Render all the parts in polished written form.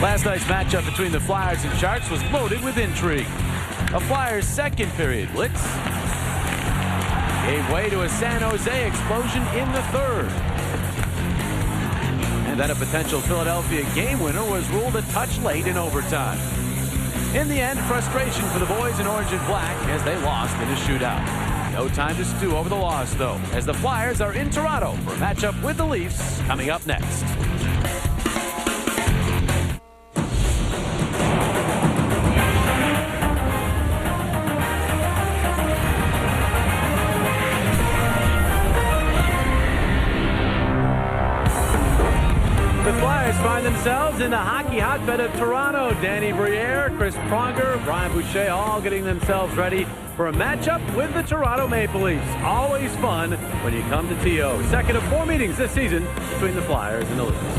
Last night's matchup between the Flyers and Sharks was loaded with intrigue. A Flyers second period blitz gave way to a San Jose explosion in the third. And then a potential Philadelphia game winner was ruled a touch late in overtime. In the end, frustration for the boys in orange and black as they lost in a shootout. No time to stew over the loss, though, as the Flyers are in Toronto for a matchup with the Leafs coming up next. The Flyers find themselves in the hockey hotbed of Toronto. Danny Briere, Chris Pronger, Brian Boucher all getting themselves ready for a matchup with the Toronto Maple Leafs. Always fun when you come to TO. Second of 4 meetings this season between the Flyers and the Leafs.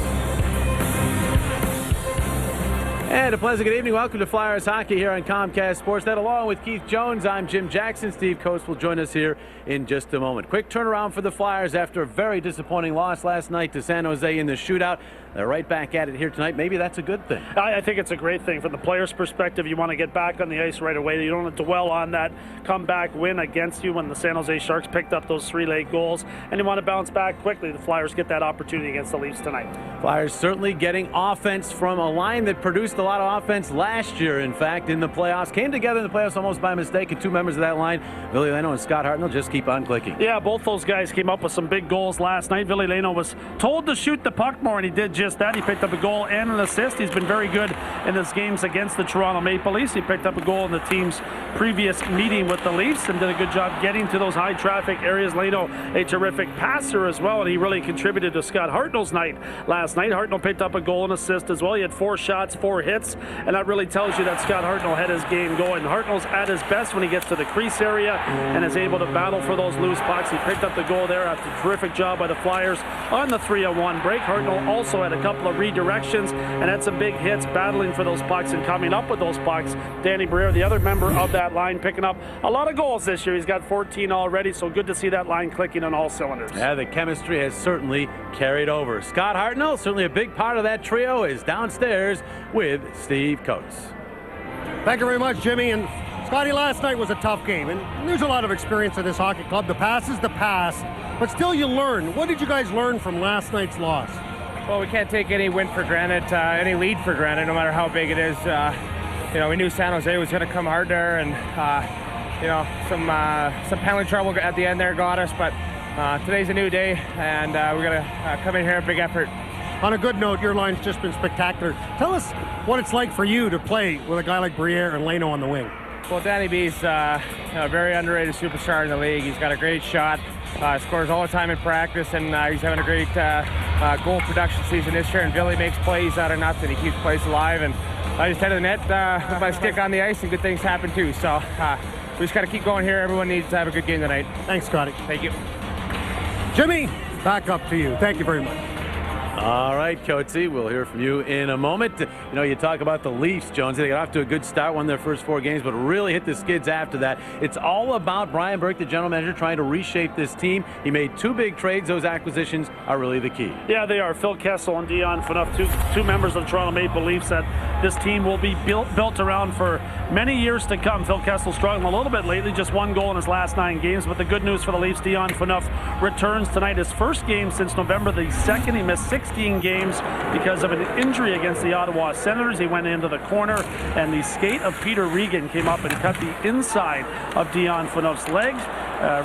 And a pleasant good evening. Welcome to Flyers Hockey here on Comcast Sportsnet. Along with Keith Jones, I'm Jim Jackson. Steve Coates will join us here in just a moment. Quick turnaround for the Flyers after a very disappointing loss last night to San Jose in the shootout. They're right back at it here tonight. Maybe that's a good thing. I think it's a great thing. From the player's perspective, you want to get back on the ice right away. You don't have to dwell on that comeback win against you when the San Jose Sharks picked up those 3 late goals. And you want to bounce back quickly. The Flyers get that opportunity against the Leafs tonight. Flyers certainly getting offense from a line that produced a lot of offense last year, in fact, in the playoffs. Came together in the playoffs almost by mistake, and 2 members of that line, Ville Leino and Scott Hartnell, just keep on clicking. Yeah, both those guys came up with some big goals last night. Ville Leino was told to shoot the puck more, and he did just that. He picked up a goal and an assist. He's been very good in his games against the Toronto Maple Leafs. He picked up a goal in the team's previous meeting with the Leafs and did a good job getting to those high traffic areas. Leino, a terrific passer as well, and he really contributed to Scott Hartnell's night last night. Hartnell picked up a goal and assist as well. He had 4 shots, 4 hits, and that really tells you that Scott Hartnell had his game going. Hartnell's at his best when he gets to the crease area and is able to battle for those loose pucks. He picked up the goal there after a terrific job by the Flyers on the 3-on-1 break. Hartnell also had a couple of redirections and had some big hits battling for those pucks and coming up with those pucks. Danny Briere, the other member of that line, picking up a lot of goals this year. He's got 14 already, so good to see that line clicking on all cylinders. Yeah, the chemistry has certainly carried over. Scott Hartnell, certainly a big part of that trio, is downstairs with Steve Coates. Thank you very much, Jimmy. And Scotty, last night was a tough game, and there's a lot of experience at this hockey club. The past is the past, but still you learn. What did you guys learn from last night's loss? Well, we can't take any win for granted, any lead for granted, no matter how big it is. We knew San Jose was going to come hard there, and some penalty trouble at the end there got us. But today's a new day, and we're going to come in here a big effort. On a good note, your line's just been spectacular. Tell us what it's like for you to play with a guy like Briere and Leino on the wing. Well, Danny B's a very underrated superstar in the league. He's got a great shot, scores all the time in practice, and he's having a great goal production season this year. And Billy makes plays out of nothing. He keeps plays alive, and I just head to the net with my stick on the ice, and good things happen too. So we just got to keep going here. Everyone needs to have a good game tonight. Thanks, Scotty. Thank you. Jimmy, back up to you. Thank you very much. All right, Coatsy, we'll hear from you in a moment. You talk about the Leafs, Jones. They got off to a good start, won their first 4 games, but really hit the skids after that. It's all about Brian Burke, the general manager, trying to reshape this team. He made 2 big trades. Those acquisitions are really the key. Yeah, they are. Phil Kessel and Dion Phaneuf, two members of the Toronto Maple Leafs that this team will be built around for many years to come. Phil Kessel struggling a little bit lately, just 1 goal in his last 9 games. But the good news for the Leafs, Dion Phaneuf returns tonight. His first game since November the 2nd. He missed 16 games because of an injury against the Ottawa Senators. He went into the corner, and the skate of Peter Regan came up and cut the inside of Dion Phaneuf's leg,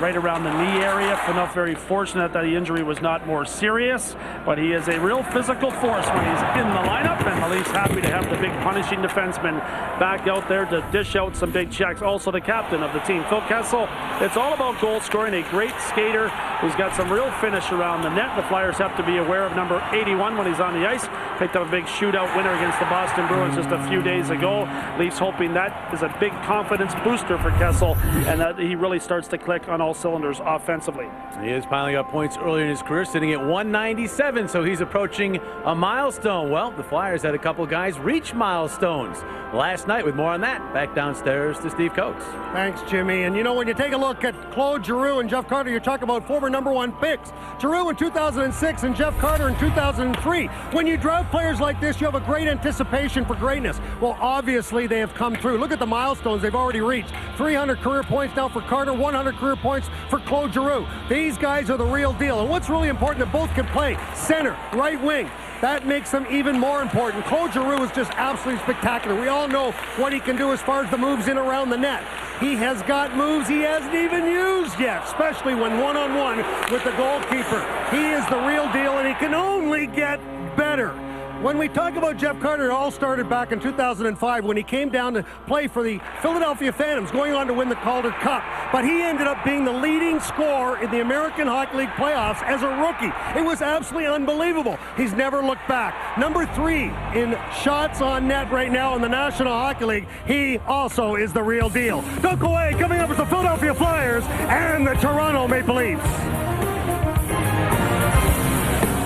right around the knee area. Phaneuf very fortunate that the injury was not more serious, but he is a real physical force when he's in the lineup, and the Leafs happy to have the big punishing defenseman back out there to dish out some big checks. Also the captain of the team, Phil Kessel. It's all about goal scoring, a great skater who's got some real finish around the net. The Flyers have to be aware of number 81 when he's on the ice. Picked up a big shootout winner against the Boston Bruins just a few days ago. Leafs hoping that is a big confidence booster for Kessel, and that he really starts to click on all cylinders offensively. He is piling up points earlier in his career, sitting at 197, so he's approaching a milestone. Well, the Flyers had a couple guys reach milestones last night. With more on that, back downstairs to Steve Coates. Thanks, Jimmy. And you know, when you take a look at Claude Giroux and Jeff Carter, you talk about former #1 picks. Giroux in 2006 and Jeff Carter in 2003. When you draft players like this, you have a great anticipation for greatness. Well, obviously they have come through. Look at the milestones they've already reached. 300 career points now for Carter, 100 career points for Claude Giroux. These guys are the real deal. And what's really important, that both can play center, right wing. That makes them even more important. Claude Giroux is just absolutely spectacular. We all know what he can do as far as the moves in around the net. He has got moves he hasn't even used yet, especially when one-on-one with the goalkeeper. He is the real deal, and he can only get better. When we talk about Jeff Carter, it all started back in 2005 when he came down to play for the Philadelphia Phantoms, going on to win the Calder Cup. But he ended up being the leading scorer in the American Hockey League playoffs as a rookie. It was absolutely unbelievable. He's never looked back. Number 3 in shots on net right now in the National Hockey League. He also is the real deal. Don't go away. Coming up is the Philadelphia Flyers and the Toronto Maple Leafs.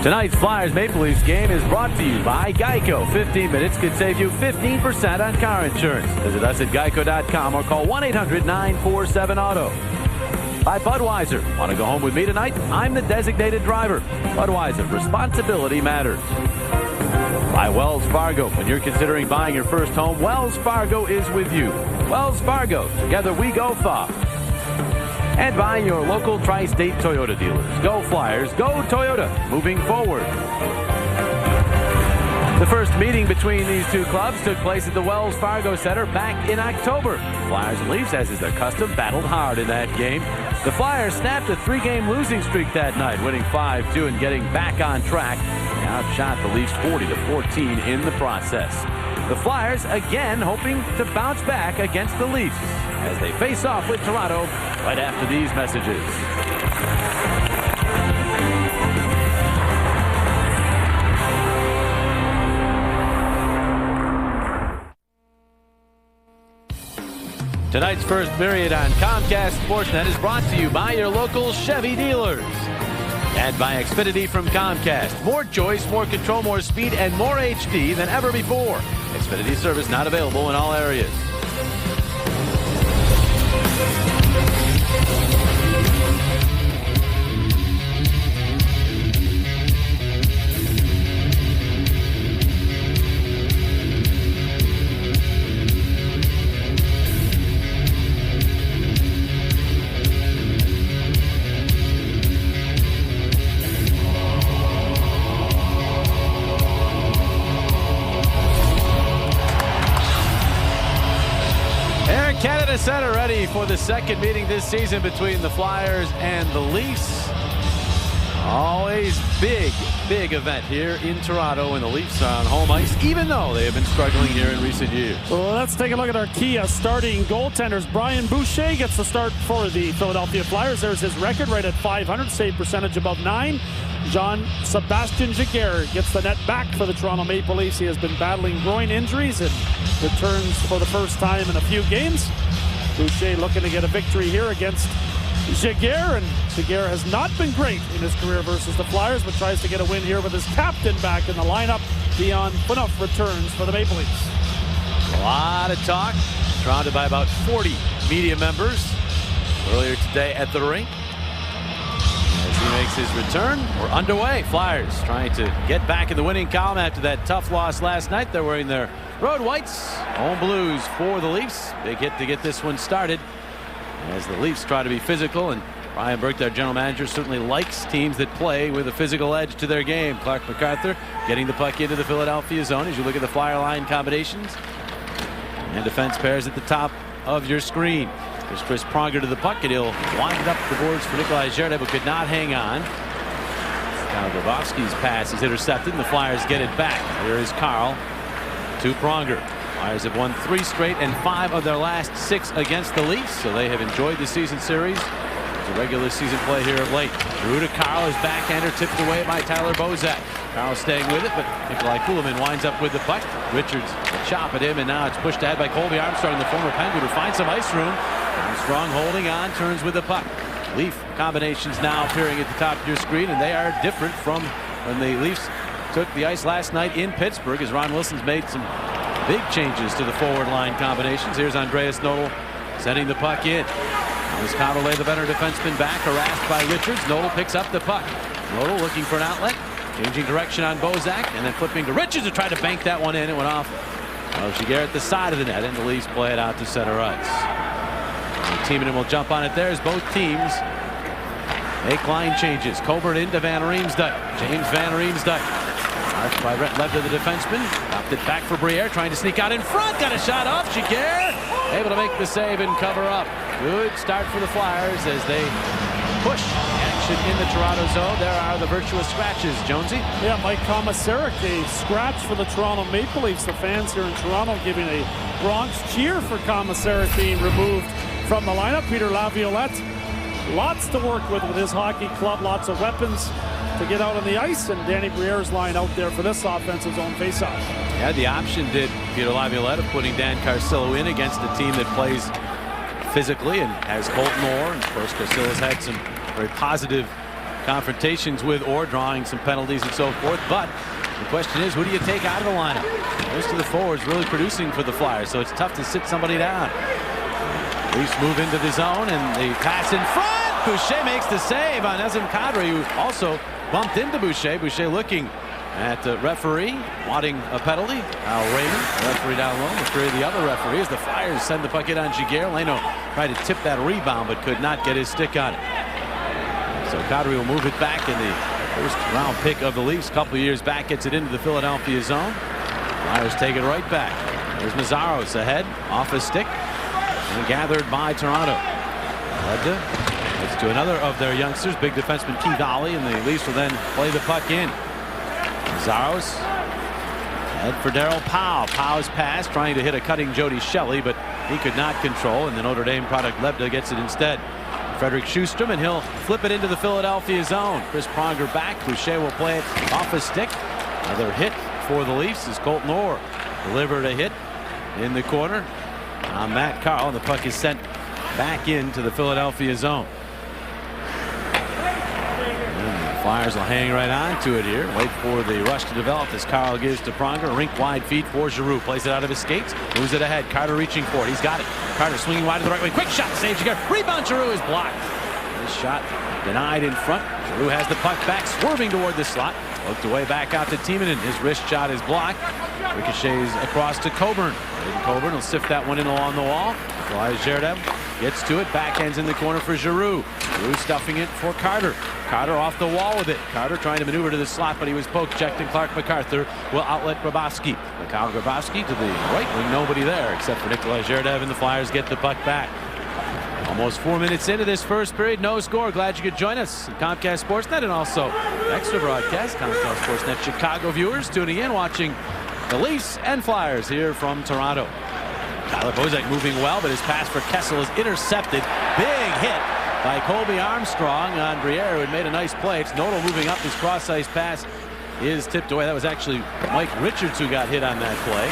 Tonight's Flyers Maple Leafs game is brought to you by Geico. 15 minutes could save you 15% on car insurance. Visit us at geico.com or call 1-800-947-AUTO. By Budweiser. Want to go home with me tonight? I'm the designated driver. Budweiser. Responsibility matters. By Wells Fargo. When you're considering buying your first home, Wells Fargo is with you. Wells Fargo. Together we go far. And by your local Tri-State Toyota dealers. Go Flyers, go Toyota, moving forward. The first meeting between these two clubs took place at the Wells Fargo Center back in October. Flyers and Leafs, as is their custom, battled hard in that game. The Flyers snapped a 3-game losing streak that night, winning 5-2 and getting back on track. They outshot the Leafs 40-14 in the process. The Flyers again hoping to bounce back against the Leafs as they face off with Toronto right after these messages. Tonight's first period on Comcast Sportsnet is brought to you by your local Chevy dealers. And by Xfinity from Comcast. More choice, more control, more speed, and more HD than ever before. Xfinity service not available in all areas. Canada Center ready for the second meeting this season between the Flyers and the Leafs. Always big event here in Toronto when the Leafs are on home ice, even though they have been struggling here in recent years. Well, let's take a look at our key starting goaltenders. Brian Boucher gets the start for the Philadelphia Flyers. There's his record right at .500, save percentage above 9. Jean-Sebastien Giguère gets the net back for the Toronto Maple Leafs. He has been battling groin injuries and returns for the first time in a few games. Boucher looking to get a victory here against Giguère, and Giguère has not been great in his career versus the Flyers, but tries to get a win here with his captain back in the lineup. Dion Phaneuf returns for the Maple Leafs. A lot of talk, surrounded by about 40 media members earlier today at the rink. As he makes his return, we're underway. Flyers trying to get back in the winning column after that tough loss last night. They're wearing their road whites, home blues for the Leafs. Big hit to get this one started as the Leafs try to be physical, and Ryan Burke, their general manager, certainly likes teams that play with a physical edge to their game. Clark MacArthur getting the puck into the Philadelphia zone as you look at the Flyer line combinations and defense pairs at the top of your screen. There's Chris Pronger to the puck, and he'll wind up the boards for Nikolai Zherdev, but could not hang on. Now Grabowski's pass is intercepted, and the Flyers get it back. Here is Carl to Pronger. Flyers have won 3 straight and 5 of their last 6 against the Leafs, so they have enjoyed the season series. It's a regular season play here of late. Drew to Carl, his backhander tipped away by Tyler Bozak. Carl staying with it, but Nikolai Kulemin winds up with the puck. Richards a chop at him, and now it's pushed ahead by Colby Armstrong, the former Penguin, who finds some ice room. Armstrong holding on, turns with the puck. Leaf combinations now appearing at the top of your screen, and they are different from when the Leafs took the ice last night in Pittsburgh, as Ron Wilson's made some big changes to the forward line combinations. Here's Andreas Nodal sending the puck in. As Conrad, the better defenseman, back, harassed by Richards. Nodal picks up the puck. Nodal looking for an outlet, changing direction on Bozak, and then flipping to Richards, who tried to bank that one in. It went off Giguère at the side of the net, and the Leafs play it out to center ice. Timonen will jump on it there as both teams make line changes. Coburn into Van Riemsdyk. James Van Riemsdyk. Marked by Brett Lev to the defenseman. Dropped it back for Briere, trying to sneak out in front. Got a shot off. Giguère able to make the save and cover up. Good start for the Flyers as they push action in the Toronto zone. There are the virtuous scratches, Jonesy. Yeah, Mike Komisarek, a scratch for the Toronto Maple Leafs. The fans here in Toronto giving a Bronx cheer for Komisarek being removed from the lineup. Peter Laviolette, lots to work with his hockey club, lots of weapons to get out on the ice, and Danny Briere's line out there for this offensive zone faceoff. Yeah, the option did Peter Laviolette of putting Dan Carcillo in against a team that plays physically and has Colton Orr, and of course Carcillo's had some very positive confrontations with Orr, drawing some penalties and so forth. But the question is, who do you take out of the lineup? Most of the forwards really producing for the Flyers, so it's tough to sit somebody down. Leafs move into the zone, and the pass in front. Boucher makes the save on Nazem Kadri, who also bumped into Boucher. Boucher looking at the referee, wanting a penalty. Al Raymond, the referee down low, the other referee, as the Flyers send the puck in on Giguère. Leno tried to tip that rebound, but could not get his stick on it. So Kadri will move it back, in the first round pick of the Leafs a couple of years back gets it into the Philadelphia zone. Flyers take it right back. There's Mazzaros ahead, off a stick, and gathered by Toronto. Let's to another of their youngsters, big defenseman Keith Ollie, and the Leafs will then play the puck in. Mazzaros head for Darryl Powell. Powell's pass trying to hit a cutting Jody Shelley, but he could not control, and the Notre Dame product Lebda gets it instead. Frederick Schustrom, and he'll flip it into the Philadelphia zone. Chris Pronger back. Boucher will play it off a stick. Another hit for the Leafs as Colton Orr delivered a hit in the corner on Matt Carl, and the puck is sent back into the Philadelphia zone. Flyers will hang right on to it here. Wait for the rush to develop as Carl gives to Pronger. Rink wide feet for Giroux. Plays it out of his skates. Moves it ahead. Carter reaching for it. He's got it. Carter swinging wide to the right way. Quick shot. Saves Giguère. Rebound. Giroux is blocked. This shot denied in front. Giroux has the puck back. Swerving toward the slot. Looked away back out to Timonen. His wrist shot is blocked. Ricochets across to Coburn. Coburn will sift that one in along the wall. Elias Gerdev gets to it. Backhands in the corner for Giroux. Giroux stuffing it for Carter. Carter off the wall with it. Carter trying to maneuver to the slot, but he was poked. Checked, and Clark MacArthur will outlet Grabowski. Mikhail Grabowski to the right wing. Nobody there except for Nikolai Gerdev, and the Flyers get the puck back. Almost 4 minutes into this first period. No score. Glad you could join us on Comcast Sportsnet, and also extra broadcast. Comcast Sportsnet Chicago viewers tuning in, watching the Leafs and Flyers here from Toronto. Tyler Bozak moving well, but his pass for Kessel is intercepted. Big hit by Colby Armstrong on Briere, who had made a nice play. It's Nodal moving up. His cross-ice pass is tipped away. That was actually Mike Richards who got hit on that play.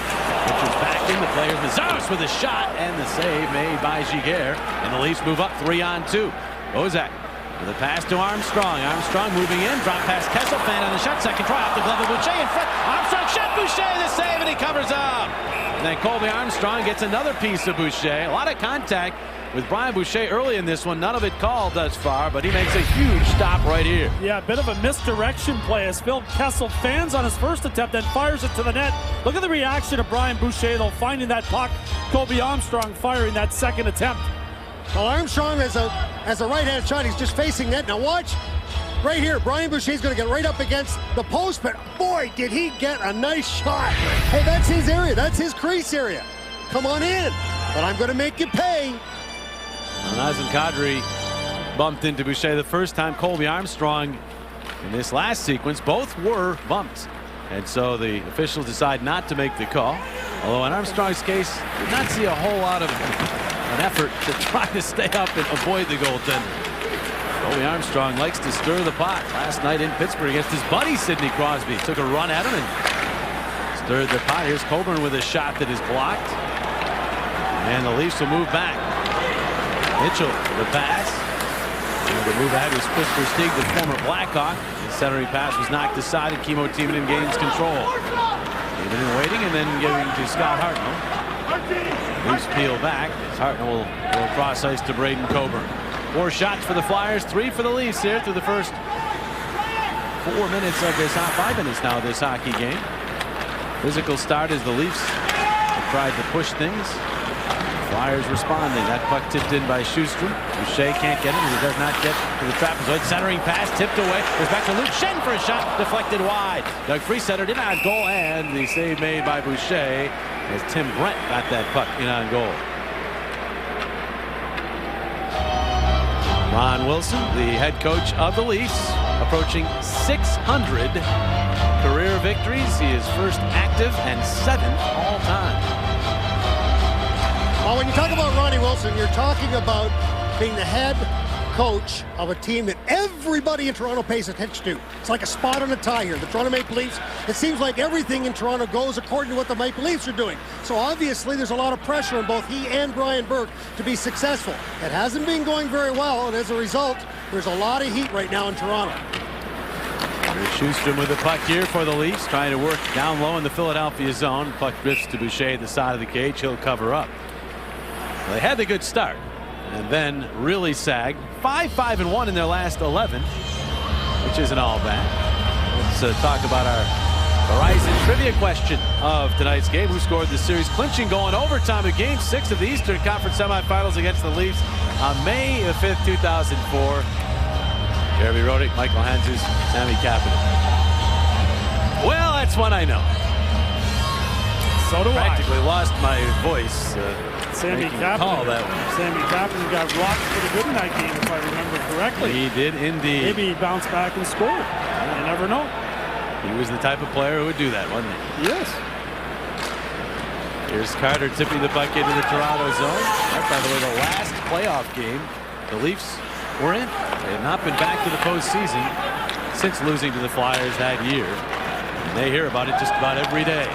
Richards back in the players. Mazzaros with a shot, and the save made by Giguère. And the Leafs move up 3-on-2. Bozak with a pass to Armstrong. Armstrong moving in. Drop pass Kessel. Fan on the shot. Second try off the glove of Boucher in front. Armstrong shot. Boucher the save, and he covers up. And then Colby Armstrong gets another piece of Boucher. A lot of contact with Brian Boucher early in this one. None of it called thus far, but he makes a huge stop right here. Yeah, a bit of a misdirection play as Phil Kessel fans on his first attempt, then fires it to the net. Look at the reaction of Brian Boucher, though, finding that puck. Colby Armstrong firing that second attempt. Well, Armstrong has a right-hand shot. He's just facing net. Now watch. Right here, Brian Boucher's going to get right up against the post, but boy, did he get a nice shot. Hey, that's his area. That's his crease area. Come on in, but I'm going to make you pay. Nazem Kadri bumped into Boucher the first time. Colby Armstrong in this last sequence, both were bumped. And so the officials decide not to make the call. Although in Armstrong's case, did not see a whole lot of an effort to try to stay up and avoid the goaltender. Colby Armstrong likes to stir the pot. Last night in Pittsburgh against his buddy Sidney Crosby. Took a run at him and stirred the pot. Here's Coburn with a shot that is blocked. And the Leafs will move back. Mitchell with the pass. The move ahead was Chris Versteeg, the former Blackhawk. The centering pass was knocked aside, and Kimmo Timonen gains control. Timonen waiting and then giving to Scott Hartnell. Leafs peel back as Hartnell will go across ice to Braden Coburn. 4 shots for the Flyers, 3 for the Leafs here through the first 4 minutes of this, 5 minutes now of this hockey game. Physical start as the Leafs tried to push things. Flyers responding. That puck tipped in by Schuster. Boucher can't get it. He does not get to the trapezoid. Centering pass tipped away. Goes back to Luke Schenn for a shot. Deflected wide. Doug Fries centered in on goal, and the save made by Boucher as Tim Brent got that puck in on goal. Ron Wilson, the head coach of the Leafs, approaching 600 career victories. He is first active and 7th all time. Well, when you talk about Ronnie Wilson, you're talking about being the head coach of a team that everybody in Toronto pays attention to. It's like a spot on a tie here. The Toronto Maple Leafs, it seems like everything in Toronto goes according to what the Maple Leafs are doing. So obviously there's a lot of pressure on both he and Brian Burke to be successful. It hasn't been going very well, and as a result, there's a lot of heat right now in Toronto. Here's Schuster with the puck here for the Leafs, trying to work down low in the Philadelphia zone. Puck drifts to Boucher at the side of the cage. He'll cover up. They had the good start and then really sagged. 5-5-1 in their last 11, which isn't all bad. Let's talk about our Horizon trivia question of tonight's game. Who scored the series clinching going overtime of Game 6 of the Eastern Conference semifinals against the Leafs on May 5th, 2004? Jeremy Rodick, Michael Hanzus, Sammy Kapanen. Well, that's one I know. So do I. Practically lost my voice. Sammy Kapanen. Sammy Kapanen got rocked for the good in that game, if I remember correctly. He did indeed. Maybe he bounced back and scored. You never know. He was the type of player who would do that, wasn't he? Yes. Here's Carter tipping the puck into the Toronto zone. That's, by the way, the last playoff game the Leafs were in. They have not been back to the postseason since losing to the Flyers that year. And they hear about it just about every day.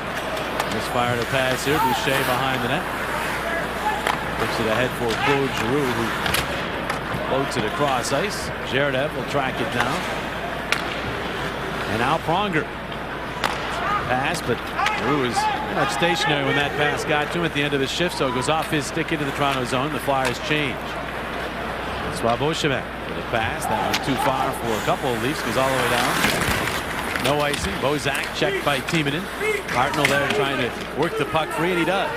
Misfired a pass here. Boucher behind the net. Looks it ahead for Claude Giroux, who floats it across ice. Gerdev will track it down. And now Pronger. Pass, but Giroux is pretty much stationary when that pass got to him at the end of the shift, so it goes off his stick into the Toronto zone. The Flyers change. Swaboshevek with a pass. That one too far for a couple of Leafs. Goes all the way down. No icing. Bozak checked by Timonen. Hartnell there trying to work the puck free, and he does.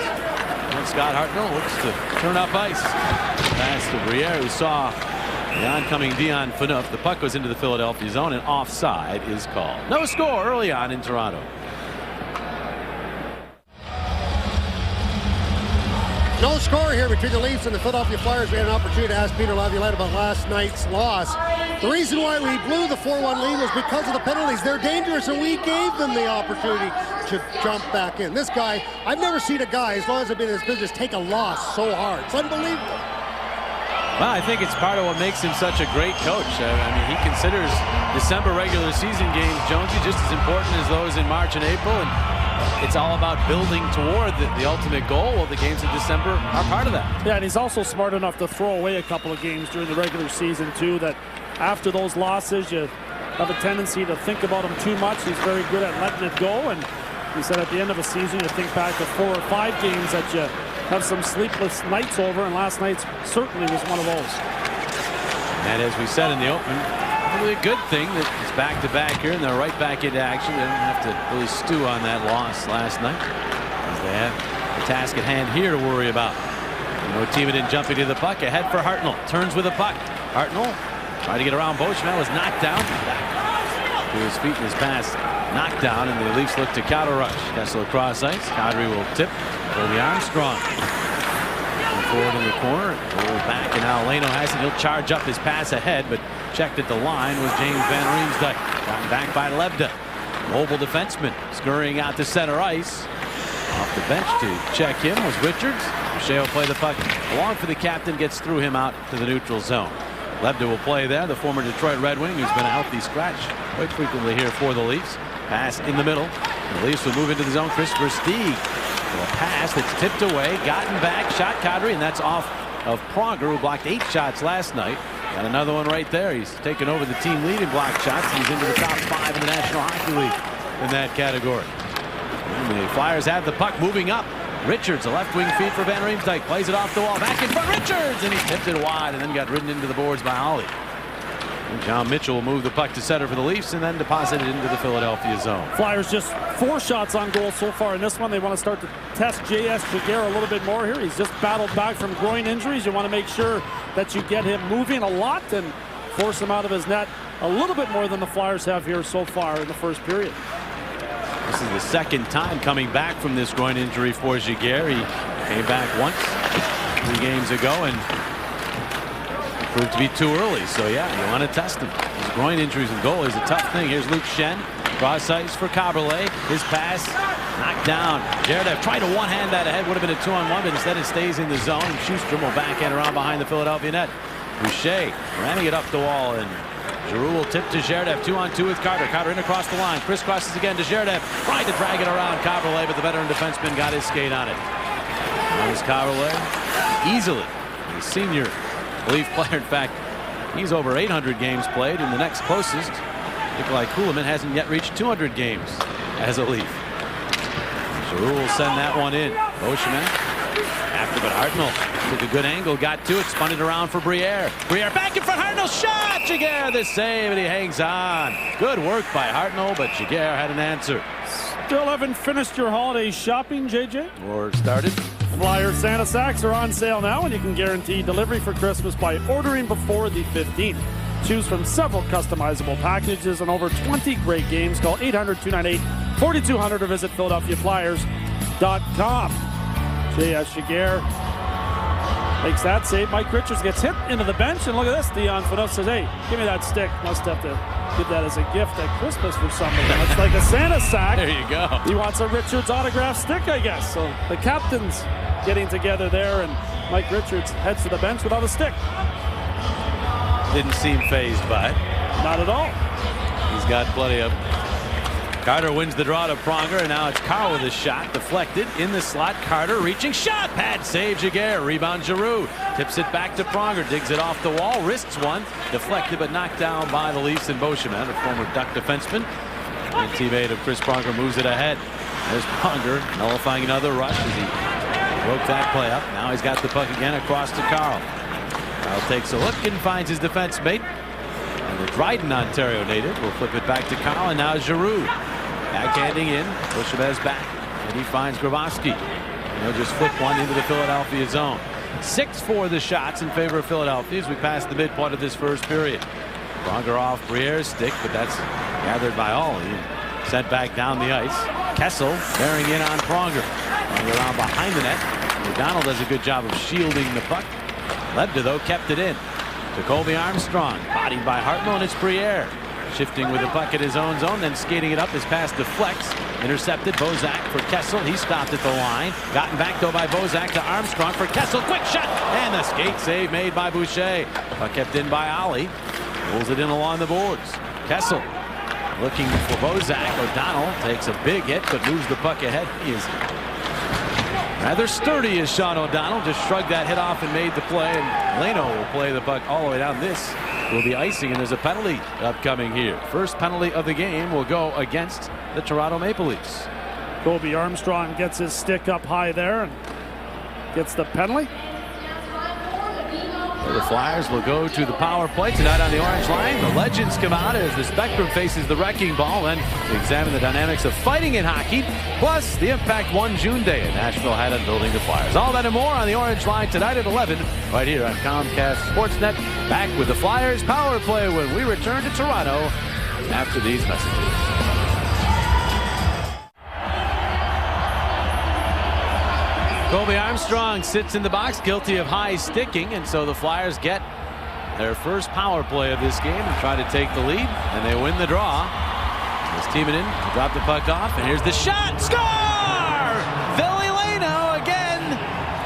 And Scott Hartnell looks to turn up ice. Pass to Briere, who saw the oncoming Dion Phaneuf. The puck goes into the Philadelphia zone, and offside is called. No score early on in Toronto. No score here between the Leafs and the Philadelphia Flyers. We had an opportunity to ask Peter Laviolette about last night's loss. The reason why we blew the 4-1 lead was because of the penalties. They're dangerous, and we gave them the opportunity to jump back in. This guy, I've never seen a guy, as long as I've been in this business, take a loss so hard. It's unbelievable. Well, I think it's part of what makes him such a great coach. I mean, he considers December regular season games, Jonesy, just as important as those in March and April. And it's all about building toward the ultimate goal. Well, the games in December are part of that. Yeah, and he's also smart enough to throw away a couple of games during the regular season, too, that after those losses, you have a tendency to think about him too much. He's very good at letting it go. And he said at the end of a season, you think back to 4 or 5 games that you have some sleepless nights over, and last night certainly was one of those. And as we said in the opening, probably a good thing that it's back-to-back here, and they're right back into action. They don't have to really stew on that loss last night, as they have the task at hand here to worry about. You know, Timonen jumping to the puck, ahead for Hartnell. Turns with the puck. Hartnell tried to get around Boschman, was knocked down. Back to his feet, and his pass knocked down, and the Leafs look to counter rush. Kessel across ice. Kadri will tip. Toby Armstrong forward in the corner, roll back, and now Leno has it. He'll charge up his pass ahead, but checked at the line was James Van Riemsdyk. Gotten back by Lebda. Mobile defenseman scurrying out to center ice. Off the bench to check him was Richards. Boucher will play the puck along for the captain, gets through him out to the neutral zone. Lebda will play there, the former Detroit Red Wing, who's been a healthy scratch quite frequently here for the Leafs. Pass in the middle. The Leafs will move into the zone. Chris Versteeg. A pass that's tipped away, gotten back, shot Kadri, and that's off of Pronger, who blocked 8 shots last night. Got another one right there. He's taken over the team lead in block shots. He's into the top 5 in the National Hockey League in that category. And the Flyers have the puck moving up. Richards, a left wing feed for Van Riemsdyk, plays it off the wall, back in front, Richards, and he tipped it wide and then got ridden into the boards by Ollie. And John Mitchell will move the puck to center for the Leafs and then deposit it into the Philadelphia zone. Flyers just 4 shots on goal so far in this one. They want to start to test J.S. Giguère a little bit more here. He's just battled back from groin injuries. You want to make sure that you get him moving a lot and force him out of his net a little bit more than the Flyers have here so far in the first period. This is the second time coming back from this groin injury for Giguère. He came back once 3 games ago and proved to be too early. So yeah, you want to test him. His groin injuries and goal is a tough thing. Here's Luke Schenn. Cross ice for Caberlet. His pass knocked down. Jaredev tried to one-hand that ahead. Would have been a 2-on-1, but instead it stays in the zone. And Schustrom will backhand around behind the Philadelphia net. Boucher ramming it up the wall, and Giroux will tip to Jaredev. 2-on-2 with Carter. Carter in across the line. Crisscrosses again to Jaredev. Tried to drag it around Caberlet, but the veteran defenseman got his skate on it. There's Caberlet easily. The senior Leaf player. In fact, he's over 800 games played, and the next closest, Nikolai Kulemin, hasn't yet reached 200 games as a Leaf. Giroux will send that one in. Beauchemin after, but Hartnell took a good angle, got to it, spun it around for Briere. Briere back in front, Hartnell shot! Giguère the save, and he hangs on. Good work by Hartnell, but Giguère had an answer. Still haven't finished your holiday shopping, JJ? Or started. Flyers Santa Sacks are on sale now, and you can guarantee delivery for Christmas by ordering before the 15th. Choose from several customizable packages and over 20 great games. Call 800-298-4200 or visit PhiladelphiaFlyers.com. J.S. Giguère makes that save. Mike Richards gets hit into the bench, and look at this. Dion Phaneuf says, hey, give me that stick. Must have to give that as a gift at Christmas for somebody. It's like a Santa sack. There you go. He wants a Richards autographed stick, I guess. So the captain's getting together there, and Mike Richards heads to the bench without a stick. Didn't seem fazed by it. Not at all. He's got plenty of. Carter wins the draw to Pronger, and now it's Carl with a shot. Deflected in the slot. Carter reaching shot. Pad save Giguère. Rebound Giroux. Tips it back to Pronger. Digs it off the wall. Wrists one. Deflected but knocked down by the Leafs and Beauchemin, a former Duck defenseman. And teammate of Chris Pronger moves it ahead. There's Pronger nullifying another rush as he broke that play up. Now he's got the puck again across to Carl. Carl takes a look and finds his defense mate. And the Dryden, Ontario native will flip it back to Carl, and now Giroux. Backhanding in. Beauchemin's back. And he finds Grabowski. And he'll just flip one into the Philadelphia zone. 6-4 the shots in favor of Philadelphia as we pass the midpoint of this first period. Pronger off Briere's stick, but that's gathered by Ollie and sent back down the ice. Kessel bearing in on Pronger. Pronger around behind the net. O'Donnell does a good job of shielding the puck. Lebda, though, kept it in. To Colby Armstrong. Bodied by Hartnell, and it's Briere. Shifting with the puck at his own zone, then skating it up. His pass deflects. Intercepted. Bozak for Kessel. He stopped at the line. Gotten back, though, by Bozak to Armstrong for Kessel. Quick shot! And the skate save made by Boucher. Puck kept in by Ollie. Pulls it in along the boards. Kessel looking for Bozak. O'Donnell takes a big hit, but moves the puck ahead. He is rather sturdy as Sean O'Donnell. Just shrugged that hit off and made the play. And Leno will play the puck all the way down. This will be icing, and there's a penalty upcoming here. First penalty of the game will go against the Toronto Maple Leafs. Colby Armstrong gets his stick up high there and gets the penalty. The Flyers will go to the power play tonight on the orange line. The legends come out as the Spectrum faces the wrecking ball, and examine the dynamics of fighting in hockey, plus the impact one June day in Nashville had on building the Flyers. All that and more on the orange line tonight at 11, right here on Comcast Sportsnet. Back with the Flyers power play when we return to Toronto after these messages. Colby Armstrong sits in the box guilty of high sticking, and so the Flyers get their first power play of this game and try to take the lead, and they win the draw. As Timonen drop the puck off, and here's the shot. Score! Billy Leno again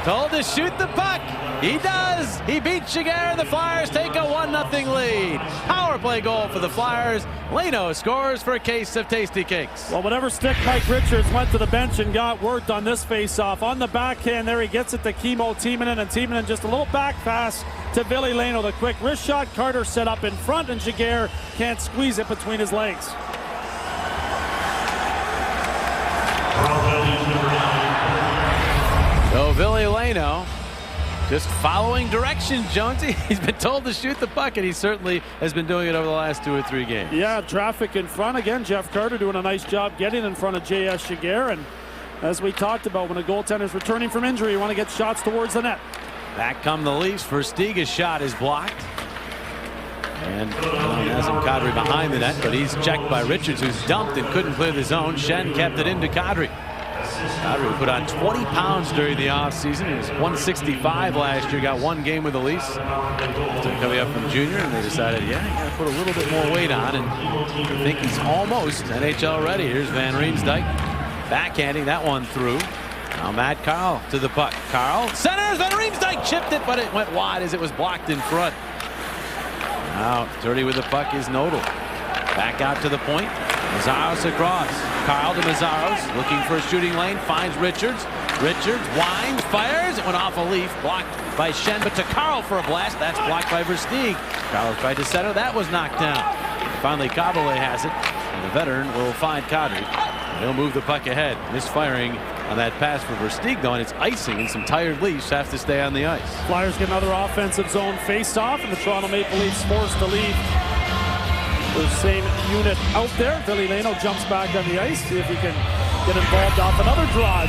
told to shoot the puck. He does. He beats Giguère. The Flyers take a 1-0 lead. Power play goal for the Flyers. Leno scores for a case of Tasty Cakes. Well, whatever stick Mike Richards went to the bench and got worked on this face-off. On the backhand there, he gets it to Kimmo Timonen, and Timonen just a little back pass to Ville Leno. The quick wrist shot. Carter set up in front, and Giguère can't squeeze it between his legs. So Ville Leno just following directions, Jonesy. He's been told to shoot the puck, and he certainly has been doing it over the last 2 or 3 games. Yeah, traffic in front. Again, Jeff Carter doing a nice job getting in front of J.S. Giguère. And as we talked about, when a goaltender is returning from injury, you want to get shots towards the net. Back come the Leafs. Versteeg's shot is blocked. And Nazem Kadri behind the net, but he's checked by Richards, who's dumped and couldn't clear the zone. Schenn kept it into Kadri. Kadri put on 20 pounds during the offseason. He was 165 last year, got 1 game with the Leafs. Coming up from junior, and they decided, yeah, you got to put a little bit more weight on, and I think he's almost NHL ready. Here's Van Riemsdyk backhanding that one through. Now Matt Carl to the puck. Carl centers. Van Riemsdyk chipped it, but it went wide as it was blocked in front. Now dirty with the puck is Nodal. Back out to the point. Mazzaros across. Carl to Mazzaros, looking for a shooting lane, finds Richards. Richards winds, fires. It went off a Leaf, blocked by Schenn, but to Carl for a blast. That's blocked by Versteeg. Carl tried to center. That was knocked down. Finally, Kabale has it, and the veteran will find Kadri. He'll move the puck ahead. Misfiring on that pass for Versteeg, though, and it's icing, and some tired Leafs have to stay on the ice. Flyers get another offensive zone face-off, and the Toronto Maple Leafs forced to leave the same unit out there. Ville Leno jumps back on the ice, see if he can get involved off another draw.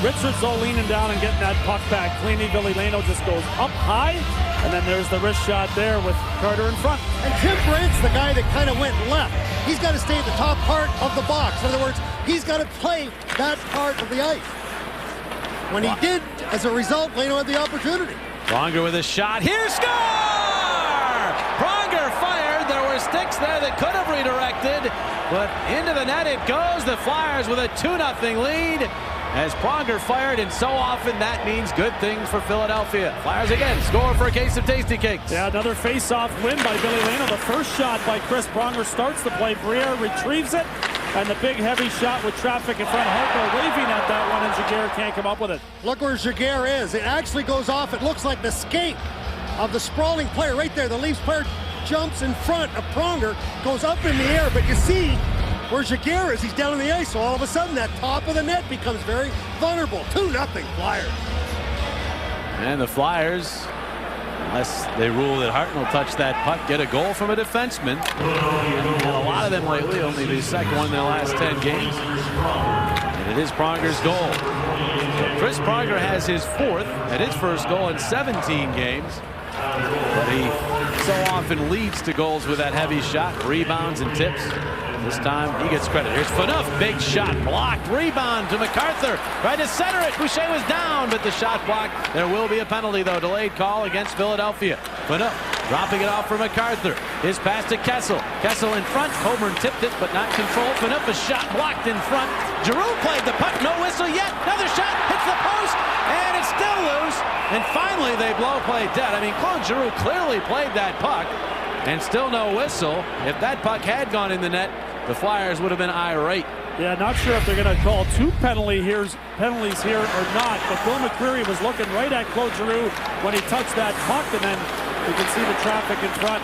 Richards, though, leaning down and getting that puck back cleanly. Ville Leno just goes up high, and then there's the wrist shot there with Carter in front. And Tim Brandt's the guy that kind of went left. He's got to stay at the top part of the box. In other words, he's got to play that part of the ice. When he did, as a result, Leno had the opportunity. Pronger with a shot. Here, score! Pronger fired. There were sticks there that could have redirected, but into the net it goes. The Flyers with a 2-0 lead as Pronger fired, and so often that means good things for Philadelphia. Flyers again score for a case of Tasty Cakes. Yeah, another face-off win by Ville Leno. The first shot by Chris Pronger starts the play. Briere retrieves it, and the big heavy shot with traffic in front. Hartnell waving at that one, and Giguère can't come up with it. Look where Giguère is. It actually goes off. It looks like the skate of the sprawling player right there. The Leafs player jumps in front of Pronger, goes up in the air, but you see where Giguère is. He's down on the ice, so all of a sudden that top of the net becomes very vulnerable. 2-0 Flyers. And the Flyers, unless they rule that Hartnell touched that puck, get a goal from a defenseman. And a lot of them lately, only the second one in their last 10 games. And it is Pronger's goal. So Chris Pronger has his 4th and his first goal in 17 games. But he so often leads to goals with that heavy shot, rebounds and tips. This time he gets credit. Here's Phaneuf, big shot, blocked, rebound to MacArthur. Tried to center it. Boucher was down, but the shot blocked. There will be a penalty, though. Delayed call against Philadelphia. Phaneuf dropping it off for MacArthur. His pass to Kessel. Kessel in front. Coburn tipped it, but not controlled. Phaneuf, a shot blocked in front. Giroux played the puck. No whistle yet. Another shot hits the post, and it's still loose. And finally, they blow play dead. I mean, Claude Giroux clearly played that puck, and still no whistle. If that puck had gone in the net, the Flyers would have been irate. Yeah, not sure if they're going to call 2 penalties here or not, but Bill McCreary was looking right at Claude Giroux when he touched that puck, and then you can see the traffic in front.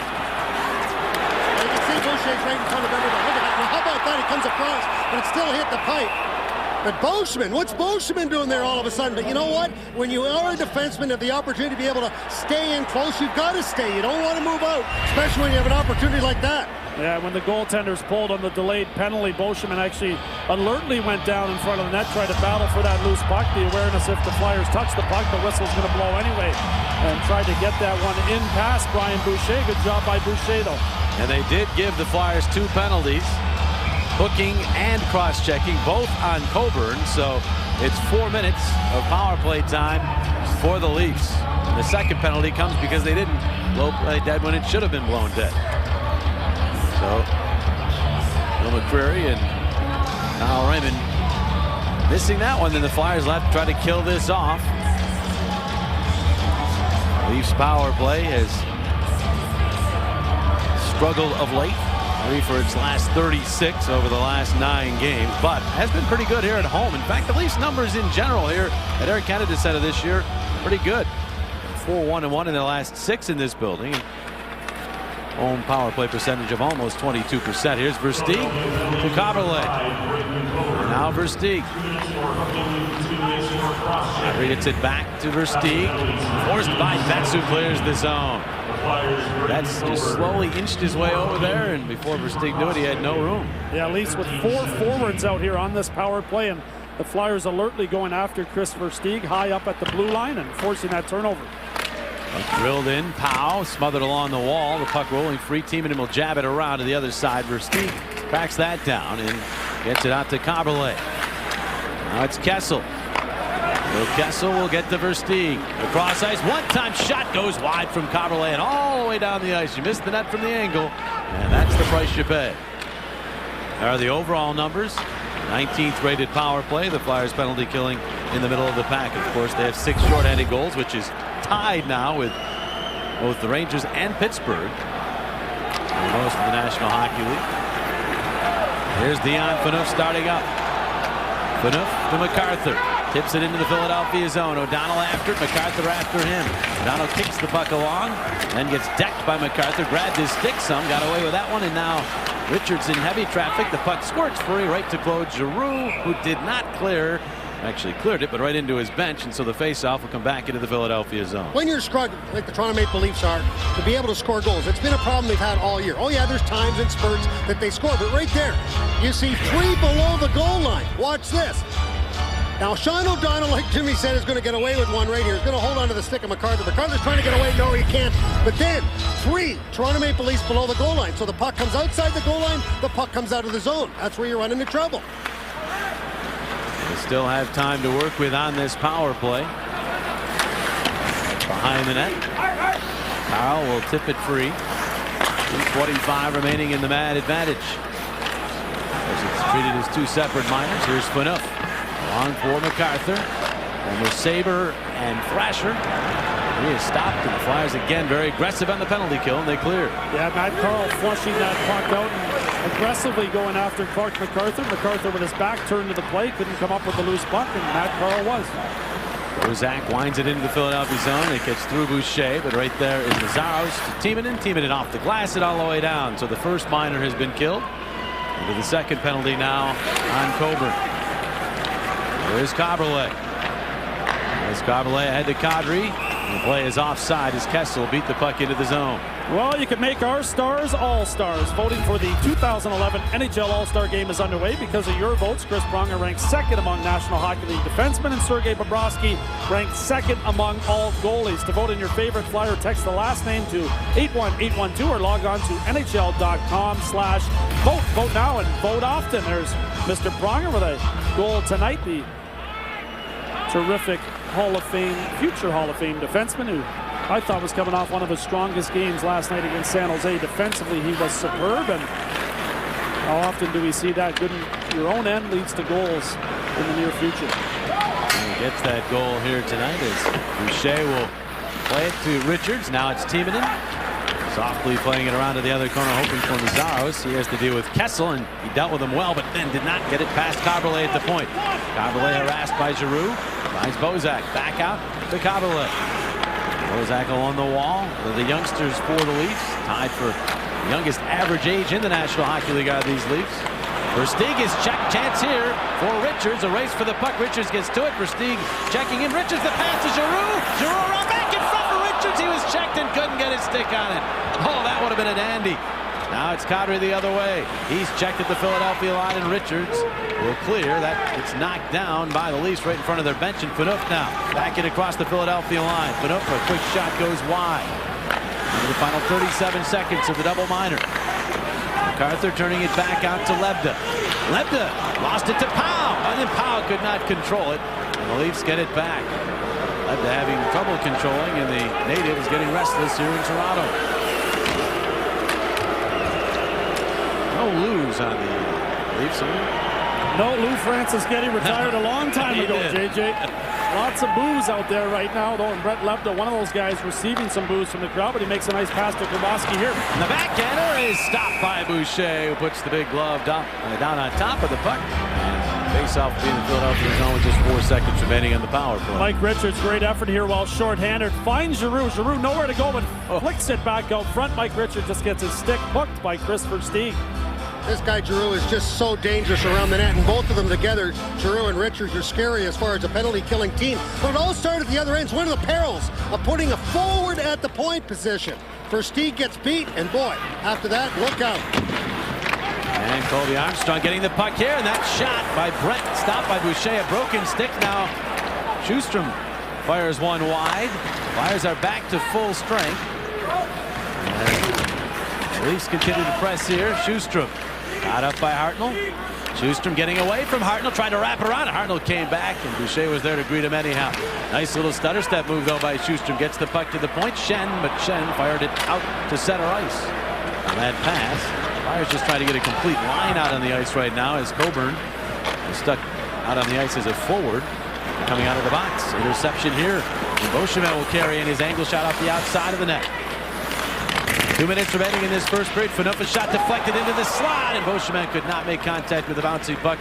You can see Boucher's right in front of everybody. Look at that. Well, how about that? He comes across, but it still hit the pipe. But Boschman, what's Boschman doing there all of a sudden? But you know what? When you are a defenseman, have the opportunity to be able to stay in close, you've got to stay. You don't want to move out, especially when you have an opportunity like that. Yeah, when the goaltenders pulled on the delayed penalty, Boschman actually alertly went down in front of the net, tried to battle for that loose puck. The awareness if the Flyers touch the puck, the whistle's going to blow anyway. And tried to get that one in past Brian Boucher. Good job by Boucher, though. And they did give the Flyers 2 penalties. Hooking and cross-checking, both on Coburn, so it's 4 minutes of power play time for the Leafs. And the second penalty comes because they didn't blow play dead when it should have been blown dead. So, Bill McCreary and Kyle Raymond missing that one, then the Flyers will have to try to kill this off. Leafs power play has struggled of late. 3 for its last 36 over the last 9 games, but has been pretty good here at home. In fact, the Leafs numbers in general here at Air Canada Centre this year, pretty good. 4-1-1 in the last 6 in this building. Home power play percentage of almost 22%. Here's Versteeg to Kaberle. Now Versteeg. He gets it back to Versteeg. Forced by Betts, who clears the zone. Betts just slowly inched his way over there, and before Versteeg knew it, he had no room. Yeah, Leafs with 4 forwards out here on this power play, and the Flyers alertly going after Chris Versteeg high up at the blue line and forcing that turnover. Drilled in, Powell smothered along the wall. The puck rolling free. Teaman will jab it around to the other side. Versteeg backs that down and gets it out to Kaberle. Now it's Kessel. So Kessel will get to Versteeg. The cross ice, one-time shot goes wide from Kaberle and all the way down the ice. You missed the net from the angle, and that's the price you pay. There are the overall numbers. 19th rated power play. The Flyers penalty killing in the middle of the pack. Of course, they have 6 shorthanded goals, which is tied now with both the Rangers and Pittsburgh. Most of the National Hockey League. Here's Dion Phaneuf starting up. Phaneuf to MacArthur. Tips it into the Philadelphia zone. O'Donnell after it. MacArthur after him. O'Donnell kicks the puck along. Then gets decked by MacArthur. Grabbed his stick some. Got away with that one. And now Richards in heavy traffic. The puck squirts free right to Claude Giroux, who did not clear. Actually cleared it, but right into his bench, and so the face-off will come back into the Philadelphia zone. When you're struggling, like the Toronto Maple Leafs are, to be able to score goals, it's been a problem they've had all year. Oh yeah, there's times and spurts that they score, but right there, you see 3 below the goal line. Watch this. Now, Sean O'Donnell, like Jimmy said, is going to get away with one right here. He's going to hold on to the stick of MacArthur. MacArthur's trying to get away. No, he can't. But then, 3 Toronto Maple Leafs below the goal line. So the puck comes outside the goal line, the puck comes out of the zone. That's where you run into trouble. They still have time to work with on this power play. Behind the net. Powell will tip it free. 2:25 remaining in the man advantage. As it's treated as 2 separate minors. Here's Phaneuf. Long for MacArthur. And with Saber and Thrasher. He is stopped, and the Flyers again very aggressive on the penalty kill, and they clear. Yeah, Matt Carl flushing that puck out and aggressively going after Clark MacArthur. MacArthur with his back turned to the play, couldn't come up with the loose puck, and Matt Carl was. Bozak winds it into the Philadelphia zone. They catch through Boucher, but right there is Mazaros to Timonen. Timonen off the glass and all the way down. So the first minor has been killed. Into the second penalty now on Coburn. There's Kaberle. There's Kaberle ahead to Kadri. The play is offside as Kessel beat the puck into the zone. Well, you can make our stars all-stars. Voting for the 2011 NHL All-Star Game is underway. Because of your votes, Chris Pronger ranked 2nd among National Hockey League defensemen, and Sergei Bobrovsky ranked 2nd among all goalies. To vote in your favorite Flyer, text the last name to 81812 or log on to NHL.com/vote. Vote now and vote often. There's Mr. Pronger with a goal tonight. The terrific Hall of Fame, future Hall of Fame defenseman who I thought was coming off one of his strongest games last night against San Jose. Defensively, he was superb, and how often do we see that? Good in your own end leads to goals in the near future. He gets that goal here tonight as Boucher will play it to Richards. Now it's Timonen. Softly playing it around to the other corner, hoping for Mazaros. He has to deal with Kessel, and he dealt with him well, but then did not get it past Kaberle at the point. Kaberle harassed by Giroux. Finds Bozak. Back out to Kaberle. Bozak along the wall. The youngsters for the Leafs. Tied for the youngest average age in the National Hockey League out of these Leafs. Versteeg is checked. Chance here for Richards. A race for the puck. Richards gets to it. Versteeg checking in. Richards, the pass to Giroux. Giroux around back in front for Richards. He was checked and couldn't get his stick on it. Oh, that would have been a dandy. Now it's Kadri the other way. He's checked at the Philadelphia line, and Richards will clear. That it's knocked down by the Leafs right in front of their bench. And Phaneuf now back it across the Philadelphia line. Phaneuf, a quick shot goes wide. Into the final 37 seconds of the double minor. MacArthur turning it back out to Lebda. Lebda lost it to Powell, and then Powell could not control it. And the Leafs get it back. Lebda having trouble controlling, and the native is getting restless here in Toronto. No lose on the Leafs. No, Lou Francis Getty retired a long time ago, JJ. Lots of boos out there right now, though, and Brett Lepta, one of those guys receiving some boos from the crowd, but he makes a nice pass to Grabowski here. The backhander is stopped by Boucher, who puts the big glove down on top of the puck. Face off being the Philadelphia zone with just 4 seconds remaining on the power play. Mike Richards, great effort here while short-handed. Finds Giroux. Giroux nowhere to go, but flicks it back out front. Mike Richards just gets his stick hooked by Chris Versteeg. This guy Giroux is just so dangerous around the net, and both of them together, Giroux and Richards, are scary as far as a penalty-killing team. But it all started at the other end. It's one of the perils of putting a forward at the point position. Versteeg gets beat, and boy, after that, look out. And Colby Armstrong getting the puck here, and that shot by Brett, stopped by Boucher, a broken stick now. Schustrom fires one wide. Flyers are back to full strength. And the Leafs continue to press here. Schustrom got up by Hartnell. Schustrom getting away from Hartnell, trying to wrap around. Hartnell came back, and Boucher was there to greet him anyhow. Nice little stutter step move, though, by Schustrom. Gets the puck to the point. But Shen fired it out to center ice. On that pass, Flyers just trying to get a complete line out on the ice right now as Coburn is stuck out on the ice as a forward. Coming out of the box. Interception here. And Beauchemin will carry in his angle shot off the outside of the net. 2 minutes remaining in this first period. Phaneuf's shot deflected into the slot, and Beauchemin could not make contact with the bouncing puck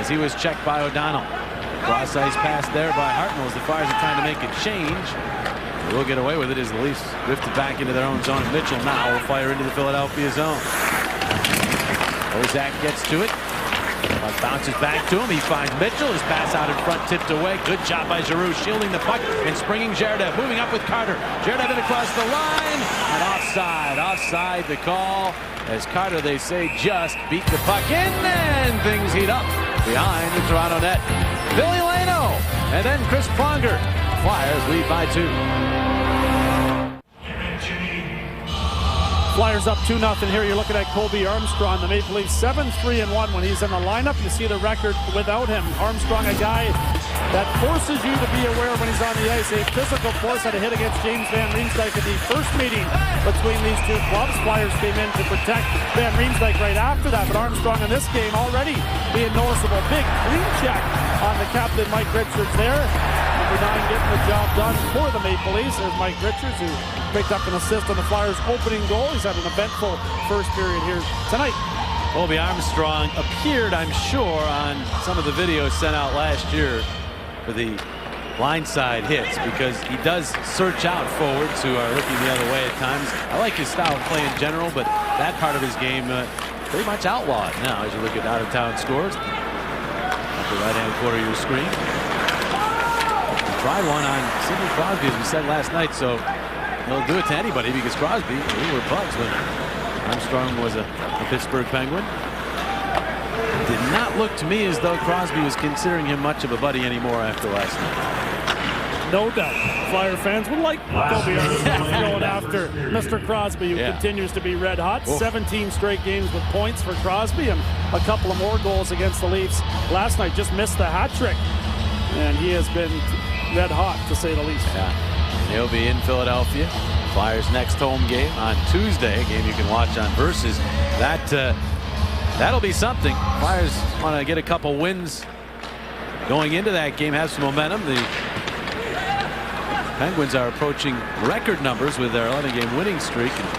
as he was checked by O'Donnell. Cross ice pass there by Hartnell as the Flyers are trying to make a change. They will get away with it as the Leafs drifted back into their own zone. Mitchell now will fire into the Philadelphia zone. Ozak gets to it. Puck bounces back to him. He finds Mitchell. His pass out in front, tipped away. Good job by Giroux, shielding the puck and springing Gerdev. Moving up with Carter. Gerdev in across the line. And offside. Offside the call. As Carter, they say, just beat the puck in. And things heat up behind the Toronto net. Billy Leno. And then Chris Pronger. Flyers lead by 2. Flyers up 2-0 here. You're looking at Colby Armstrong, the Maple Leafs 7-3-1 when he's in the lineup. You see the record without him. Armstrong, a guy that forces you to be aware when he's on the ice. A physical force had a hit against James Van Riemsdyk at the first meeting between these two clubs. Flyers came in to protect Van Riemsdyk right after that, but Armstrong in this game already being noticeable. Big clean check on the captain, Mike Richards there. Number 9 getting the job done for the Maple Leafs. There's Mike Richards, who picked up an assist on the Flyers' opening goal. He's had an eventful first period here tonight. Colby Armstrong appeared, I'm sure, on some of the videos sent out last year for the blindside hits, because he does search out forwards who are looking the other way at times. I like his style of play in general, but that part of his game pretty much outlawed now as you look at out-of-town scores. At the right-hand corner of your screen. He tried one on Sidney Crosby, as we said last night, so he'll do it to anybody, because Crosby, we were bugs when Armstrong was a Pittsburgh Penguin. It did not look to me as though Crosby was considering him much of a buddy anymore after last night. No doubt. Flyer fans would like Colby Armstrong going after Mr. Crosby, who continues to be red hot. 17 straight games with points for Crosby, and a couple of more goals against the Leafs last night. Just missed the hat trick, and he has been red hot, to say the least. He'll be in Philadelphia. Flyers' next home game on Tuesday, a game you can watch on Versus. That'll be something. Flyers want to get a couple wins going into that game, have some momentum. The Penguins are approaching record numbers with their 11-game winning streak, and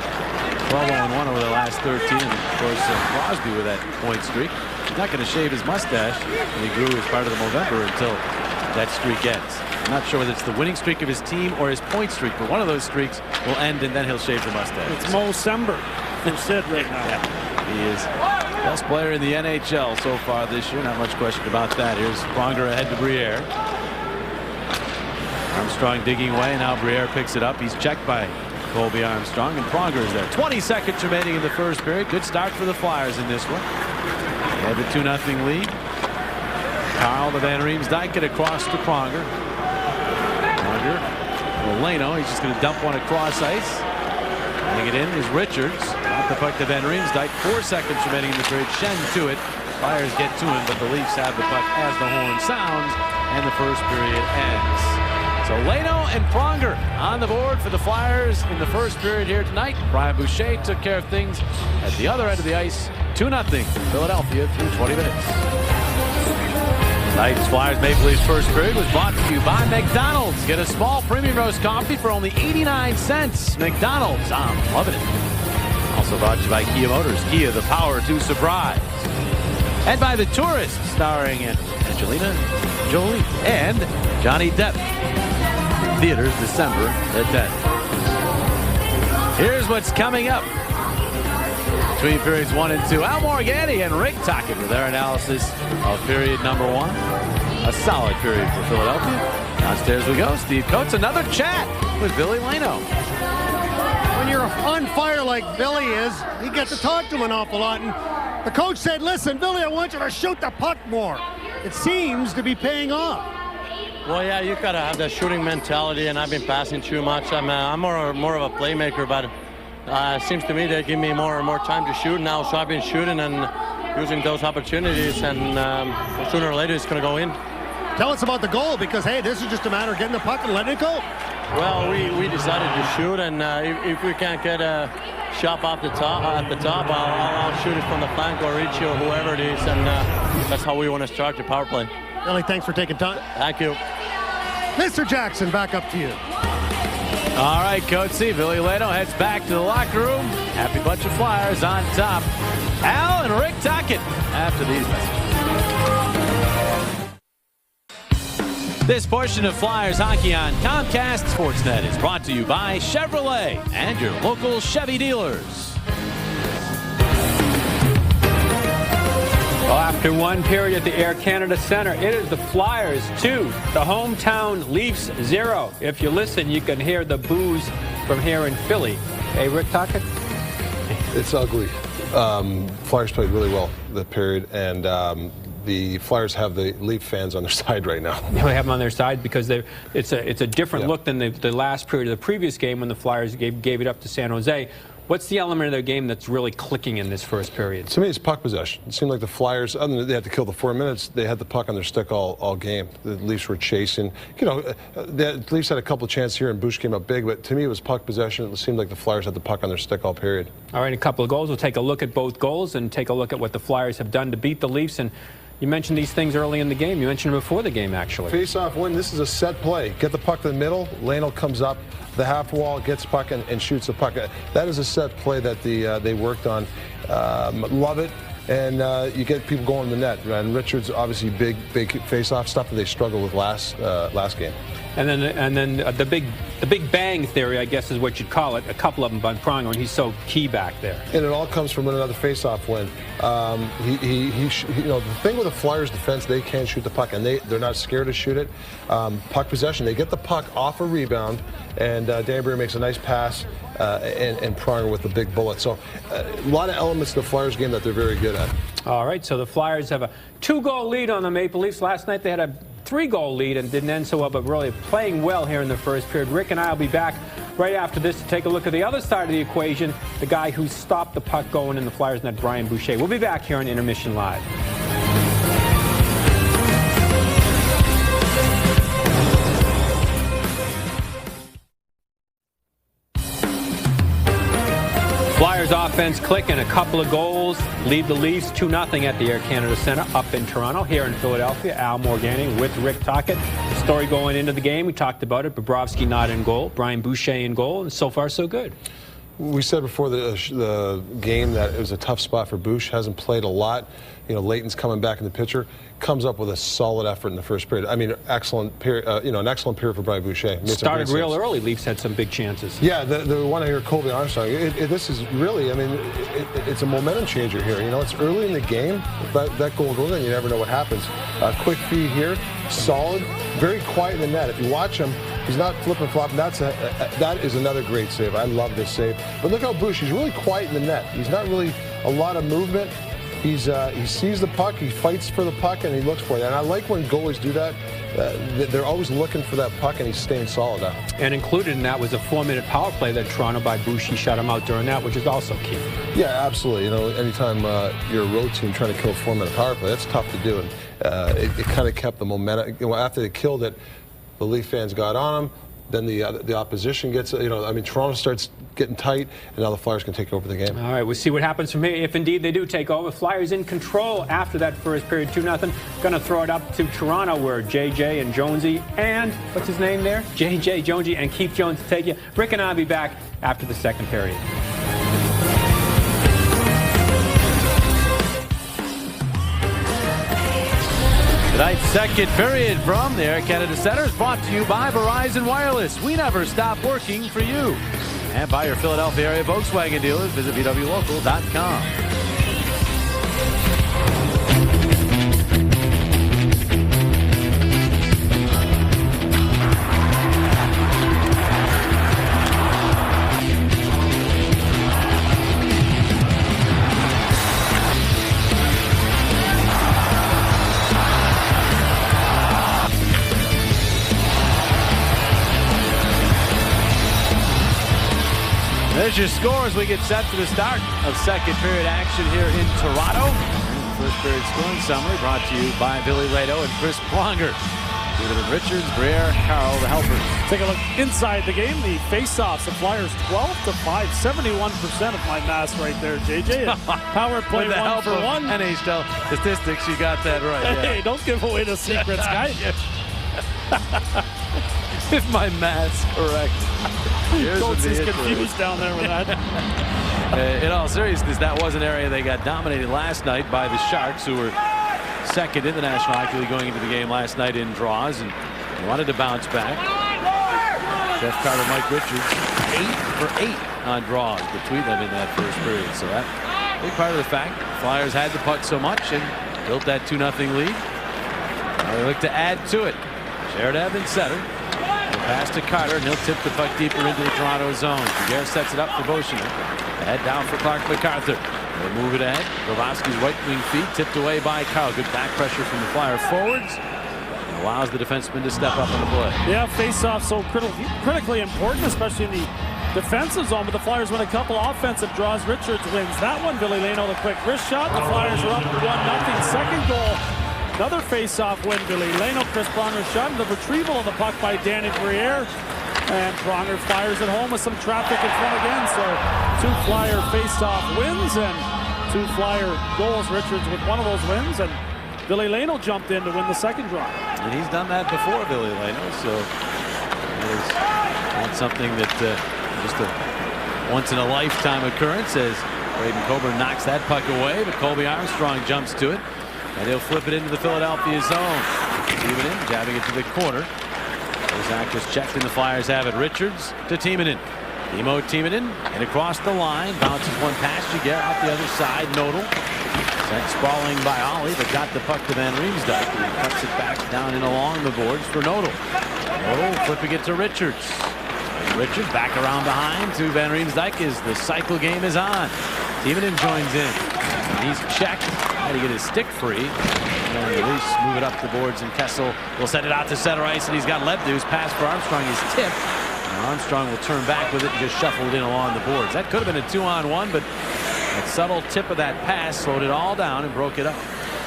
12-1 over the last 13. And of course, Crosby with that point streak. He's not going to shave his mustache, and he grew as part of the Movember until that streak ends. I'm not sure whether it's the winning streak of his team or his point streak, but one of those streaks will end, and then he'll shave the mustache. It's Mo Sember for Sid right now. He is best player in the NHL so far this year. Not much question about that. Here's Pronger ahead to Briere. Armstrong digging away. Now Briere picks it up. He's checked by Colby Armstrong, and Pronger is there. 20 seconds remaining in the first period. Good start for the Flyers in this one. They have a 2-0 lead. Carl, the Van Riemsdyk, it across to Pronger. Leno, he's just going to dump one across ice. Getting it in is Richards. Off the puck to Van Riemsdyk. 4 seconds remaining in the period. Shen to it. Flyers get to him, but the Leafs have the puck as the horn sounds, and the first period ends. So Leno and Pronger on the board for the Flyers in the first period here tonight. Brian Boucher took care of things at the other end of the ice. 2-0 Philadelphia through 20 minutes. Tonight's Flyers Maple Leafs first period was brought to you by McDonald's. Get a small premium roast coffee for only 89 cents. McDonald's, I'm loving it. Also brought to you by Kia Motors. Kia, the power to surprise. And by The Tourist, starring Angelina Jolie and Johnny Depp. Theaters December the 10th. Here's what's coming up. Between periods 1 and 2, Al Morganti and Rick Tocchet with their analysis of period number 1. A solid period for Philadelphia. Downstairs we go. Steve Coates, another chat with Billy Lano. When you're on fire like Billy is, you get to talk to him an awful lot. And the coach said, listen, Billy, I want you to shoot the puck more. It seems to be paying off. Well, yeah, you got to have that shooting mentality, and I've been passing too much. I'm more of a playmaker, but it seems to me they give me more and more time to shoot now, so I've been shooting and using those opportunities, and sooner or later it's going to go in. Tell us about the goal, because, hey, this is just a matter of getting the puck and letting it go. Well, we decided to shoot, and if we can't get a shot off the top, I'll shoot it from the flank or Ricci or whoever it is, and that's how we want to start the power play. Billy, thanks for taking time. Thank you. Mr. Jackson, back up to you. All right, Coach C. Billy Lano heads back to the locker room. Happy bunch of Flyers on top. Al and Rick Tocchet after these messages. This portion of Flyers hockey on Comcast Sportsnet is brought to you by Chevrolet and your local Chevy dealers. Well, after one period at the Air Canada Centre, it is the Flyers 2, the hometown Leafs 0. If you listen, you can hear the boos from here in Philly. Hey, Rick Tocchet? It's ugly. Flyers played really well that period, and the Flyers have the Leaf fans on their side right now. They have them on their side because it's a different look than the last period of the previous game when the Flyers gave it up to San Jose. What's the element of their game that's really clicking in this first period? To me, it's puck possession. It seemed like the Flyers, other than they had to kill the 4 minutes, they had the puck on their stick all game. The Leafs were chasing. You know, the Leafs had a couple of chances here, and Bush came up big, but to me, it was puck possession. It seemed like the Flyers had the puck on their stick all period. All right, a couple of goals. We'll take a look at both goals and take a look at what the Flyers have done to beat the Leafs. And you mentioned these things early in the game. You mentioned them before the game, actually. Face-off win. This is a set play. Get the puck to the middle. Lano comes up the half wall, gets puck and shoots the puck. That is a set play that they worked on. Love it. And you get people going in the net. And Richards, obviously, big face-off stuff that they struggled with last game. And then the big bang theory, I guess, is what you'd call it. A couple of them by Pronger, and he's so key back there. And it all comes from another face-off win. You know, the thing with the Flyers' defense, they can't shoot the puck, and they're not scared to shoot it. Puck possession, they get the puck off a rebound, and Danny Briere makes a nice pass, and Pronger with the big bullet. So a lot of elements to the Flyers game that they're very good at. All right, so the Flyers have a 2-goal lead on the Maple Leafs. Last night they had a 3-goal lead and didn't end so well, but really playing well here in the first period. Rick and I will be back right after this to take a look at the other side of the equation, the guy who stopped the puck going in the Flyers net, Brian Boucher. We'll be back here on Intermission Live. Flyers offense clicking, a couple of goals, lead the Leafs 2-0 at the Air Canada Centre up in Toronto. Here in Philadelphia, Al Morganti with Rick Tocchet. The story going into the game, we talked about it. Bobrovsky not in goal, Brian Boucher in goal, and so far so good. We said before the game that it was a tough spot for Bush. Hasn't played a lot. You know, Leighton's coming back in the picture. Comes up with a solid effort in the first period. I mean, excellent period. An excellent period for Brian Boucher. Started real early. Leafs had some big chances. Yeah, the one here, Colby Armstrong. This is really, I mean, it's a momentum changer here. You know, it's early in the game. If that goal goes in, you never know what happens. Quick feed here, solid, very quiet in the net. If you watch him, he's not flipping flopping. That is another great save. I love this save. But look how Bush, he's really quiet in the net. He's not really a lot of movement. He sees the puck, he fights for the puck, and he looks for it. And I like when goalies do that. They're always looking for that puck, and he's staying solid now. And included in that was a 4-minute power play that Toronto by Bush. He shut him out during that, which is also key. Yeah, absolutely. You know, anytime you're a road team trying to kill a 4-minute power play, that's tough to do. And it kind of kept the momentum. You know, after they killed it, the Leaf fans got on him. then the opposition gets, I mean, Toronto starts getting tight, and now the Flyers can take over the game. All right, we'll see what happens from here if indeed they do take over. Flyers in control after that first period, 2-0. Going to throw it up to Toronto, where JJ and Jonesy and what's his name there? JJ, Jonesy, and Keith Jones to take you. Rick and I'll be back after the second period. Tonight's second period from the Air Canada Centre is brought to you by Verizon Wireless. We never stop working for you. And by your Philadelphia area Volkswagen dealers. Visit VWLocal.com. There's your score as we get set for the start of second period action here in Toronto. First period scoring summary brought to you by Billy Lado and Chris Pronger. David Richards, Briere, Carl, the helpers. Take a look inside the game. The face-offs, the Flyers 12-5, 71% of my mass right there, JJ. And power play With the 1 help for of 1. NHL statistics, you got that right. Hey, Yeah. don't give away the secrets, guy. If my math's correct. Here's Coach the is issue. confused down there with that. In all seriousness, that was an area they got dominated last night by the Sharks, who were second in the National Hockey League going into the game last night in draws, and they wanted to bounce back. Jeff Carter, Mike Richards, 8 for 8 on draws between them in that first period. So that big part of the fact Flyers had the puck so much and built that 2-0 lead. Now they look to add to it. Sheridan in center. Pass to Carter, and he'll tip the puck deeper into the Toronto zone. Gare sets it up for Beauchemin. Head down for Clark MacArthur. They'll move it ahead. Grabowski's right wing feed tipped away by Carl. Good back pressure from the Flyer forwards. Allows the defenseman to step up on the play. Yeah, face-off so critically important, especially in the defensive zone. But the Flyers win a couple offensive draws. Richards wins that one. Billy Lano, the quick wrist shot. The Flyers are up 1-0. Second goal. Another face-off win, Billy Lano. Chris Pronger shot, and the retrieval of the puck by Danny Briere. And Pronger fires it home with some traffic in front again. So 2 Flyer face-off wins and 2 Flyer goals. Richards with one of those wins, and Billy Lano jumped in to win the second draw. And he's done that before, Billy Lano. So it is not something that just a once-in-a-lifetime occurrence, as Braden Coburn knocks that puck away, but Colby Armstrong jumps to it. And he'll flip it into the Philadelphia zone. Timonen jabbing it to the corner. Zach is checked, and the Flyers have it. Richards to Timonen. Timonen and across the line. Bounces one past Giguère out the other side. Nodal sent sprawling by Ollie, but got the puck to Van Riemsdyk. And he cuts it back down and along the boards for Nodal. Nodal flipping it to Richards. Richards back around behind to Van Riemsdyk as the cycle game is on. Timonen joins in. And he's checked. Had to get his stick free. And release, move it up the boards, and Kessel will send it out to center ice, and he's got Lebdew's pass for Armstrong is tipped. And Armstrong will turn back with it and just shuffle it in along the boards. That could have been a 2-on-1, but that subtle tip of that pass slowed it all down and broke it up.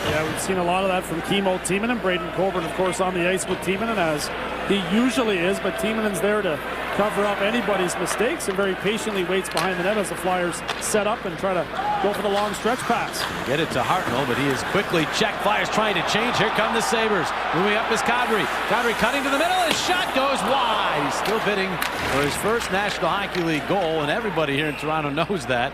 Yeah, we've seen a lot of that from Kimmo Timonen. Braden Coburn, of course, on the ice with Timonen, as he usually is, but Timonen's there to cover up anybody's mistakes and very patiently waits behind the net as the Flyers set up and try to go for the long stretch pass. Get it to Hartnell, but he is quickly checked. Flyers trying to change. Here come the Sabres. Moving up is Kadri. Kadri cutting to the middle. His shot goes wide. He's still bidding for his first National Hockey League goal, and everybody here in Toronto knows that.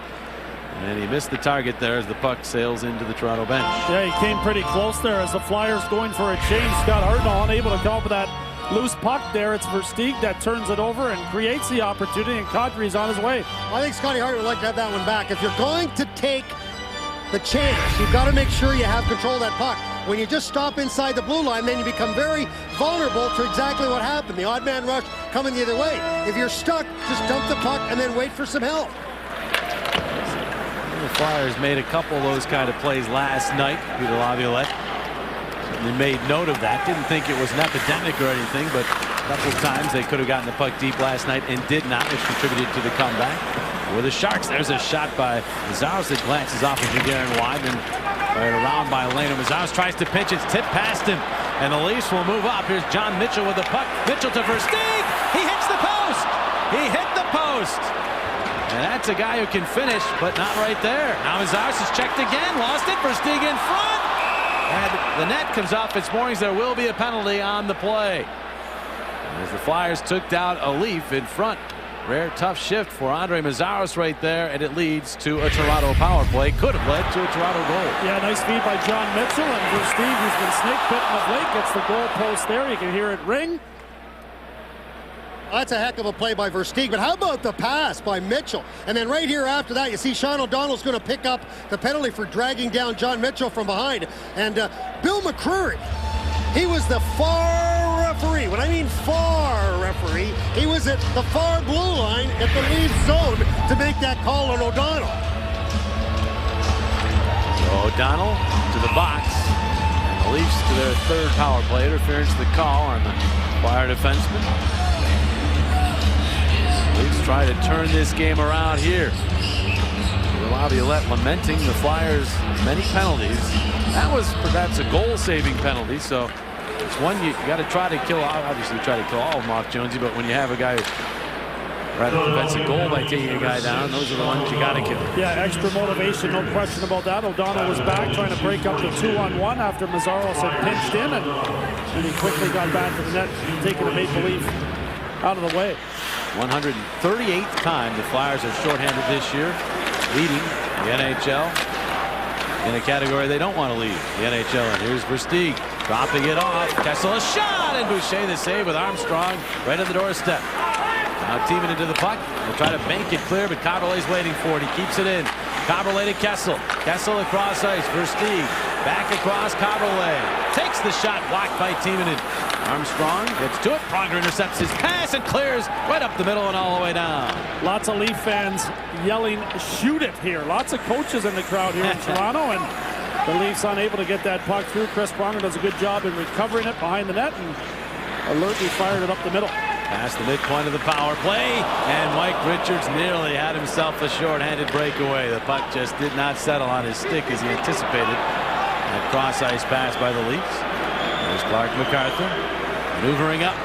And he missed the target there as the puck sails into the Toronto bench. Yeah, he came pretty close there as the Flyers going for a change. Scott Hartnell unable to come up with that loose puck there. It's Versteeg that turns it over and creates the opportunity, and Kadri's on his way. I think Scotty Hart would like to have that one back. If you're going to take the chance, you've got to make sure you have control of that puck. When you just stop inside the blue line, then you become very vulnerable to exactly what happened. The odd man rush coming the other way. If you're stuck, just dump the puck and then wait for some help. The Flyers made a couple of those kind of plays last night. Peter Laviolette, they made note of that. Didn't think it was an epidemic or anything, but a couple of times they could have gotten the puck deep last night and did not, which contributed to the comeback. for the Sharks. There's a shot by Mazaros that glances off of Gagarin wide and fired around by Leno. Mazaros tries to pinch. It's tipped past him, and the Leafs will move up. Here's John Mitchell with the puck. Mitchell to Versteeg. He hits the post. He hit the post. And that's a guy who can finish, but not right there. Now Mazaros is checked again. Lost it. Versteeg in front. And the net comes off its moorings. There will be a penalty on the play, as the Flyers took down a Leaf in front. Rare tough shift for Andre Mazaros right there, and it leads to a Toronto power play. Could have led to a Toronto goal. Yeah, nice feed by John Mitchell, and Versteeg, who's been snake bitten of late, gets the goal post there. You can hear it ring. That's a heck of a play by Versteeg, but how about the pass by Mitchell? And then right here after that, you see Sean O'Donnell's going to pick up the penalty for dragging down John Mitchell from behind. And Bill McCreary, he was the far referee. When I mean far referee, he was at the far blue line at the Leafs zone to make that call on O'Donnell. So O'Donnell to the box, and the Leafs to their third power play. Interference the call on the Flyer defenseman. Leafs try to turn this game around here. Laviolette lamenting the Flyers' many penalties. That was perhaps a goal-saving penalty, so it's one you got to try to kill. Obviously, try to kill all of them off, Jonesy, but when you have a guy who rather prevents a goal by taking a guy down, those are the ones you got to kill. Yeah, extra motivation, no question about that. O'Donnell was back trying to break up the 2-on-1 after Mazaros had pinched in, and he quickly got back to the net, taking the Maple Leaf out of the way. 138th time the Flyers are shorthanded this year, leading the NHL in a category they don't want to lead the NHL. And here's Versteeg dropping it off. Kessel a shot, and Boucher the save with Armstrong right on the doorstep. Now teaming into the puck. They'll try to bank it clear, but Caberlet's waiting for it. He keeps it in. Caberlet to Kessel. Kessel across ice. Versteeg back across. Caberlet takes the shot, blocked by Timonen. Armstrong gets to it. Pronger intercepts his pass and clears right up the middle and all the way down. Lots of Leaf fans yelling, "Shoot it!" here. Lots of coaches in the crowd here in Toronto, and the Leafs unable to get that puck through. Chris Pronger does a good job in recovering it behind the net and alertly fired it up the middle. Past the midpoint of the power play, and Mike Richards nearly had himself a short-handed breakaway. The puck just did not settle on his stick as he anticipated. That cross-ice pass by the Leafs. There's Clark MacArthur maneuvering up,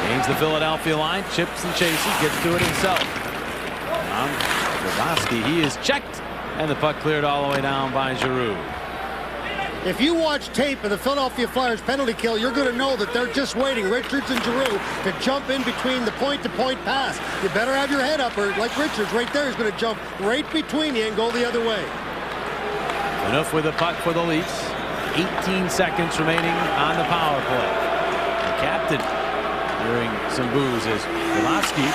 gains the Philadelphia line, chips and chases, gets to it himself. Grabowski, he is checked, and the puck cleared all the way down by Giroux. If you watch tape of the Philadelphia Flyers penalty kill, you're going to know that they're just waiting, Richards and Giroux, to jump in between the point-to-point pass. You better have your head up, or like Richards right there is going to jump right between you and go the other way. Enough with the puck for the Leafs. 18 seconds remaining on the power play. The captain hearing some boos as Grabowski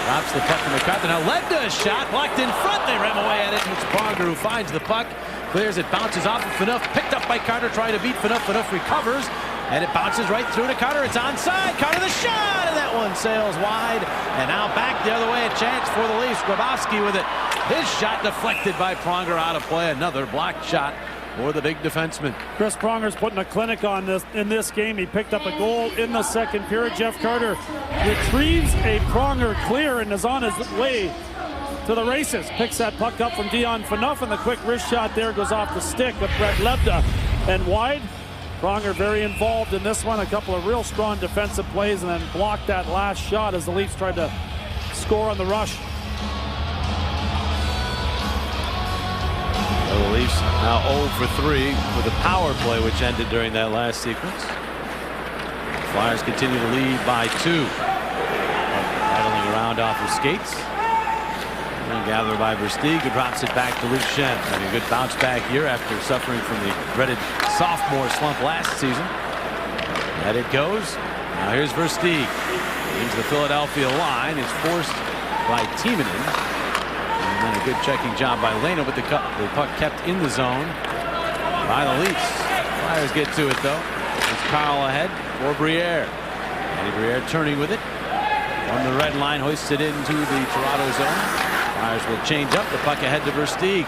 drops the puck to MacArthur. Now led to a shot, blocked in front. They ram away at it. It's Pronger who finds the puck. Clears it, bounces off of Phaneuf, picked up by Carter, trying to beat Phaneuf. Phaneuf recovers, and it bounces right through to Carter. It's onside. Carter the shot, and that one sails wide. And now back the other way, a chance for the Leafs. Grabowski with it. His shot deflected by Pronger, out of play. Another blocked shot for the big defenseman. Chris Pronger's putting a clinic on this in this game. He picked up a goal in the second period. Jeff Carter retrieves a Pronger clear and is on his way to the races. Picks that puck up from Dion Phaneuf, and the quick wrist shot there goes off the stick of Brett Lebda and wide. Pronger very involved in this one. A couple of real strong defensive plays, and then blocked that last shot as the Leafs tried to score on the rush. The Leafs now 0 for 3 with a power play which ended during that last sequence. Flyers continue to lead by 2. Rattling around off his skates. And gathered by Versteeg, who drops it back to Luke Schenn. Having a good bounce back here after suffering from the dreaded sophomore slump last season. And it goes. Now here's Versteeg. Into the Philadelphia line. Is forced by Timonen. And then a good checking job by Leno, but the puck kept in the zone by the Leafs. Flyers get to it though. It's Carl ahead for Briere. Eddie Briere turning with it. From the red line, hoists it into the Toronto zone. Flyers will change up. The puck ahead to Versteeg.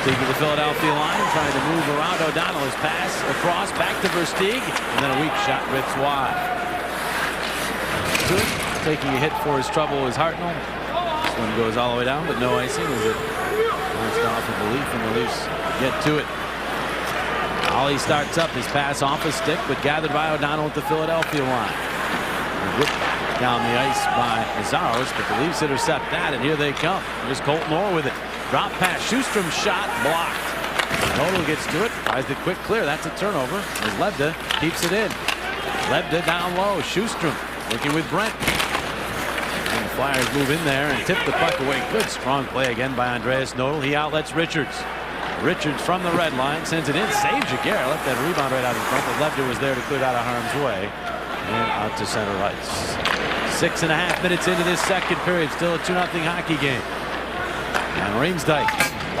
Versteeg to the Philadelphia line, trying to move around O'Donnell. His pass across, back to Versteeg, and then a weak shot rips wide. Taking a hit for his trouble is Hartnell. one goes all the way down, but no icing as it bounced off of the Leaf, and the Leafs get to it. Ollie starts up, his pass off a stick, but gathered by O'Donnell at the Philadelphia line. Whipped down the ice by Mazaros, but the Leafs intercept that, and here they come. Here's Colton Orr with it. Drop pass, Schustrom's shot blocked. Nodal gets to it, tries the quick clear. That's a turnover as Lebda keeps it in. Lebda down low, Schustrom working with Brent. And the Flyers move in there and tip the puck away. Good strong play again by Andreas Nodal. He outlets Richards. Richards from the red line sends it in, saves Jaguar, left that rebound right out in front, but Lebda was there to clear it out of harm's way. And out to center ice. 6.5 minutes into this second period, still a 2-0 hockey game. And Riemsdyk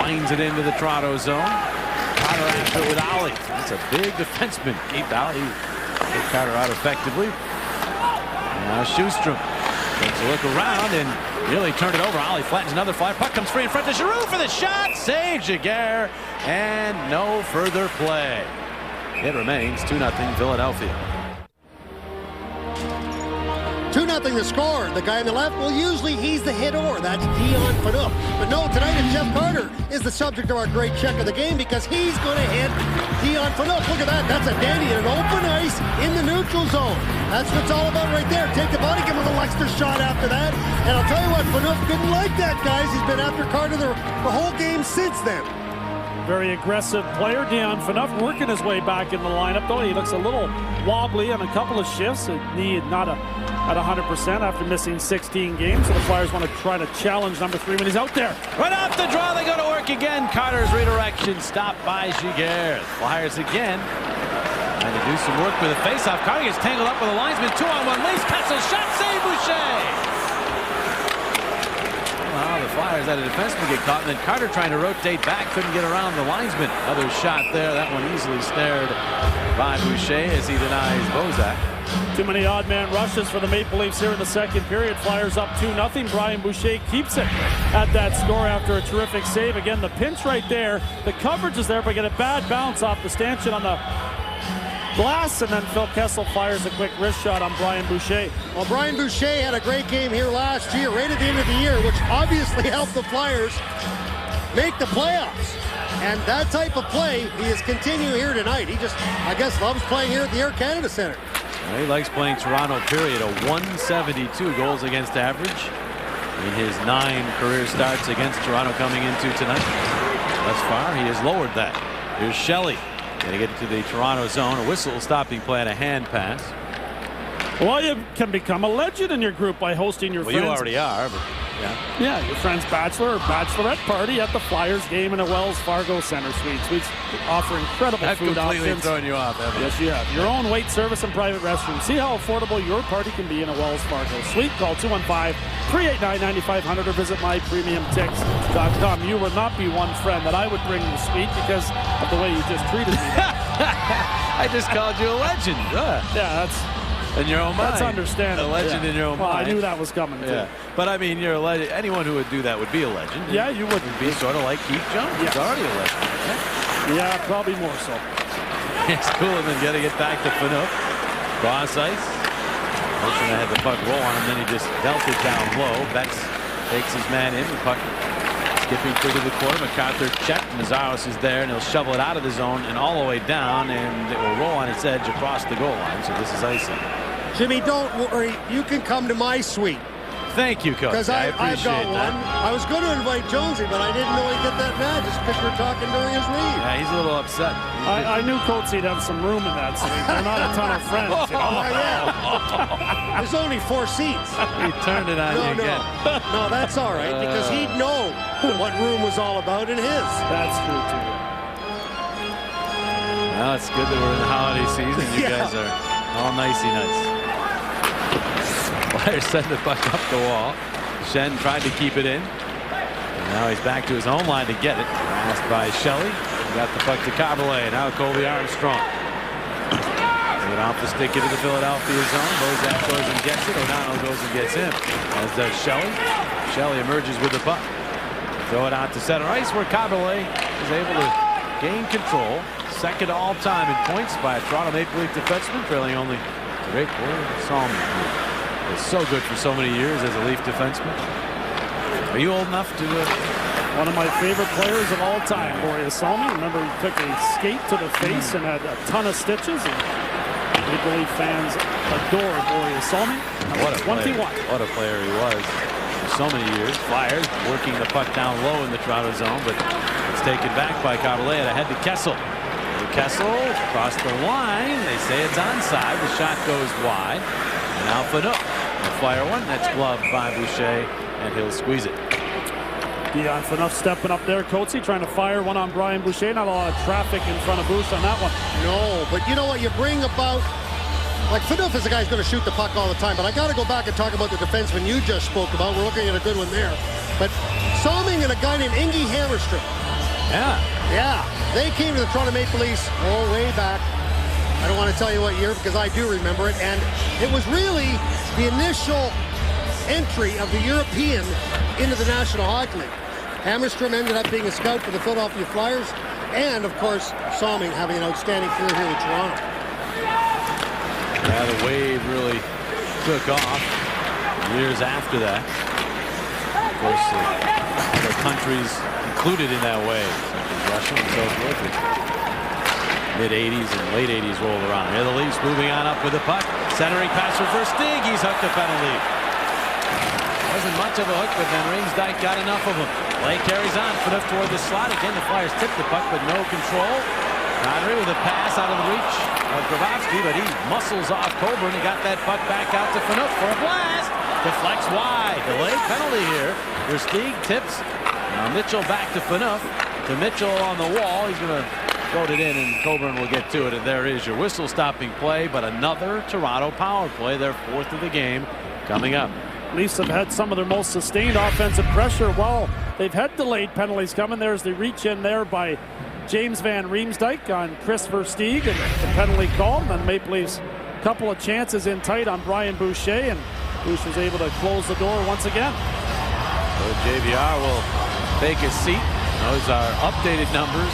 winds it into the Toronto zone. Carter after it with Ollie. That's a big defenseman. Keep Ollie. Get Carter out effectively. And now Schustrom takes a look around and really turned it over. Ollie flattens another fly. Puck comes free in front to Giroux for the shot. Saves Jaguar. And no further play. It remains 2-0 Philadelphia. 2-0 the score. The guy on the left, well, usually he's the hitter. That's Dion Phaneuf. But no, tonight it's Jeff Carter is the subject of our great check of the game because he's going to hit Dion Phaneuf. Look at that. That's a dandy in an open ice in the neutral zone. That's what it's all about right there. Take the body, give him a Lexter shot after that. And I'll tell you what, Phaneuf didn't like that, guys. He's been after Carter the whole game since then. Very aggressive player, Dion Phaneuf, working his way back in the lineup, though. He looks a little wobbly on a couple of shifts. Knee not at 100% after missing 16 games. So the Flyers want to try to challenge number 3 when he's out there. Right off the draw, they go to work again. Carter's redirection stopped by Giguère. Flyers again trying to do some work with a faceoff. Carter gets tangled up with a linesman. 2-on-1 Leafs. Kessel shot, save Boucher. Well, the Flyers had a defenseman get caught, and then Carter trying to rotate back, couldn't get around the linesman. Another shot there. That one easily snared by Boucher as he denies Bozak. Too many odd man rushes for the Maple Leafs here in the second period. Flyers up 2-0. Brian Boucher keeps it at that score after a terrific save. Again, the pinch right there. The coverage is there, but get a bad bounce off the stanchion on the glass, and then Phil Kessel fires a quick wrist shot on Brian Boucher. Well, Brian Boucher had a great game here last year, right at the end of the year, which obviously helped the Flyers make the playoffs. And that type of play, he is continuing here tonight. He just, I guess, loves playing here at the Air Canada Centre. Well, he likes playing Toronto, period. A 172 goals against average in his 9 career starts against Toronto coming into tonight. Thus far, he has lowered that. Here's Shelley. Going to get to the Toronto zone. A whistle stopping play and a hand pass. Well, you can become a legend in your group by hosting your friends. Well, you already are, but yeah, your friend's bachelor or bachelorette party at the Flyers game in a Wells Fargo Center Suite. Suites offer incredible food options. I've completely thrown you off, haven't I? Yes, you have. Your own wait service and private restroom. See how affordable your party can be in a Wells Fargo suite. Call 215-389-9500 or visit mypremiumtix.com. You will not be one friend that I would bring to the suite because of the way you just treated me. I just called you a legend. Yeah, that's... In your own mind. That's understandable. A legend in your own mind. I knew that was coming too. Yeah. But I mean, you're a legend. Anyone who would do that would be a legend. Yeah, you would. Be sort of like Keith Jones. He's already a legend. Yeah, probably more so. It's Kuhlman getting it back to Phaneuf. Cross ice. Motion had the puck roll on him, then he just dealt it down low. Betts takes his man in. The puck skipping through to the corner. MacArthur checked. Mazaros is there, and he'll shovel it out of the zone and all the way down, and it will roll on its edge across the goal line. So this is icing. Jimmy, don't worry. You can come to my suite. Thank you, Coach. Because I've got one. I was going to invite Jonesy, but I didn't know he'd get that mad just because we're talking during his leave. Yeah, he's a little upset. I knew Coates'd have some room in that suite. They're not a ton of friends. Yeah. There's only 4 seats. He turned it on you again. No, that's all right, because he'd know what room was all about in his. That's true, too. Well, it's good that we're in the holiday season. You guys are all nicey-nice. Flyers send the puck up the wall. Shen tried to keep it in. And now he's back to his own line to get it. Passed by Shelley. Got the puck to Caberlet. Now Colby Armstrong. Get off the stick into the Philadelphia zone. Bozak goes and gets it. O'Donnell goes and gets him. As does Shelley. Shelley emerges with the puck. Throw it out to center ice where Caberlet is able to gain control. Second all-time in points by a Toronto Maple Leaf defenseman, trailing only the great Boyd Salmon. It's so good for so many years as a Leaf defenseman. Are you old enough to One of my favorite players of all time, Borje Salming. Remember, he took a skate to the face and had a ton of stitches. And Maple Leaf fans adore Borje Salming. What a 21. player. What a player he was for so many years. Flyers working the puck down low in the Toronto zone, but it's taken back by Caballet ahead to Kessel. Kessel across the line. They say it's onside. The shot goes wide. And now Fanook. The Flyer one. That's gloved by Boucher, and he'll squeeze it. Dion Phaneuf stepping up there. Coatsy trying to fire one on Brian Boucher. Not a lot of traffic in front of Boucher on that one. No, but you know what you bring about, like Phaneuf is a guy who's going to shoot the puck all the time, but I got to go back and talk about the defenseman you just spoke about. We're looking at a good one there. But Salming and a guy named Ingi Hammerstrom. Yeah, they came to the Toronto Maple Leafs way back. I don't want to tell you what year because I do remember it. And it was really the initial entry of the European into the National Hockey League. Hammerstrom ended up being a scout for the Philadelphia Flyers, and of course Salming having an outstanding career here in Toronto. Yeah, the wave really took off years after that. Of course, other countries included in that wave, such as Russia and so forth. Mid-'80s and late '80s rolled around. Here the Leafs moving on up with the puck. Centering pass for Versteeg. He's hooked the penalty. Wasn't much of a hook, but then Riemsdyk got enough of him. Play carries on. Put up toward the slot. Again, the Flyers tipped the puck, but no control. Connery with a pass out of the reach of Grabowski, but he muscles off Coburn and got that puck back out to Phaneuf for a blast. Deflects wide. Delayed penalty here. Versteeg tips. Now Mitchell back to Phaneuf. To Mitchell on the wall. He's going to float it in, and Coburn will get to it. And there is your whistle-stopping play, but another Toronto power play, their fourth of the game, coming up. Leafs have had some of their most sustained offensive pressure. Well, they've had delayed penalties coming. There's the reach in there by James Van Riemsdyk on Chris Versteeg, and the penalty called. And then Maple Leafs a couple of chances in tight on Brian Boucher, and Boucher was able to close the door once again. So JVR will take a seat. Those are updated numbers.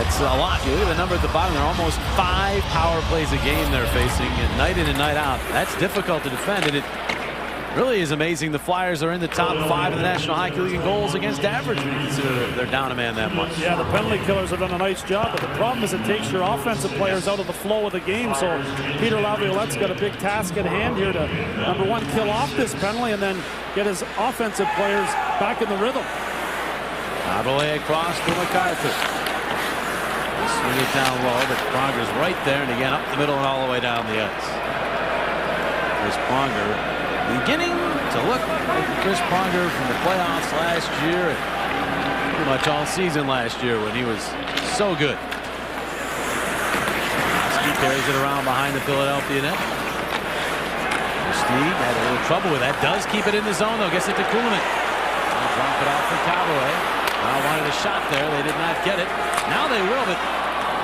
That's a lot. You look at the number at the bottom. They're almost 5 power plays a game they're facing, and night in and night out. That's difficult to defend, and it really is amazing. The Flyers are in the top 5 in the National Hockey League in goals against average when you consider they're down a man that much. Yeah, the penalty killers have done a nice job, but the problem is it takes your offensive players out of the flow of the game. So Peter Laviolette's got a big task at hand here to, number one, kill off this penalty and then get his offensive players back in the rhythm. Caballet across to MacArthur. Swing it down low, but Pronger's right there, and again up the middle and all the way down the ice. Chris Pronger beginning to look like Chris Pronger from the playoffs last year and pretty much all season last year when he was so good. He carries it around behind the Philadelphia net. Versteeg had a little trouble with that. Does keep it in the zone though. Gets it to Kuhlman. Drop it off for Caballet. Now wanted a shot there. They did not get it. Now they will, but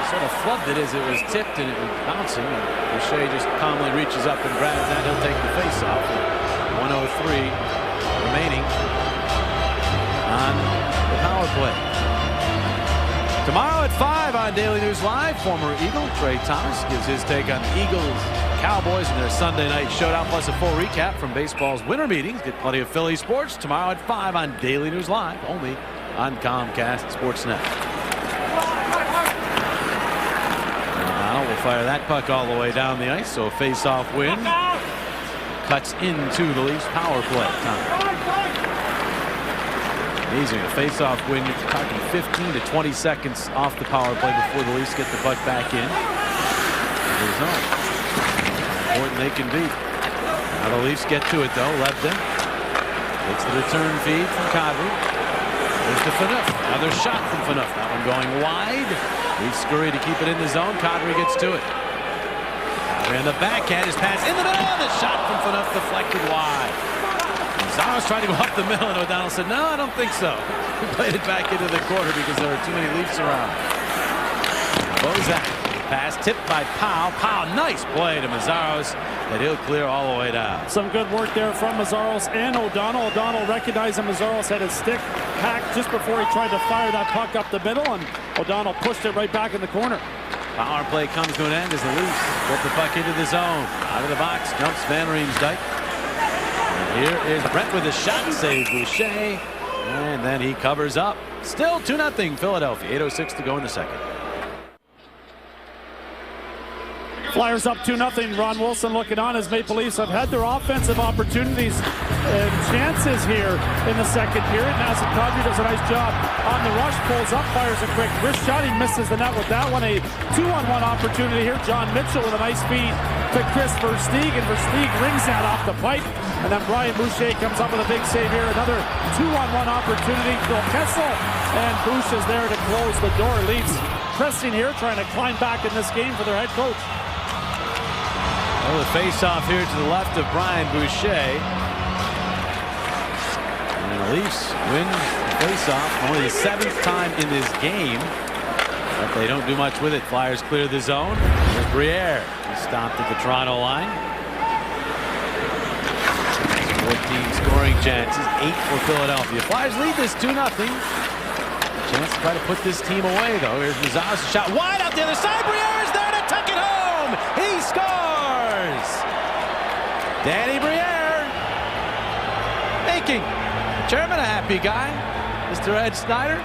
sort of flubbed it as it was tipped and it was bouncing. And Boucher just calmly reaches up and grabs that. He'll take the face off. 1:03 remaining on the power play. Tomorrow at 5 on Daily News Live, former Eagle Trey Thomas gives his take on the Eagles, Cowboys, and their Sunday night showdown, plus a full recap from baseball's winter meetings. Get plenty of Philly sports tomorrow at 5 on Daily News Live, only on Comcast Sportsnet. Now we'll fire that puck all the way down the ice, so a face-off win cuts into the Leafs power play time. Amazing, a face-off win. You're talking 15 to 20 seconds off the power play before the Leafs get the puck back in. There's no important they can be. Now the Leafs get to it though. Lebden takes the return feed from Kadri. There's to Phaneuf. Another shot from Phaneuf. That one going wide. Leafs scurry to keep it in the zone. Kadri gets to it. And the backhand is passed in the middle. The shot from Phaneuf deflected wide. Zaros tried to go up the middle, and O'Donnell said, "No, I don't think so." He played it back into the corner because there were too many Leafs around. Bozak pass tipped by Powell. Powell, nice play to Mazzaros, and he'll clear all the way down. Some good work there from Mazzaros and O'Donnell. O'Donnell recognized that Mazzaros had his stick hacked just before he tried to fire that puck up the middle, and O'Donnell pushed it right back in the corner. Power play comes to an end as the Leafs put the puck into the zone. Out of the box jumps Van Riemsdyk. And Here is Brent with a shot, saves Boucher, and then he covers up. Still 2-0 Philadelphia. 8:06 to go in the second. Flyers up 2-0. Ron Wilson looking on as Maple Leafs have had their offensive opportunities and chances here in the second period. Now Kadri does a nice job on the rush, pulls up, fires a quick wrist shot. He misses the net with that one. A 2-on-1 opportunity here. John Mitchell with a nice feed to Chris Versteeg, and Versteeg rings that off the pipe. And then Brian Boucher comes up with a big save here. Another 2-on-1 opportunity. Phil Kessel, and Boucher is there to close the door. Leafs pressing here, trying to climb back in this game for their head coach. Well, the face-off here to the left of Brian Boucher. And the Leafs win the face-off, only the 7th time in this game. But they don't do much with it. Flyers clear the zone. There's Briere. He stopped at the Toronto line. 14 scoring chances, 8 for Philadelphia. Flyers lead this 2-0. Chance to try to put this team away, though. Here's Mazar's shot wide out the other side. Briere is there to tuck it home. He scores. Danny Briere making chairman a happy guy. Mr. Ed Snyder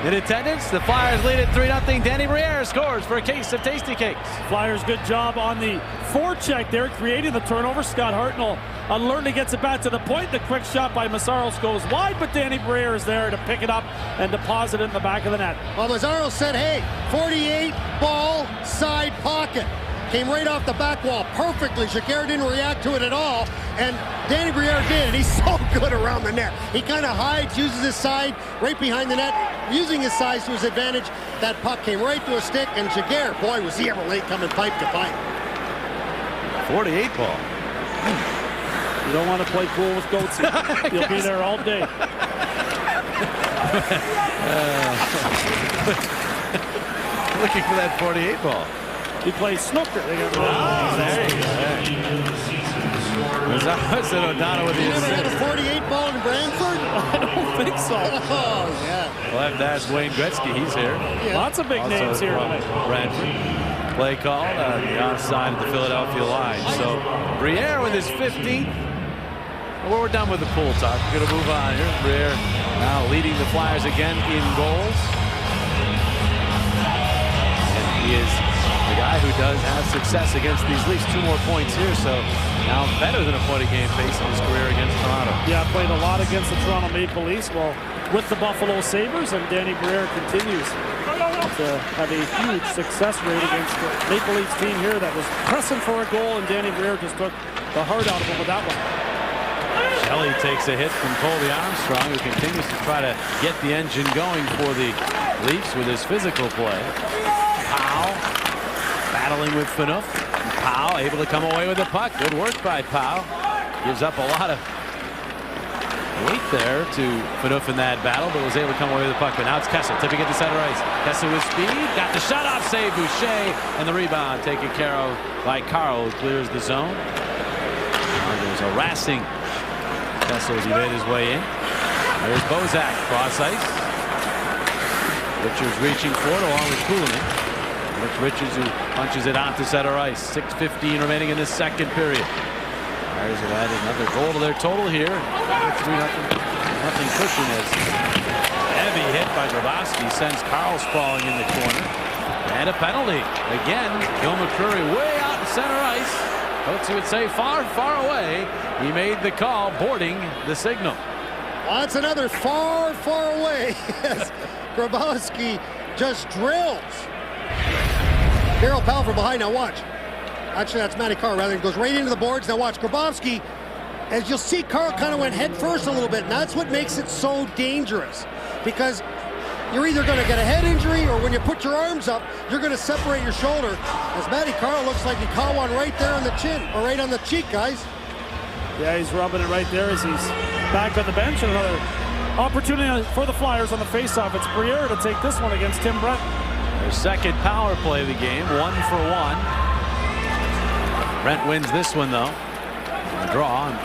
in attendance. The Flyers lead at 3-0. Danny Briere scores for a case of Tasty Cakes. Flyers good job on the forecheck there, creating the turnover. Scott Hartnell unlearned, gets it back to the point. The quick shot by Mazzaros goes wide, but Danny Briere is there to pick it up and deposit it in the back of the net. Well, Mazzaros said, hey, 48 ball side pocket. Came right off the back wall perfectly. Giguère didn't react to it at all, and Danny Briere did, and he's so good around the net. He kind of hides, uses his side right behind the net, using his size to his advantage. That puck came right to a stick, and Giguère, boy, was he ever late coming pipe to pipe. 48 ball. You don't want to play pool with goats. You'll be there all day. Looking for that 48 ball. He plays snooker. They got there you go. Mazzaros and O'Donnell with the assist. You ever had a 48 ball in Brantford? I don't think so. Oh, yeah. We'll have to ask Wayne Gretzky. He's here. Yeah. Lots of big names here tonight. Brantford. Play call on the offside of the Philadelphia line. So Briere with his 15th. Well, we're done with the pool talk. We're going to move on here. Briere now leading the Flyers again in goals. And he is the guy who does have success against these Leafs. 2 more points here, so now better than a point a game pace in his career against Toronto. Yeah, played a lot against the Toronto Maple Leafs, well, with the Buffalo Sabres, and Danny Briere continues to have a huge success rate against the Maple Leafs team here that was pressing for a goal, and Danny Briere just took the heart out of him with that one. Shelley takes a hit from Colby Armstrong, who continues to try to get the engine going for the Leafs with his physical play. Powell battling with Phaneuf. Powell able to come away with the puck. Good work by Powell. Gives up a lot of weight there to Phaneuf in that battle, but was able to come away with the puck. But now it's Kessel tipping it to center ice. Kessel with speed. Got the shot off save. Boucher, and the rebound taken care of by Carl, who clears the zone. There's a harassing Kessel as he made his way in. There's Bozak cross ice. Richards reaching for it along with Kuhlman. It's Richards who punches it onto center ice. 6:15 remaining in the second period. Flyers have added another goal to their total here. 3-0 cushion as heavy hit by Grabowski sends Carl sprawling in the corner. And a penalty. Again, Gil McCreary way out in center ice. Folks, he would say far, far away. He made the call, boarding the signal. Well, that's another far, far away. Grabowski just drills Daryl Powell from behind. Now watch. Actually, that's Matty Carr. Rather, goes right into the boards. Now watch. Grabowski, as you'll see, Carl kind of went head first a little bit, and that's what makes it so dangerous. Because you're either going to get a head injury, or when you put your arms up, you're going to separate your shoulder. As Matty Carr looks like he caught one right there on the chin, or right on the cheek, guys. Yeah, he's rubbing it right there as he's back on the bench. Another opportunity for the Flyers on the faceoff. It's Briere to take this one against Tim Brent. Their second power play of the game, 1-for-1. Brent wins this one, though. A draw, and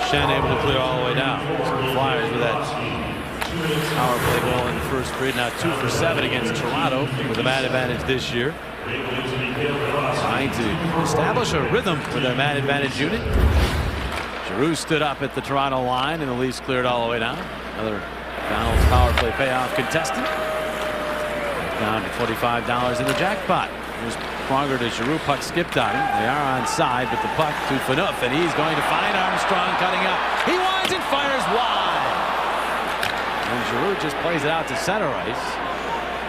Shen able to clear all the way down. So the Flyers with that power play goal in the first period. Now 2-for-7 against Toronto with a man advantage this year. Trying to establish a rhythm with their man advantage unit. Giroux stood up at the Toronto line, and the Leafs cleared all the way down. Another Donald's power play payoff contestant. Down to $45 in the jackpot. Here's Pronger to Giroux. Puck skipped on him. They are onside, but the puck to Phaneuf, and he's going to find Armstrong cutting up. He winds and fires wide. And Giroux just plays it out to center ice,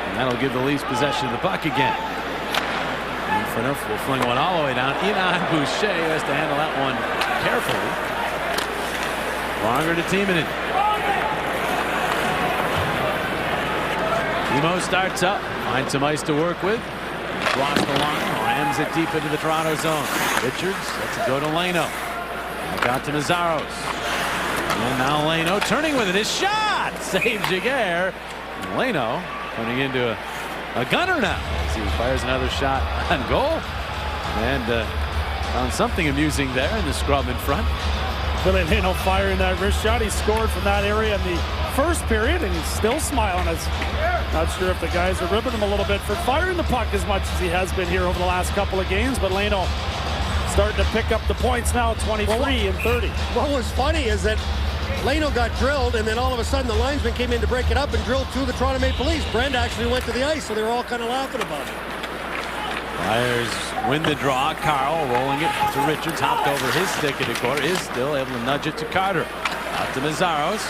and that'll give the Leafs possession of the puck again. And Phaneuf will fling one all the way down. Enon Boucher has to handle that one carefully. Pronger to Timonen. Emo starts up, finds some ice to work with. Across the line, rams it deep into the Toronto zone. Richards lets it go to Leno. Back out to Mazzaros. And now Leno turning with it. His shot! Saves Giguère. Leno turning into a gunner now as he fires another shot on goal. And found something amusing there in the scrub in front. Billy Leno firing that wrist shot. He scored from that area in the first period, and he's still smiling. Not sure if the guys are ribbing him a little bit for firing the puck as much as he has been here over the last couple of games, but Leno starting to pick up the points now, 23 and 30. What was funny is that Leno got drilled, and then all of a sudden the linesman came in to break it up and drilled through the Toronto Maple Leafs. Brent actually went to the ice, so they were all kind of laughing about it. Flyers win the draw. Carl rolling it to Richards, hopped over his stick at a quarter, is still able to nudge it to Carter. Out to Mazzaros.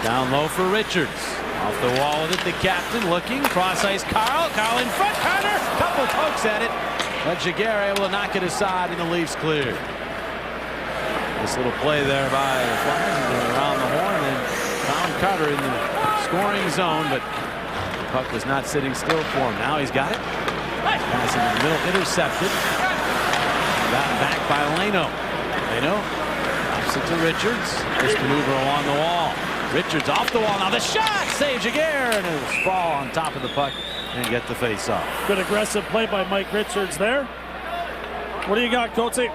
Down low for Richards. Off the wall with it, the captain looking. Cross ice, Carl in front, Carter. Couple pokes at it, but Giguère able to knock it aside, and the Leafs clear. This little play there by the Flyers around the horn and found Carter in the scoring zone, but the puck was not sitting still for him. Now he's got it. Pass in the middle, intercepted. Got back by Leno. Leno opposite to Richards. This maneuver along the wall. Richards off the wall. Now the shot! Save Giguère, and it'll sprawl on top of the puck and get the face off. Good aggressive play by Mike Richards there. What do you got, Coatsy?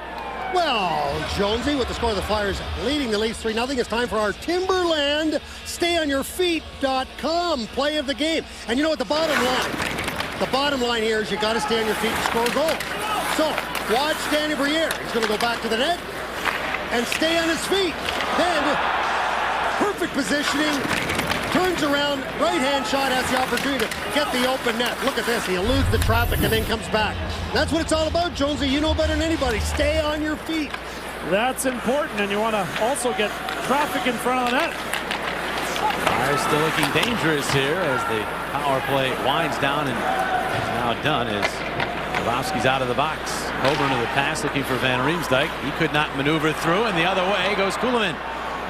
Well, Jonesy with the score of the Flyers leading the Leafs 3-0. It's time for our Timberland StayOnYourFeet.com play of the game. And you know what the bottom line? The bottom line here is you got to stay on your feet and score a goal. So watch Danny Briere. He's going to go back to the net and stay on his feet. Then perfect positioning, turns around, right-hand shot, has the opportunity to get the open net. Look at this, he eludes the traffic and then comes back. That's what it's all about, Jonesy. You know better than anybody. Stay on your feet. That's important, and you want to also get traffic in front of the net. Flyers still looking dangerous here as the power play winds down and is now done as Grabowski's out of the box. Coburn to the pass looking for Van Riemsdyk. He could not maneuver through, and the other way goes Kuhlman.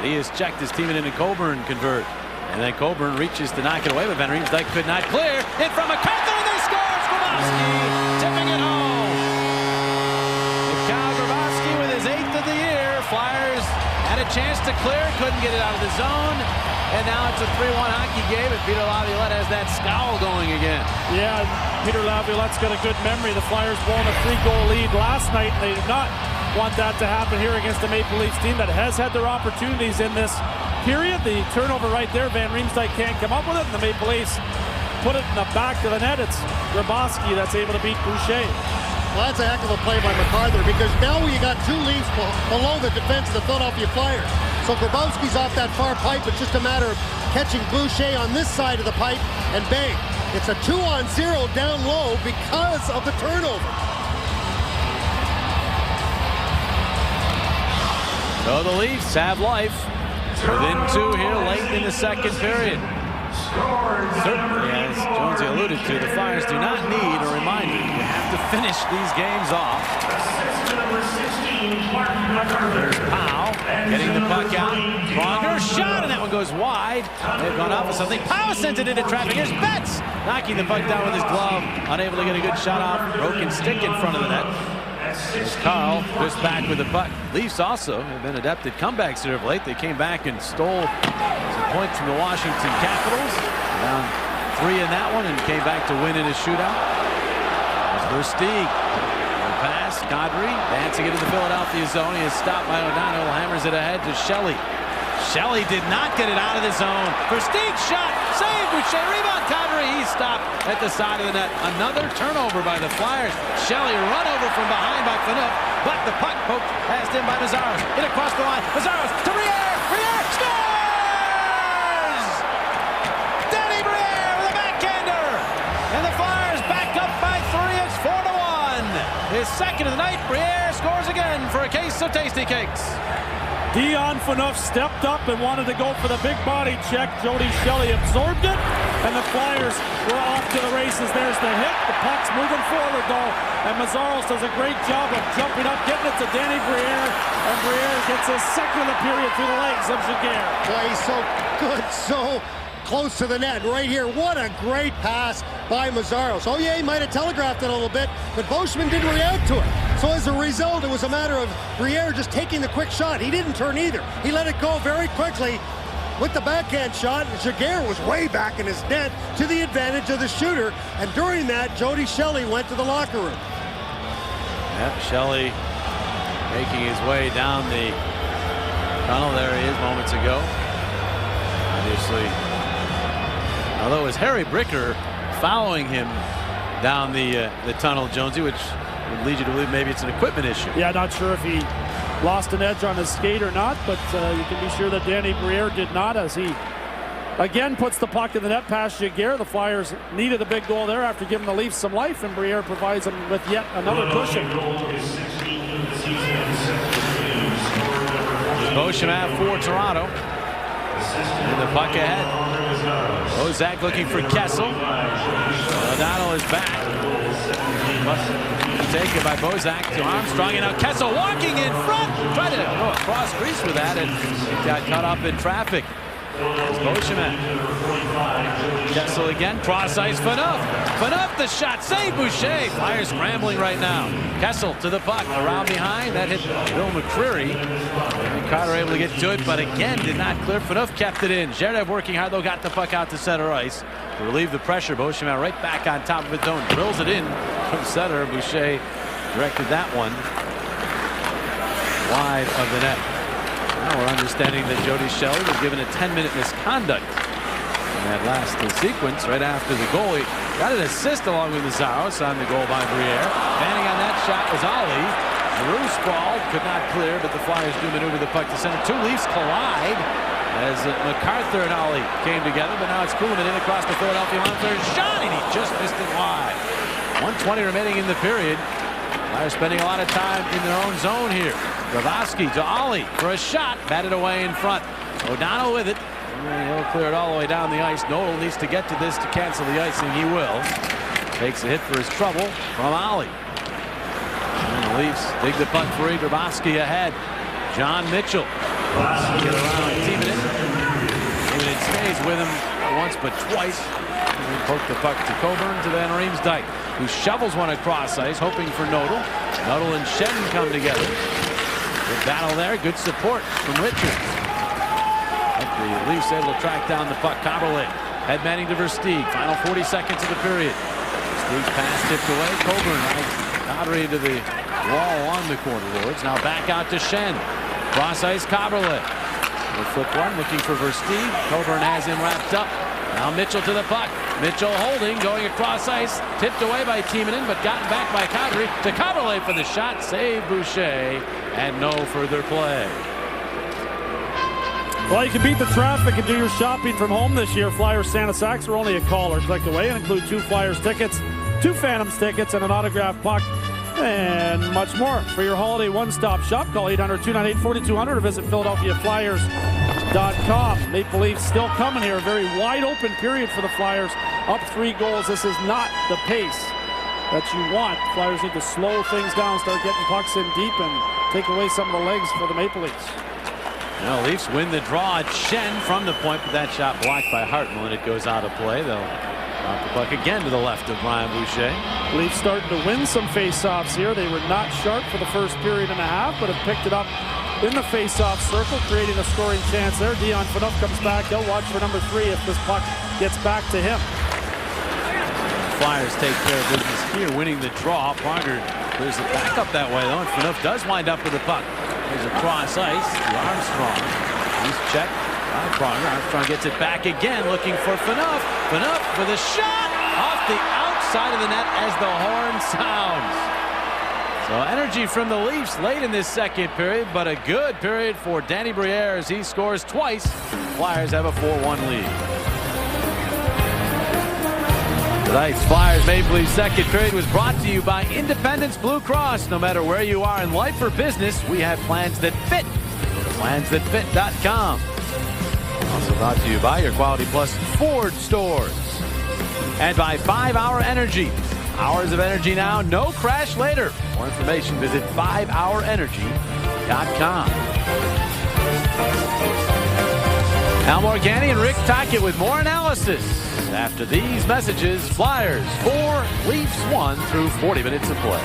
He has checked his teammate into Coburn convert. And then Coburn reaches to knock it away, but Van Riemsdyk could not clear. In from MacArthur, and they score! Grabowski tipping it home. Mikhail Grabowski with his 8th of the year. Flyers had a chance to clear, couldn't get it out of the zone. And now it's a 3-1 hockey game, and Peter Laviolette has that scowl going again. Yeah, Peter Laviolette's got a good memory. The Flyers blown a 3-goal lead last night. They did not want that to happen here against the Maple Leafs team that has had their opportunities in this period. The turnover right there, Van Riemsdyk can't come up with it, and the Maple Leafs put it in the back of the net. It's Grabowski that's able to beat Boucher. Well, that's a heck of a play by MacArthur, because now you got two Leafs below the defense of the Philadelphia Flyers. So Grabowski's off that far pipe. It's just a matter of catching Boucher on this side of the pipe, and bang. It's a 2-on-0 down low because of the turnover. So the Leafs have life. Within 2 here late in the second period. Certainly, as Jonesy alluded to, the Flyers do not need a reminder. You have to finish these games off. There's Powell getting the puck out. Pronger shot, and that one goes wide. They've gone off of something. Powell sends it into traffic. Here's Betts knocking the puck down with his glove. Unable to get a good shot off. Broken stick in front of the net. As Carl goes back with the puck. Leafs also have been adept at comebacks here of late. They came back and stole some points from the Washington Capitals. Down 3 in that one and came back to win in a shootout. As Versteeg. Pass, Kadri dancing into the Philadelphia zone. He is stopped by O'Donnell. Hammers it ahead to Shelley. Shelley did not get it out of the zone. Versteeg shot. Save. Boucher. Rebound. Kadri. He's stopped at the side of the net. Another turnover by the Flyers. Shelley run over from behind by Phaneuf. but the puck poked past him by Mazaros. Hit across the line. Mazaros to Briere. Briere scores! Danny Briere with a backhander. And the Flyers back up by 3. It's 4-1. His second of the night. Briere scores again for a case of Tasty Cakes. Dion Phaneuf stepped up and wanted to go for the big body check. Jody Shelley absorbed it, and the Flyers were off to the races. There's the hit. The puck's moving forward, though, and Mazaros does a great job of jumping up, getting it to Danny Briere, and Briere gets his second of the period through the legs of Jaguar. Well, he's so good, so close to the net right here. What a great pass by Mazaros. Oh, yeah, he might have telegraphed it a little bit, but Boschman didn't react to it. So as a result, it was a matter of Briere just taking the quick shot. He didn't turn either. He let it go very quickly with the backhand shot. Jaguar was way back in his net to the advantage of the shooter. And during that, Jody Shelley went to the locker room. Yep, Shelley making his way down the tunnel. There he is moments ago. Obviously, although it was Harry Bricker following him down the tunnel, Jonesy, which would lead you to believe maybe it's an equipment issue. Yeah, not sure if he lost an edge on his skate or not, but you can be sure that Danny Briere did not, as he again puts the puck in the net past Jaguar. The Flyers needed a big goal there after giving the Leafs some life, and Briere provides them with yet another cushion. Beauchemin for Toronto. And the puck ahead. Bozak looking for Kessel. O'Donnell is back. Must be taken by Bozak to Armstrong, and now Kessel walking in front. Tried to go across crease with that and got caught up in traffic. It's Beauchemin. Kessel again. Cross ice. Phaneuf. Phaneuf the shot. Save Boucher. Flyers scrambling right now. Kessel to the puck. Around behind. That hit Bill McCreary. And Carter able to get to it, but again did not clear. Phaneuf kept it in. Zherdev working hard though. Got the puck out to center ice to relieve the pressure. Beauchemin right back on top of it though and drills it in from center. Boucher directed that one wide of the net. Now we're understanding that Jody Shelley was given a 10-minute misconduct in that last sequence right after the goal. He got an assist along with Mazaros on the goal by Briere. Fanning on that shot was Ollie. Giroux sprawled, could not clear, but the Flyers do maneuver the puck to center. Two Leafs collide as MacArthur and Ollie came together, but now it's Kuhlman in across the Philadelphia line. Third shot, and he just missed it wide. 1:20 remaining in the period. Flyers spending a lot of time in their own zone here. Grabowski to Ollie for a shot, batted away in front. O'Donnell with it. He'll clear it all the way down the ice. Noel needs to get to this to cancel the icing. He will. Takes a hit for his trouble from Ollie. And the Leafs dig the puck free. Grabowski ahead. John Mitchell. Get around Timonen. Timonen stays with him once but twice. And then poke the puck to Coburn to Van Riemsdyk, who shovels one across ice, hoping for Nodal. Nodal and Shen come together. Good battle there. Good support from Richards. But the Leafs able to track down the puck. Coberlin head manning to Versteeg. Final 40 seconds of the period. Versteeg's pass tipped away. Coburn Cottery into the wall on the corner boards. Now back out to Shen. Cross ice Coberlin. The flip one looking for Versteeg. Coburn has him wrapped up. Now Mitchell to the puck. Mitchell holding, going across ice. Tipped away by Timonen, but gotten back by Cottery. To Coberlin for the shot. Save Boucher. And no further play. Well, you can beat the traffic and do your shopping from home this year. Flyers Santa Sacks are only a call or click away and include 2 Flyers tickets, 2 Phantoms tickets, and an autographed puck, and much more. For your holiday one-stop shop, call 800-298-4200 or visit PhiladelphiaFlyers.com. Maple Leafs still coming here. A very wide-open period for the Flyers. Up 3 goals. This is not the pace that you want. The Flyers need to slow things down, start getting pucks in deep, and take away some of the legs for the Maple Leafs. Now Leafs win the draw at Shen from the point, but that shot blocked by Hartnell, and it goes out of play. They'll drop the puck again to the left of Brian Boucher. Leafs starting to win some face-offs here. They were not sharp for the first period and a half, but have picked it up in the face-off circle, creating a scoring chance there. Dion Phaneuf comes back. He'll watch for number 3 if this puck gets back to him. Flyers take care of business here, winning the draw. Pronger clears it back up that way, though, and Phaneuf does wind up with the puck. There's a cross ice to Armstrong. He's checked by Pronger. Armstrong gets it back again, looking for Phaneuf. Phaneuf with a shot off the outside of the net as the horn sounds. So energy from the Leafs late in this second period, but a good period for Danny Briere as he scores twice. Flyers have a 4-1 lead. Tonight's Flyers Maple Leafs second period was brought to you by Independence Blue Cross. No matter where you are in life or business, we have plans that fit. Go to plansthatfit.com. Also brought to you by your Quality Plus Ford stores. And by 5 Hour Energy. Hours of energy now, no crash later. For more information, visit 5hourenergy.com. Al Morganti and Rick Tocchet with more analysis. After these messages, Flyers 4, Leafs 1 through 40 minutes of play.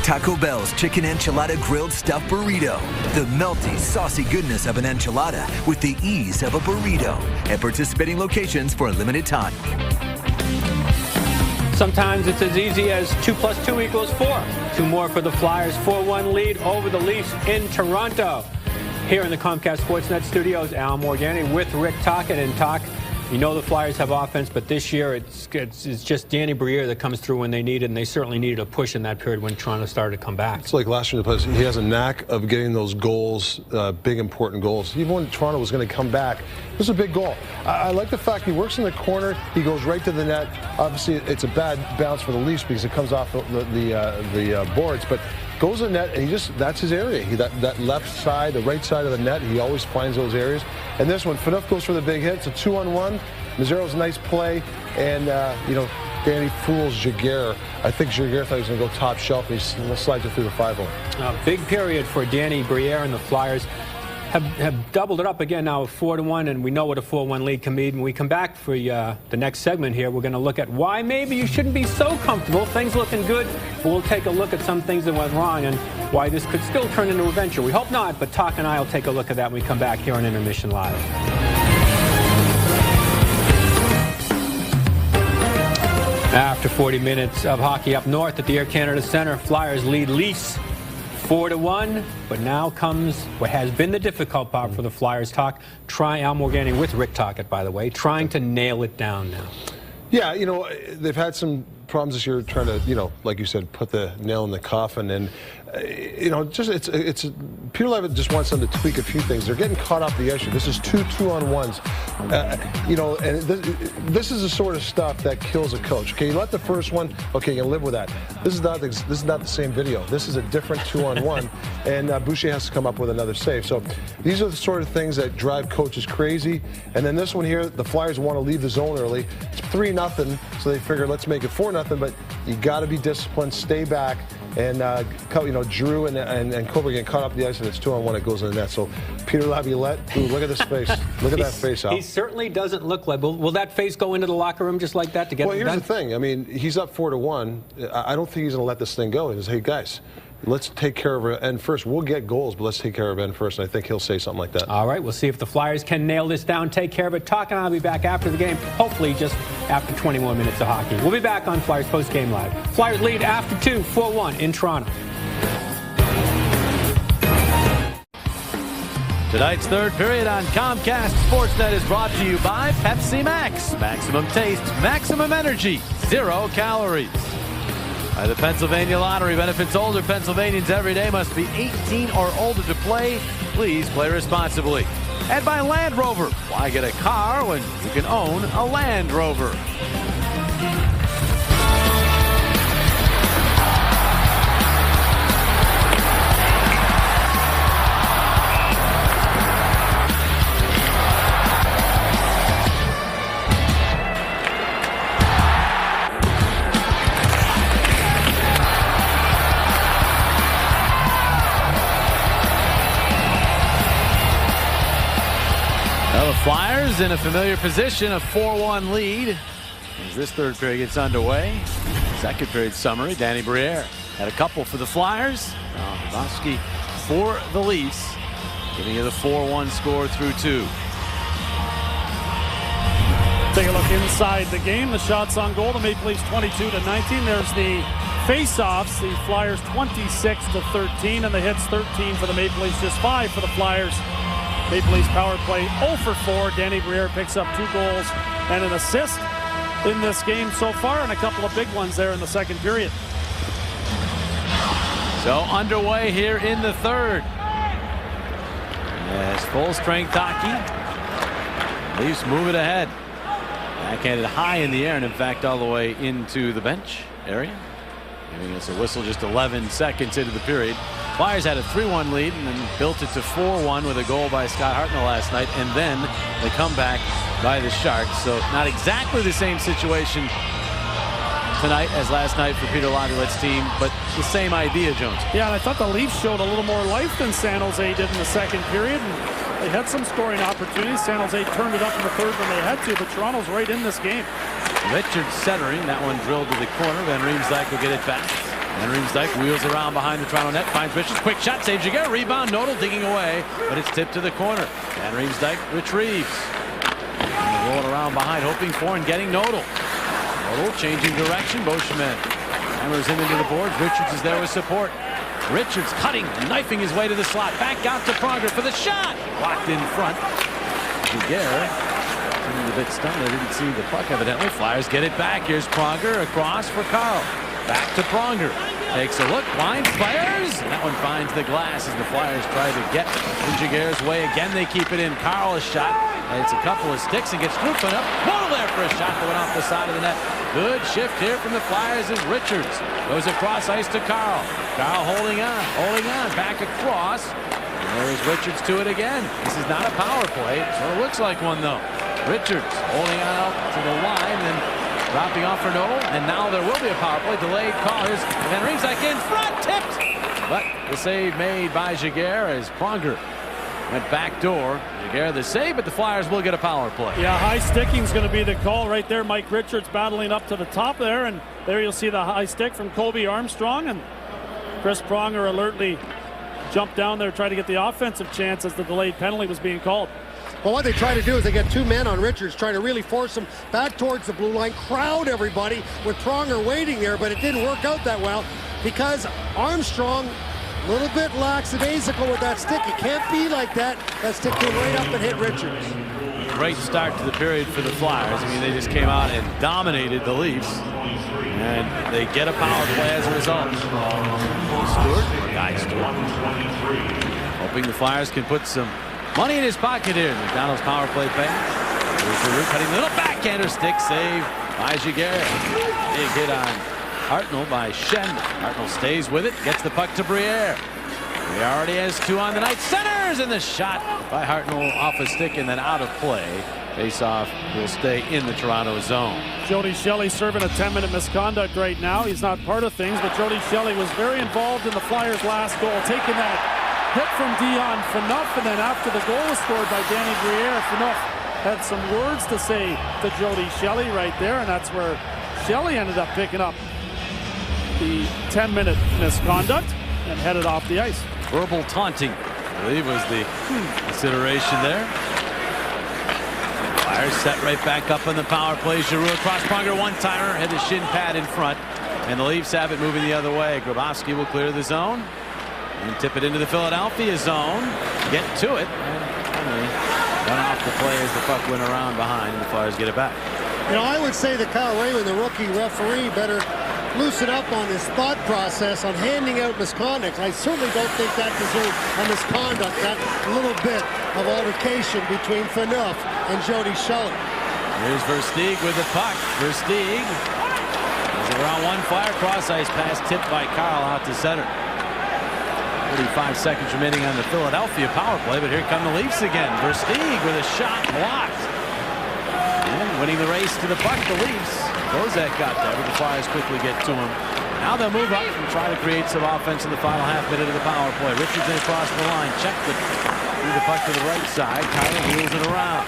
Taco Bell's Chicken Enchilada Grilled Stuffed Burrito. The melty, saucy goodness of an enchilada with the ease of a burrito. At participating locations for a limited time. Sometimes it's as easy as 2 + 2 = 4. 2 more for the Flyers. 4-1 lead over the Leafs in Toronto. Here in the Comcast Sportsnet studios, Al Morganti with Rick Tocchet. And Toc, you know the Flyers have offense, but this year it's just Danny Briere that comes through when they need it, and they certainly needed a push in that period when Toronto started to come back. It's like last year, he has a knack of getting those goals, big important goals. Even when Toronto was going to come back, this is a big goal. I like the fact he works in the corner, he goes right to the net. Obviously, it's a bad bounce for the Leafs because it comes off the boards, but goes to the net, and that's his area. That left side, the right side of the net, he always finds those areas. And this one, Phaneuf goes for the big hit. It's a 2-on-1. Mazzero's nice play, and Danny fools Jaguar. I think Jaguar thought he was going to go top shelf, and he slides it through the 5-hole. Big period for Danny Briere, and the Flyers have doubled it up again now, 4-1, and we know what a 4-1 lead can mean. When we come back for the next segment here, we're going to look at why maybe you shouldn't be so comfortable. Things looking good, but we'll take a look at some things that went wrong and why this could still turn into a venture. We hope not, but Toc and I will take a look at that when we come back here on Intermission Live. After 40 minutes of hockey up north at the Air Canada Centre, Flyers lead Leafs 4-1, but now comes what has been the difficult part for the Flyers. Al Morganti with Rick Tocchet, by the way, trying to nail it down now. Yeah, they've had some problems this year trying to, like you said, put the nail in the coffin. And, it's Peter Levitt just wants them to tweak a few things. They're getting caught up the issue. This is 2 2-on-1s. And this is the sort of stuff that kills a coach. Okay, you let the first one, okay, you can live with that. This is not the same video. This is a different 2-on-1, and Boucher has to come up with another save. So these are the sort of things that drive coaches crazy. And then this one here, the Flyers want to leave the zone early. It's 3-0, so they figure let's make it 4-0, but you got to be disciplined, stay back. And, Drew and Cobra get caught up the ice, and it's 2-on-1. It goes in the net. So Peter Laviolette, look at this face. Look at that face, Al. He certainly doesn't look like. Will that face go into the locker room just like that to get it done? Well, here's the thing. I mean, he's up 4-1. I don't think he's going to let this thing go. He says, hey, guys, let's take care of our end first. We'll get goals, but let's take care of end first. And I think he'll say something like that. All right, we'll see if the Flyers can nail this down, take care of it. Toc and I will be back after the game, hopefully just after 20 more minutes of hockey. We'll be back on Flyers Post Game Live. Flyers lead after 2, 4-1 in Toronto. Tonight's third period on Comcast Sportsnet is brought to you by Pepsi Max. Maximum taste, maximum energy, 0 calories. By the Pennsylvania Lottery, benefits older Pennsylvanians every day, must be 18 or older to play. Please play responsibly. And by Land Rover. Why get a car when you can own a Land Rover? Flyers in a familiar position, a 4-1 lead as this third period gets underway. Second period summary, Danny Briere had a couple for the Flyers. Bosky for the Leafs, giving you the 4-1 score through 2. Take a look inside the game. The shots on goal, the Maple Leafs 22-19. There's the face-offs, the Flyers 26-13, and the hits 13 for the Maple Leafs, just 5 for the Flyers. Maple Leafs power play 0 for 4. Danny Briere picks up 2 goals and an assist in this game so far, and a couple of big ones there in the second period. So underway here in the third. Yes, full strength hockey. Leafs move it ahead. Backhanded high in the air, and in fact all the way into the bench area. Giving us a whistle just 11 seconds into the period. Flyers had a 3-1 lead and then built it to 4-1 with a goal by Scott Hartnell last night, and then the comeback by the Sharks. So not exactly the same situation tonight as last night for Peter Laviolette's team, but the same idea, Jones. Yeah, and I thought the Leafs showed a little more life than San Jose did in the second period. And they had some scoring opportunities. San Jose turned it up in the third when they had to, but Toronto's right in this game. Richards centering. That one drilled to the corner. Van Riemsdyk will get it back. Van Riemsdyk wheels around behind the Toronto net, finds Richards. Quick shot, saves Jaguar. Rebound, Nodal digging away, but it's tipped to the corner. Van Riemsdyk retrieves. Rolling around behind, hoping for and getting Nodal. Nodal changing direction. Beauchemin hammers him into the boards. Richards is there with support. Richards cutting, knifing his way to the slot. Back out to Pronger for the shot. Blocked in front. Jaguar seemed a bit stunned. They didn't see the puck evidently. Flyers get it back. Here's Pronger across for Carl. Back to Pronger. Takes a look. Blind fires. And that one finds the glass as the Flyers try to get in Jaguar's way. Again, they keep it in. Carl a shot. And it's a couple of sticks and gets Ruffin up. Nodal there for a shot that went off the side of the net. Good shift here from the Flyers as Richards goes across ice to Carl. Carl holding on, back across. And there's Richards to it again. This is not a power play. It sort of looks like one though. Richards holding on out to the line, then dropping off for Nodal. And now there will be a power play. Delayed call. Here's Van Riemsdyk in front, tipped. But the save made by Jaguar as Pronger went back door. Jaguar the save, but the Flyers will get a power play. Yeah, high sticking is going to be the call right there. Mike Richards battling up to the top there, and there you'll see the high stick from Colby Armstrong, and Chris Pronger alertly jumped down there, tried to get the offensive chance as the delayed penalty was being called. Well, what they try to do is they get 2 men on Richards, trying to really force him back towards the blue line, crowd everybody with Pronger waiting there, but it didn't work out that well because Armstrong a little bit lackadaisical with that stick. It can't be like that. That stick came right up and hit Richards. Great start to the period for the Flyers. I mean, they just came out and dominated the Leafs. And they get a power play as a result. Stewart. Hoping the Flyers can put some money in his pocket here. McDonald's power play pass. There's the root cutting little backhander stick save by Jaguar. Big hit on Hartnell by Schenn. Hartnell stays with it, gets the puck to Briere. He already has 2 on the night. Centers, and the shot by Hartnell off a stick and then out of play. Face-off will stay in the Toronto zone. Jody Shelley serving a 10-minute misconduct right now. He's not part of things, but Jody Shelley was very involved in the Flyers' last goal, taking that hit from Dion Phaneuf, and then after the goal was scored by Danny Briere, Phaneuf had some words to say to Jody Shelley right there, and that's where Shelley ended up picking up the 10-minute misconduct and headed off the ice. Verbal taunting, I believe, was the consideration there. Flyers set right back up on the power play. Giroux across Pronger, one-timer, had the shin pad in front, and the Leafs have it moving the other way. Grabowski will clear the zone and tip it into the Philadelphia zone. Get to it, and finally done off the play as the puck went around behind, and the Flyers get it back. You know, I would say that Kyle Raymond, the rookie referee, better loosen up on his thought process on handing out misconduct. I certainly don't think that deserves a misconduct, that little bit of altercation between Phaneuf and Jody Shelley. Here's Versteeg with the puck. Versteeg is around one Flyer cross ice pass tipped by Carl out to center. 45 seconds remaining on the Philadelphia power play, but here come the Leafs again. Versteeg with a shot blocked. And winning the race to the puck, the Leafs. Bozak got there, but the Flyers quickly get to him. Now they'll move up and try to create some offense in the final half minute of the power play. Richardson across the line, checked it. Threw the puck to the right side. Kyle wheels it around.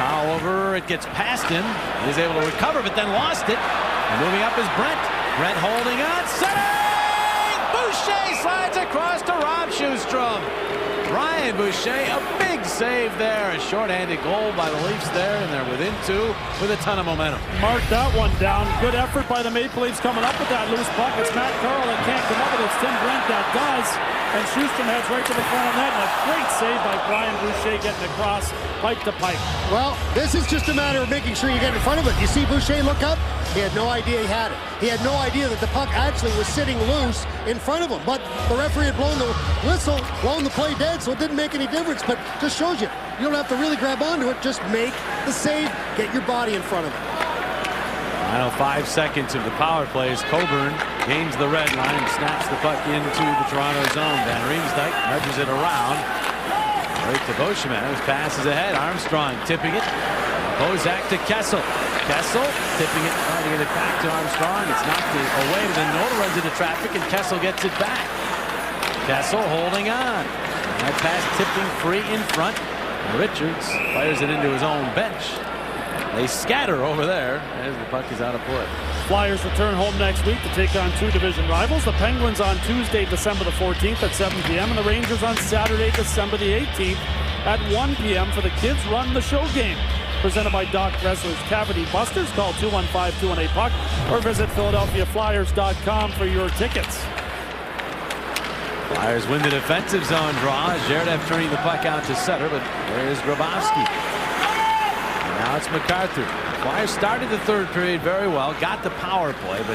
Kyle over, it gets past him. He's able to recover, but then lost it. And moving up is Brent. Brent holding on, setting! Boucher slides across to Rob Schustrom. Ryan Boucher, a big save there. A shorthanded goal by the Leafs there, and they're within 2 with a ton of momentum. Mark that one down. Good effort by the Maple Leafs coming up with that loose puck. It's Matt Carl that can't come up with it. It's Tim Brent that does. And Schuster heads right to the front of net. And a great save by Brian Boucher getting across pipe to pipe. Well, this is just a matter of making sure you get in front of it. You see Boucher look up? He had no idea he had it. He had no idea that the puck actually was sitting loose in front of him. But the referee had blown the whistle, blown the play dead, so it didn't make any difference. But just shows you, you don't have to really grab onto it. Just make the save, get your body in front of it. Final 5 seconds of the power play as Coburn gains the red line and snaps the puck into the Toronto zone. Van Riemsdyk nudges it around. Right to Beauchemin. His pass is ahead. Armstrong tipping it. Bozak to Kessel. Kessel tipping it, trying to get it back to Armstrong. It's knocked away, but then Noda runs into traffic and Kessel gets it back. Kessel holding on. That pass tipping free in front. Richards fires it into his own bench. They scatter over there as the puck is out of play. Flyers return home next week to take on 2 division rivals. The Penguins on Tuesday, December the 14th at 7 p.m. and the Rangers on Saturday, December the 18th at 1 p.m. for the Kids Run the Show game. Presented by Doc Dressler's Cavity Busters. Call 215-218-PUCK or visit PhiladelphiaFlyers.com for your tickets. Flyers win the defensive zone draw. Zherdev turning the puck out to center, but there is Grabowski. Now it's MacArthur. Flyers started the third period very well, got the power play, but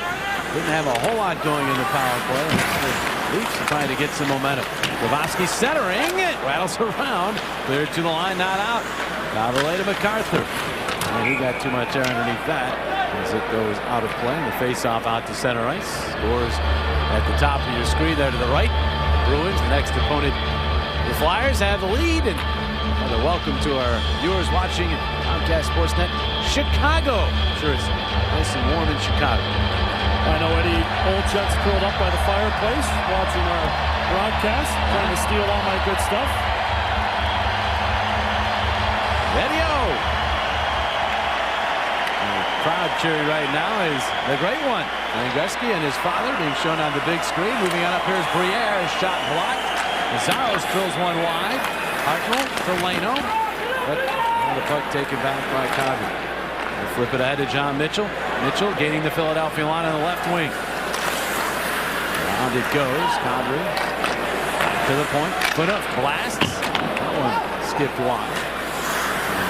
didn't have a whole lot going in the power play. The Leafs are trying to get some momentum. Grabowski centering, it rattles around, cleared to the line, not out. Cavalier to MacArthur. And he got too much air underneath that as it goes out of play. And the face-off out to center ice. Scores at the top of your screen there to the right. Bruins, the next opponent. The Flyers have the lead, and another welcome to our viewers watching at Comcast Sportsnet. Chicago. Sure, it's nice and warm in Chicago. I know Eddie Olchuk's curled up by the fireplace watching our broadcast, trying to steal all my good stuff. Eddie-O. Crowd cheering right now is the great one. Langreski and his father being shown on the big screen. Moving on up here is Briere. His shot blocked. Mazaros drills one wide. Hartnell to Leno. But the puck taken back by Kadri. They flip it ahead to John Mitchell. Mitchell gaining the Philadelphia line on the left wing. Around it goes. Kadri to the point. Foot up. Blasts. That one skipped wide.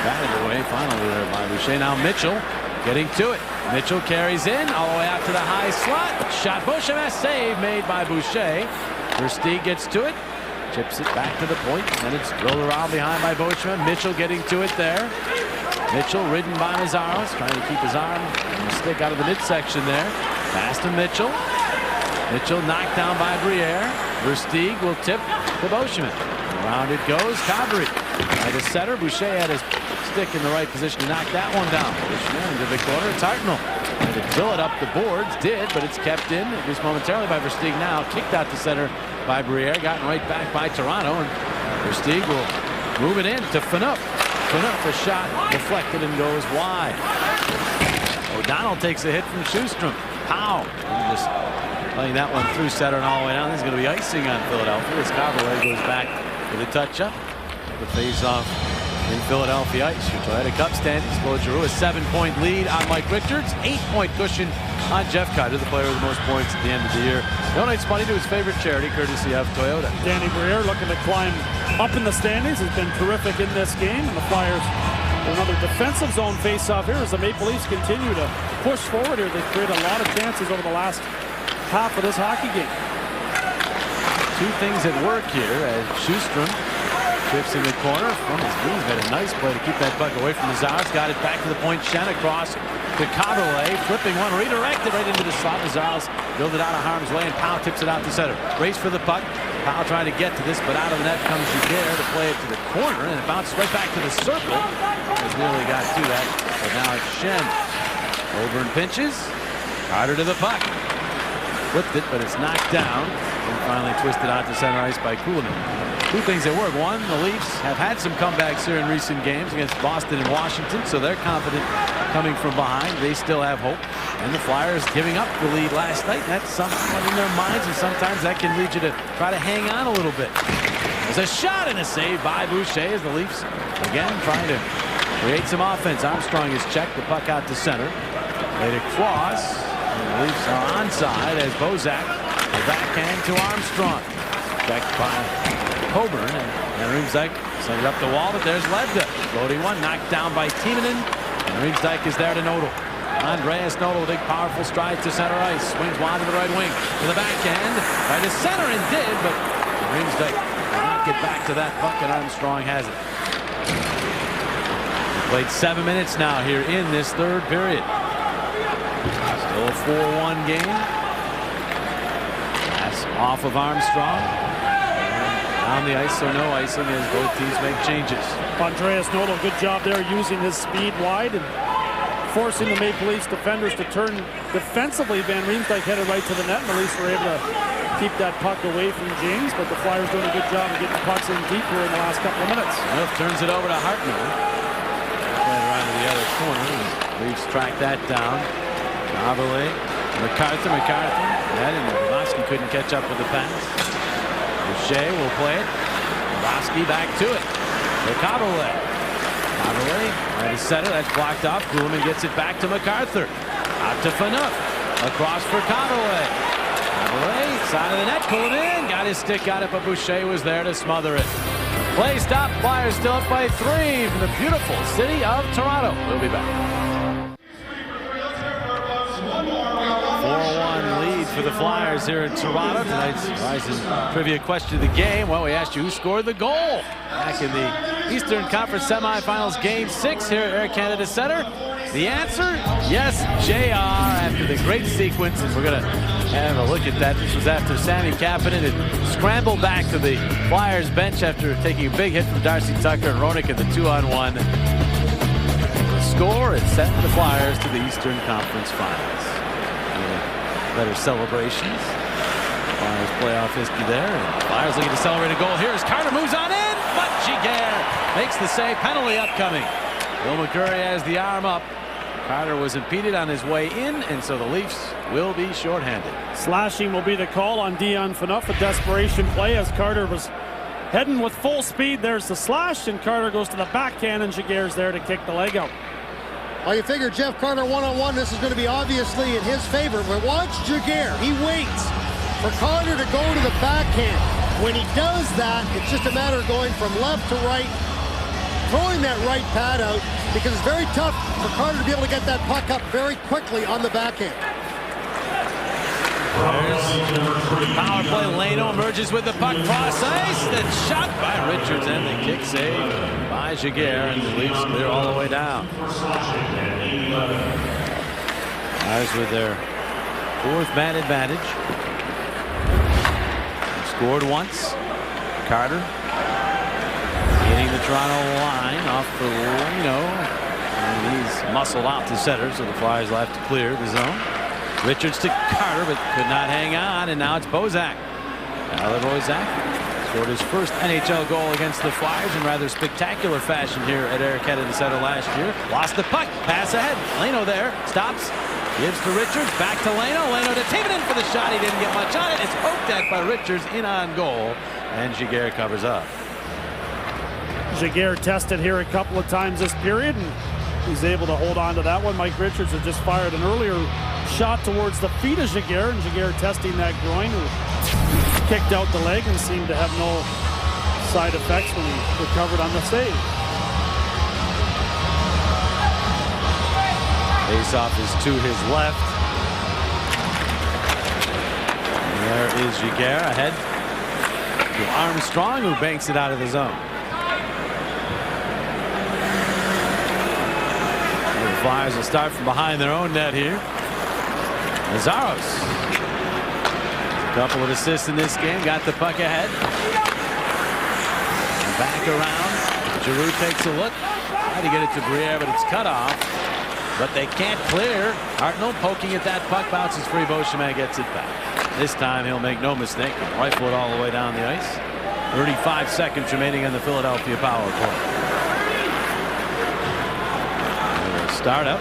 Batted away finally there by Boucher. Now Mitchell getting to it. Mitchell carries in all the way out to the high slot. Shot. Beauchemin save made by Boucher. Versteeg gets to it. Chips it back to the point. And it's drilled around behind by Beauchemin. Mitchell getting to it there. Mitchell ridden by Mazaros. Trying to keep his arm and stick out of the midsection there. Pass to Mitchell. Mitchell knocked down by Briere. Versteeg will tip to Beauchemin. Around it goes. Kadri. By the center. Boucher had his stick in the right position to knock that one down. Beauchemin into the corner. It's Hartnell. And to drill it up the boards. Did, but it's kept in, at least momentarily, by Versteeg now. Kicked out to center by Briere. Gotten right back by Toronto. And Versteeg will move it in to Phaneuf. Phaneuf, a shot deflected and goes wide. O'Donnell takes a hit from Schuster. Powell just playing that one through center and all the way down. This is going to be icing on Philadelphia as Cavalier goes back with a touch-up. The face-off in Philadelphia ice. Your Toyota Cup standings. Claude Giroux a 7-point lead on Mike Richards. 8-point cushion on Jeff Carter, the player with the most points at the end of the year. Donates money to his favorite charity, courtesy of Toyota. Danny Briere looking to climb up in the standings. Has been terrific in this game. And the Flyers, another defensive zone face-off here as the Maple Leafs continue to push forward here. They've created a lot of chances over the last half of this hockey game. Two things at work here as Schuster chips in the corner from his knees. Made a nice play to keep that puck away from the Mazaros. Got it back to the point. Shen across to Cavalier. Flipping one. Redirected right into the slot. Mazaros build it out of harm's way, and Powell tips it out to center. Race for the puck. Powell trying to get to this, but out of the net comes Giguère to play it to the corner, and it bounces right back to the circle. Has nearly got to that, but now it's Shen. Over and pinches. Carter to the puck. Flipped it, but it's knocked down. And finally twisted out to center ice by Kuhlman. Two things at work. One, the Leafs have had some comebacks here in recent games against Boston and Washington, so they're confident coming from behind. They still have hope. And the Flyers giving up the lead last night. That's something in their minds, and sometimes that can lead you to try to hang on a little bit. The There's a shot and a save by Boucher as the Leafs again trying to create some offense. Armstrong is checked. The puck out to center. Laid across. And the Leafs are onside as Bozak, the backhand to Armstrong. Checked by Coburn. And Riemsdyk sent it up the wall, but there's Lebda. Floating one knocked down by Timonen. And Riemsdyk is there to Nodal. Andreas Nodal, big powerful stride to center ice. Swings wide to the right wing. To the backhand. Right to center and did, but Riemsdyk did not get back to that puck, and Armstrong has it. We played 7 minutes now here in this third period. Still a 4-1 game. Pass off of Armstrong. On the ice, so no icing as both teams make changes. Andreas Nodal, good job there using his speed wide and forcing the Maple Leafs defenders to turn defensively. Van Riemsdyk headed right to the net, and the Leafs were able to keep that puck away from James, but the Flyers doing a good job of getting pucks in deep here in the last couple of minutes. Wolf turns it over to Hartman. Right around to the other corner. Leafs track that down. Aberle, McCarthy, and Bobrovsky couldn't catch up with the pass. Boucher will play it. Bobrovsky back to it. For Aberle. Right to center. That's blocked off. Kuhlman gets it back to MacArthur. Out to Phaneuf. Across for Aberle. Aberle, side of the net. Kuhlman got his stick on it, but Boucher was there to smother it. Play stop. Flyers still up by 3 from the beautiful city of Toronto. We'll be back. 4-1 lead for the Flyers here in Toronto. Tonight's Rising trivia question of the game. Well, we asked you who scored the goal back in the Eastern Conference semifinals, Game 6 here at Air Canada Center. The answer, yes, JR, after the great sequence. And we're going to have a look at that. This was after Sammy Kapanen had scrambled back to the Flyers bench after taking a big hit from Darcy Tucker and Roenick in the 2-on-1. The score is set the Flyers to the Eastern Conference Finals. Better celebrations. Flyers playoff history there. And Flyers looking to celebrate a goal here as Carter moves on in, but Giguère makes the save. Penalty upcoming. Bill McCurry has the arm up. Carter was impeded on his way in, and so the Leafs will be shorthanded. Slashing will be the call on Dion Phaneuf. A desperation play as Carter was heading with full speed. There's the slash, and Carter goes to the backhand, and Giguère's there to kick the leg out. Well, you figure Jeff Carter one-on-one, this is going to be obviously in his favor, but watch Giguère. He waits for Carter to go to the backhand. When he does that, it's just a matter of going from left to right, throwing that right pad out, because it's very tough for Carter to be able to get that puck up very quickly on the backhand. Power play. Leno emerges with the puck cross ice. That's shot by Richards, and the kick save by Giguère, and the Leafs clear all the way down. Flyers with their 4th man advantage. Scored once. Carter hitting the Toronto line off for Leno, and he's muscled out to center, so the Flyers will have to clear the zone. Richards to Carter, but could not hang on, and now it's Bozak. Bozak scored his first NHL goal against the Flyers in rather spectacular fashion here at Air Canada Center last year. Lost the puck, pass ahead. Leno there, stops, gives to Richards, back to Leno. Leno to Timonen for the shot. He didn't get much on it. It's poked at by Richards, in on goal, and Giguère covers up. Giguère tested here a couple of times this period, and he's able to hold on to that one. Mike Richards had just fired an earlier shot towards the feet of Giguère, and Giguère testing that groin, who kicked out the leg and seemed to have no side effects when he recovered on the save. Face-off is to his left. And there is Giguère ahead to Armstrong, who banks it out of the zone. The Flyers will start from behind their own net here. Nazaros. A couple of assists in this game. Got the puck ahead. And back around. Giroux takes a look. Try to get it to Briere, but it's cut off. But they can't clear. Hartnell poking at that puck. Bounces free. Beauchemin gets it back. This time he'll make no mistake. Rifle it all the way down the ice. 35 seconds remaining on the Philadelphia power play. Start up.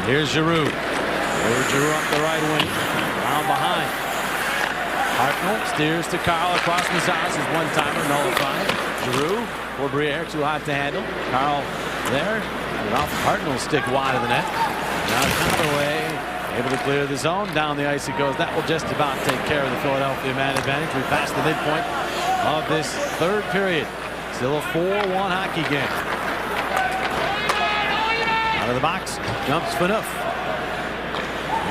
Here's Giroux. Giroux up the right wing. Down behind. Hartnell steers to Carl across Mazaz. His one-timer nullified. Giroux for Briere, too hot to handle. Carl there. And off Hartnell's stick wide of the net. Now Conaway able to clear the zone. Down the ice it goes. That will just about take care of the Philadelphia man advantage. We passed the midpoint of this third period. Still a 4-1 hockey game. Out of the box jumps Phaneuf.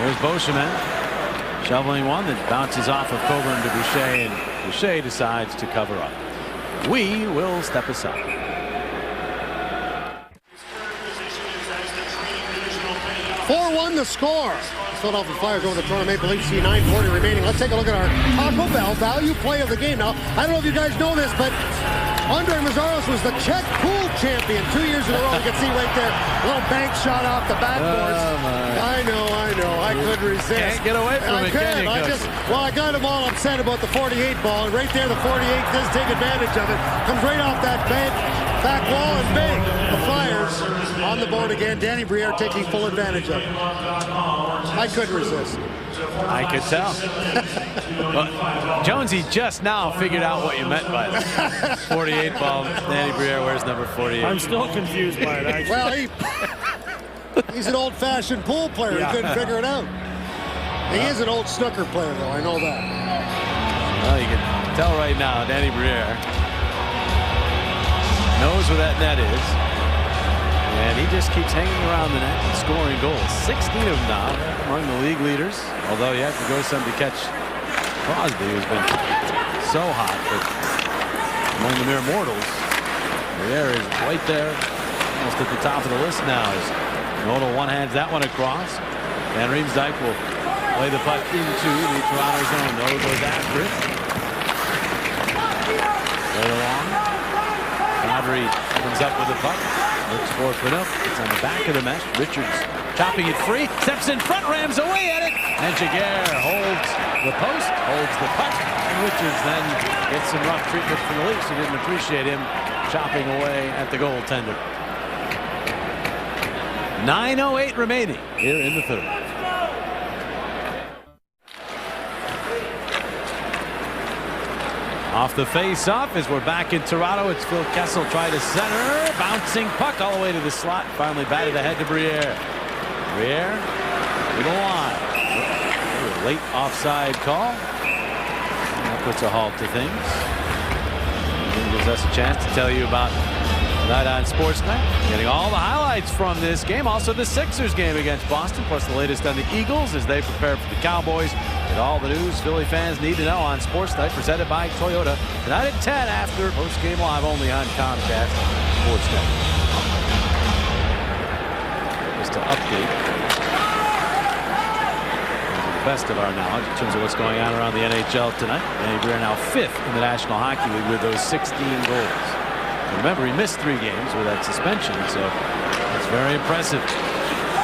Here's Beauchemin shoveling one that bounces off of Coburn to Boucher, and Boucher decides to cover up. We will step aside. 4-1 the score. Philadelphia Flyers over the Toronto Maple Leafs. 9:40 remaining. Let's take a look at our Taco Bell value play of the game. Now, I don't know if you guys know this, but Andre Mazaros was the Czech pool champion 2 years in a row. You can see right there, a little bank shot off the backboards. I know. I couldn't resist. Can't get away from it, can you, Coach? I got them all upset about the 48 ball. And right there, the 48 does take advantage of it. Comes right off that back wall and bang. The Flyers on the board again. Danny Briere taking full advantage of it. I couldn't resist. I could tell. Well, Jonesy just now figured out what you meant by that. 48 ball. Danny Briere wears number 48. I'm still confused by it, actually. Well, he's an old-fashioned pool player. He couldn't figure it out. He is an old snooker player, though. I know that. Well, you can tell right now, Danny Briere knows where that net is. And he just keeps hanging around the net and scoring goals. 16 of them now among the league leaders. Although you have to go some to catch Crosby, who's been so hot. But among the mere mortals, Briere is right there, almost at the top of the list now. As Noto one-hands that one across. Van Riemsdyk will play the puck into the Toronto zone. Noto goes after it. Right along. Kadri comes up with the puck. Looks for Phaneuf. It's on the back of the mesh. Richards chopping it free. Steps in front, rams away at it. And Giguère holds the post, holds the puck. And Richards then gets some rough treatment from the Leafs, who didn't appreciate him chopping away at the goaltender. 9:08 remaining here in the third. Off the face-off as we're back in Toronto. It's Phil Kessel trying to center. Bouncing puck all the way to the slot. Finally batted ahead to Briere. Briere to the line. Late offside call. And that puts a halt to things. And gives us a chance to tell you about Night on Sports Night. Getting all the highlights from this game. Also the Sixers game against Boston. Plus the latest on the Eagles as they prepare for the Cowboys. And all the news Philly fans need to know on Sports Night, presented by Toyota. Tonight at 10 after post-game live only on Comcast Sports Night. Just to update the best of our knowledge in terms of what's going on around the NHL tonight. Danny Briere now 5th in the National Hockey League with those 16 goals. And remember, he missed 3 games with that suspension, so that's very impressive.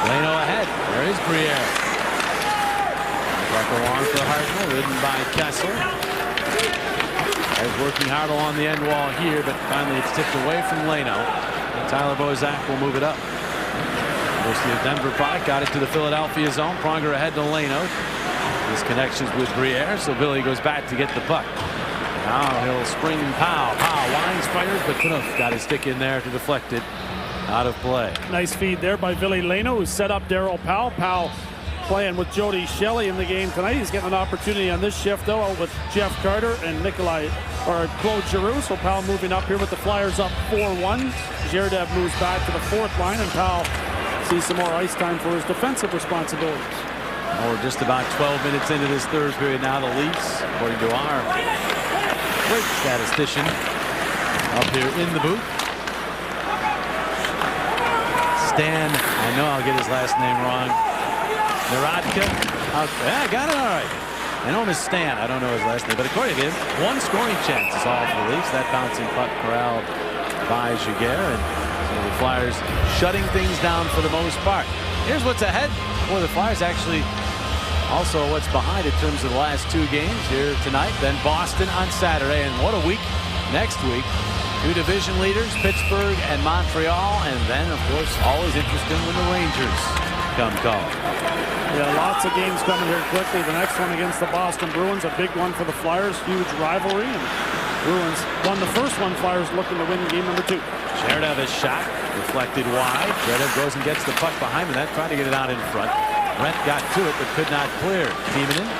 Leno ahead. There is Briere. Puck along for Hartnell, ridden by Kessel. Is working hard along the end wall here, but finally it's tipped away from Leno. And Tyler Bozak will move it up. Mostly a Denver product, got it to the Philadelphia zone. Pronger ahead to Leno. His connections with Briere, so Billy goes back to get the puck. Now he'll spring Powell. Powell winds, fires, but Phaneuf got his stick in there to deflect it out of play. Nice feed there by Ville Leno, who set up Darryl Powell. Powell playing with Jody Shelley in the game tonight. He's getting an opportunity on this shift, though, out with Jeff Carter and Claude Giroux. So Powell moving up here with the Flyers up 4-1. Gerdev moves back to the 4th line, and Powell sees some more ice time for his defensive responsibilities. Well, we're just about 12 minutes into this third period now. The Leafs, according to our great statistician up here in the booth, Stan, I know I'll get his last name wrong, Narodka. Yeah, I got it all right. I know him as Stan. I don't know his last name, but according to him, 1 scoring chance is all for the Leafs. That bouncing puck corralled by Giguère, and so the Flyers shutting things down for the most part. Here's what's ahead for the Flyers. Actually, also what's behind in terms of the last 2 games here tonight. Then Boston on Saturday, and what a week next week. 2 division leaders, Pittsburgh and Montreal, and then, of course, always interesting when the Rangers come called. Yeah, lots of games coming here quickly. The next one against the Boston Bruins, a big one for the Flyers, huge rivalry. And Bruins won the first one. Flyers looking to win game number 2. Zherdev is shot, deflected wide. Zherdev goes and gets the puck behind him. That tried to get it out in front. Brent got to it, but could not clear. Timonen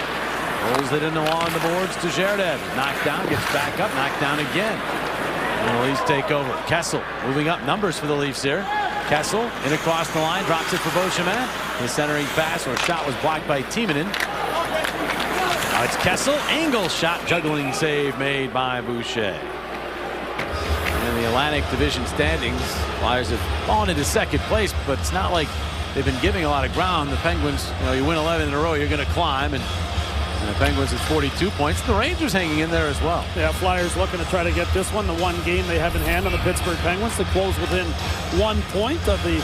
rolls it in along the boards to Zherdev. Knocked down, gets back up, knocked down again. And the Leafs take over. Kessel moving up numbers for the Leafs here. Kessel in across the line, drops it for Beauchemin. The centering pass or shot was blocked by Timonen. Now it's Kessel. Angle shot, juggling save made by Boucher. In the Atlantic Division standings, Flyers have fallen into second place, but it's not like they've been giving a lot of ground. The Penguins, you win 11 in a row, you're going to climb, and the Penguins at 42 points. The Rangers hanging in there as well. Yeah, Flyers looking to try to get this one, the one game they have in hand on the Pittsburgh Penguins, to close within 1 point of the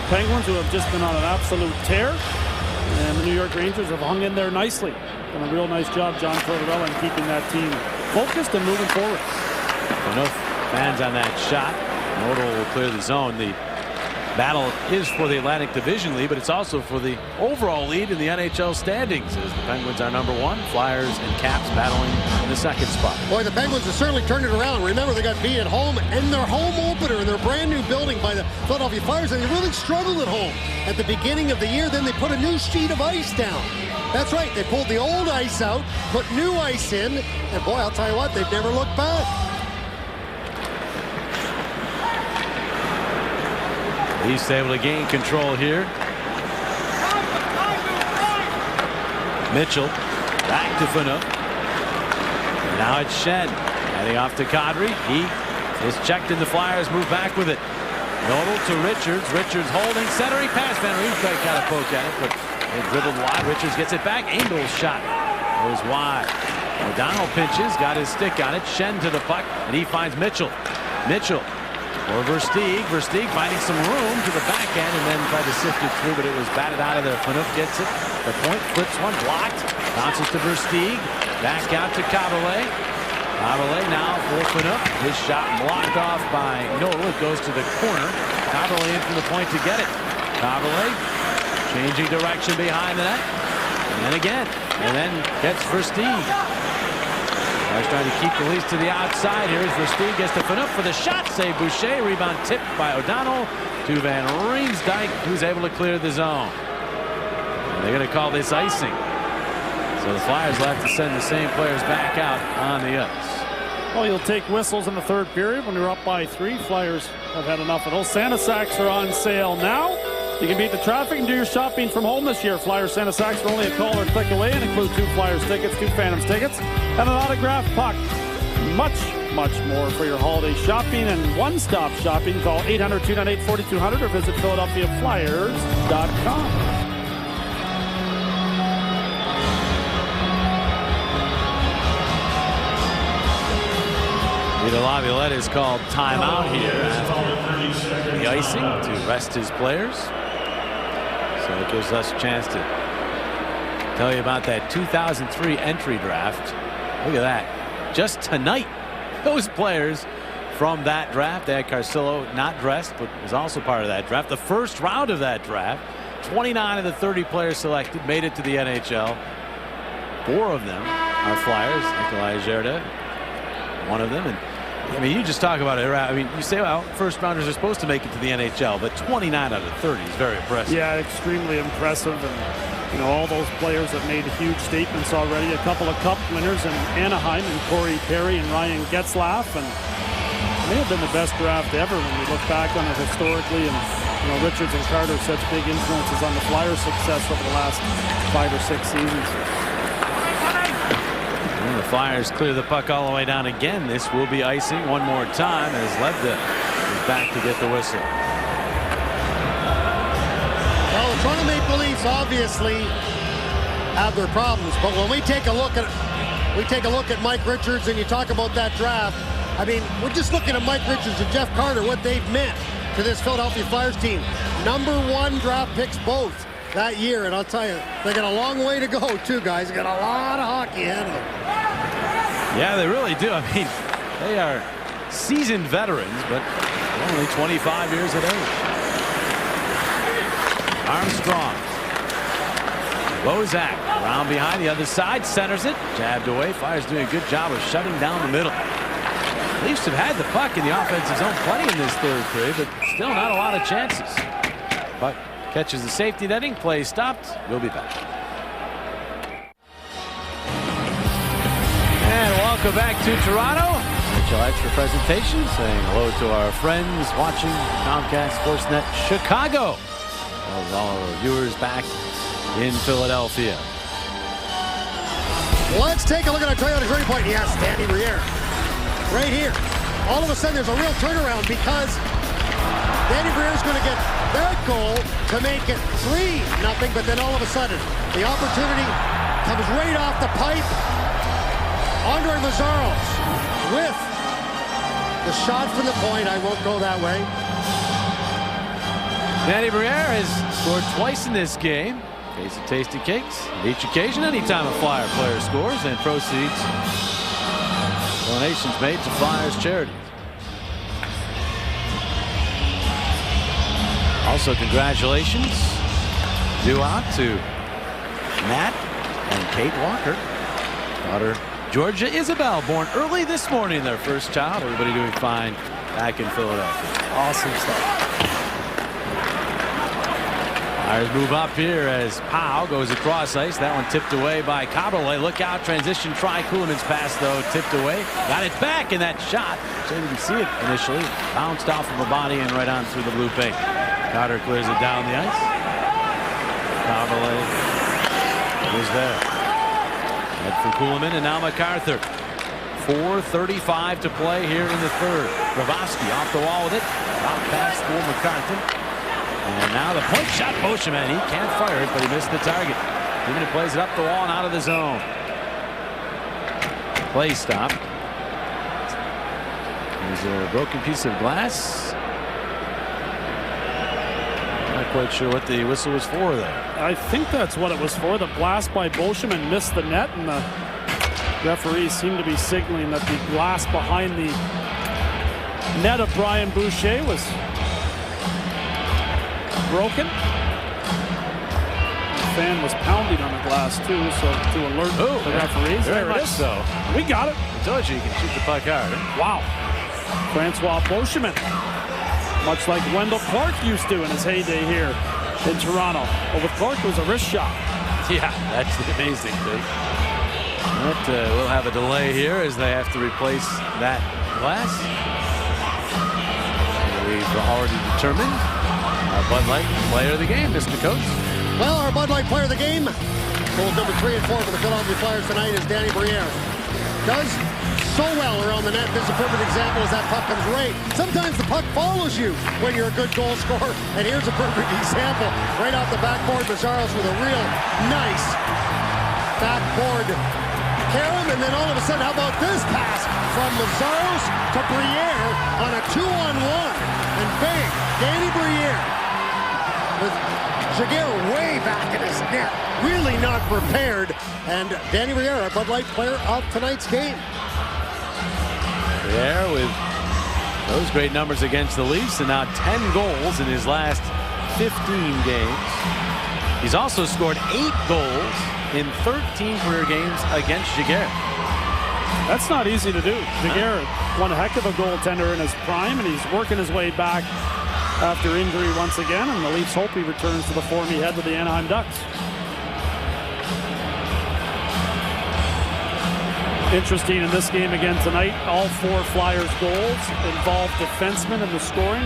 Penguins, who have just been on an absolute tear. And the New York Rangers have hung in there nicely. Done a real nice job, John Tortorella, in keeping that team focused and moving forward. Enough fans on that shot. Nordal will clear the zone. The battle is for the Atlantic Division lead, but it's also for the overall lead in the NHL standings, as the Penguins are number 1. Flyers and Caps battling in the second spot. Boy, the Penguins have certainly turned it around. Remember, they got beat at home in their home opener in their brand new building by the Philadelphia Flyers, and they really struggled at home at the beginning of the year. Then they put a new sheet of ice down. That's right, they pulled the old ice out, put new ice in, and boy, I'll tell you what, they've never looked back. He's able to gain control here. Mitchell back to Phaneuf. Now it's Schenn heading off to Kadri. He is checked and the Flyers move back with it. Nodal to Richards. Richards holding, centering pass. Van Riemsdyk got a poke at it, but they dribbled wide. Richards gets it back. Engel's shot goes wide. O'Donnell pinches, got his stick on it. Schenn to the puck, and he finds Mitchell. Mitchell or Versteeg. Versteeg finding some room to the backhand and then tried to sift it through, but it was batted out of there. Phaneuf gets it. The point, flips one, blocked. Bounces to Versteeg. Back out to Cabaret. Cabaret now for Phaneuf. His shot blocked off by Nodal. It goes to the corner. Cabaret in from the point to get it. Cabaret changing direction behind the net. And then again. And then gets Versteeg. Trying to keep the Leafs to the outside. Here's Versteeg, gets to Phaneuf for the shot. Save Boucher. Rebound tipped by O'Donnell to Van Riemsdyk, who's able to clear the zone. And they're going to call this icing. So the Flyers will have to send the same players back out on the ice. Well, you'll take whistles in the third period when you're up by 3. Flyers have had enough of those. Santa Sacks are on sale now. You can beat the traffic and do your shopping from home this year. Flyers Santa Sacks are only a call or click away and include 2 Flyers tickets, 2 Phantoms tickets, and an autographed puck. Much more for your holiday shopping and one-stop shopping. Call 800-298-4200 or visit PhiladelphiaFlyers.com. Vito Laviolette is called timeout here after the icing to rest his players. So it gives us a chance to tell you about that 2003 entry draft. Look at that. Just tonight, those players from that draft. They had Carcillo not dressed, but was also part of that draft. The first round of that draft, 29 of the 30 players selected made it to the NHL. 4 of them are Flyers. Nikolai Zherdev, one of them. And I mean, you just talk about it. I mean, you say, well, first rounders are supposed to make it to the NHL, but 29 out of 30 is very impressive. Yeah, extremely impressive. And, all those players have made huge statements already. A couple of cup winners in Anaheim, and Corey Perry and Ryan Getzlaf. And it may have been the best draft ever when we look back on it historically. And, Richards and Carter, such big influences on the Flyers' success over the last 5 or 6 seasons. The Flyers clear the puck all the way down again. This will be icing one more time as Lebda is back to get the whistle. Well, the Toronto Maple Leafs obviously have their problems, but when we take a look at Mike Richards and you talk about that draft, I mean, we're just looking at Mike Richards and Jeff Carter, what they've meant to this Philadelphia Flyers team. #1 draft picks both that year, and I'll tell you, they got a long way to go too, guys. They got a lot of hockey ahead of them. Yeah, they really do. I mean, they are seasoned veterans, but only 25 years of age. Armstrong. Bozak around behind the other side, centers it, jabbed away. Flyers doing a good job of shutting down the middle. Leafs have had the puck in the offensive zone plenty in this third period, but still not a lot of chances. Puck catches the safety netting, play stopped. We'll be back. And welcome back to Toronto. NHL Extra presentation, saying hello to our friends watching Comcast Sportsnet Chicago. All our viewers back in Philadelphia. Let's take a look at our Toyota Turning Point. Yes, Danny Briere. Right here. All of a sudden, there's a real turnaround because Danny Briere is going to get that goal to make it 3-0. But then all of a sudden, the opportunity comes right off the pipe. Andre Mazaros with the shot from the point. I won't go that way. Danny Briere has scored twice in this game. Case of tasty cakes. On each occasion, anytime a Flyer player scores, and proceeds donations made to Flyers charities. Also, congratulations due out to Matt and Kate Walker. Daughter Georgia Isabel, born early this morning, their first child. Everybody doing fine back in Philadelphia. Awesome stuff. Flyers move up here as Powell goes across ice. That one tipped away by Caberlet. Look out, transition try. Kuhlman's pass, though, tipped away. Got it back, and that shot, so you didn't see it initially, bounced off of a body and right on through the blue paint. Carter clears it down the ice. Caberlet was there. Head for Kuhlman, and now MacArthur. 4:35 to play here in the third. Bravosky off the wall with it. Drop pass for MacArthur. And now the point shot, Beauchemin. He can't fire it, but he missed the target. Even he plays it up the wall and out of the zone. Play stop. There's a broken piece of glass. Not quite sure what the whistle was for there. I think that's what it was for. The blast by Beauchemin missed the net, and the referees seem to be signaling that the glass behind the net of Brian Boucher was broken. The fan was pounding on the glass too, so to alert the referees. There it is. So we got it. I told you can shoot the puck hard. Wow. Francois Beauchemin, much like Wendell Clark used to in his heyday here in Toronto. But with Clark, it was a wrist shot. Yeah, that's the amazing thing. But we'll have a delay here as they have to replace that glass. We've already determined our Bud Light player of the game, Mr. Coach. Well, our Bud Light player of the game, goals number 3 and 4 for the Philadelphia Flyers tonight, is Danny Briere. Does so well around the net. This is a perfect example as that puck comes right. Sometimes the puck follows you when you're a good goal scorer, and here's a perfect example. Right off the backboard, Mazaros with a real nice backboard carom, and then all of a sudden, how about this pass from Mazaros to Briere on a 2-on-1, and bang, Danny Briere with Jaguar way back in his net, really not prepared, and Danny Briere, our Bud Light player of tonight's game. Briere with those great numbers against the Leafs, and now 10 goals in his last 15 games. He's also scored 8 goals in 13 career games against Jaguar. That's not easy to do. Jaguar, one heck of a goaltender in his prime, and he's working his way back after injury once again, and the Leafs hope he returns to the form he had with the Anaheim Ducks. Interesting in this game again tonight, all 4 Flyers goals involved defensemen in the scoring.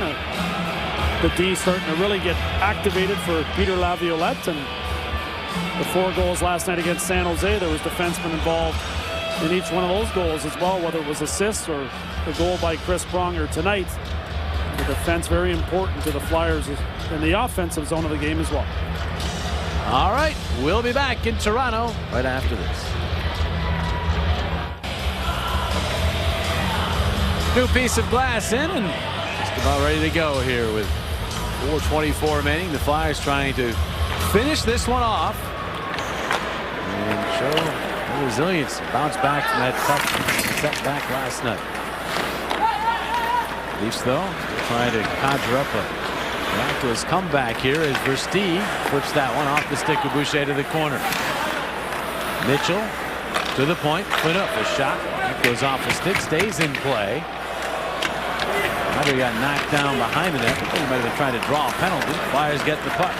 The D starting to really get activated for Peter Laviolette, and the 4 goals last night against San Jose, there was defensemen involved in each one of those goals as well, whether it was assists or the goal by Chris Pronger tonight. The defense very important to the Flyers in the offensive zone of the game as well. All right, we'll be back in Toronto right after this. New piece of glass in and just about ready to go here with 4:24 remaining. The Flyers trying to finish this one off and show the resilience, bounce back from that tough setback last night. Leafs, though, trying to conjure up a Back to his comeback here as Versteeg flips that one off the stick of Boucher to the corner. Mitchell to the point, put up a shot. That goes off the stick, stays in play. He got knocked down behind the net. He might have been trying to draw a penalty. Flyers get the puck.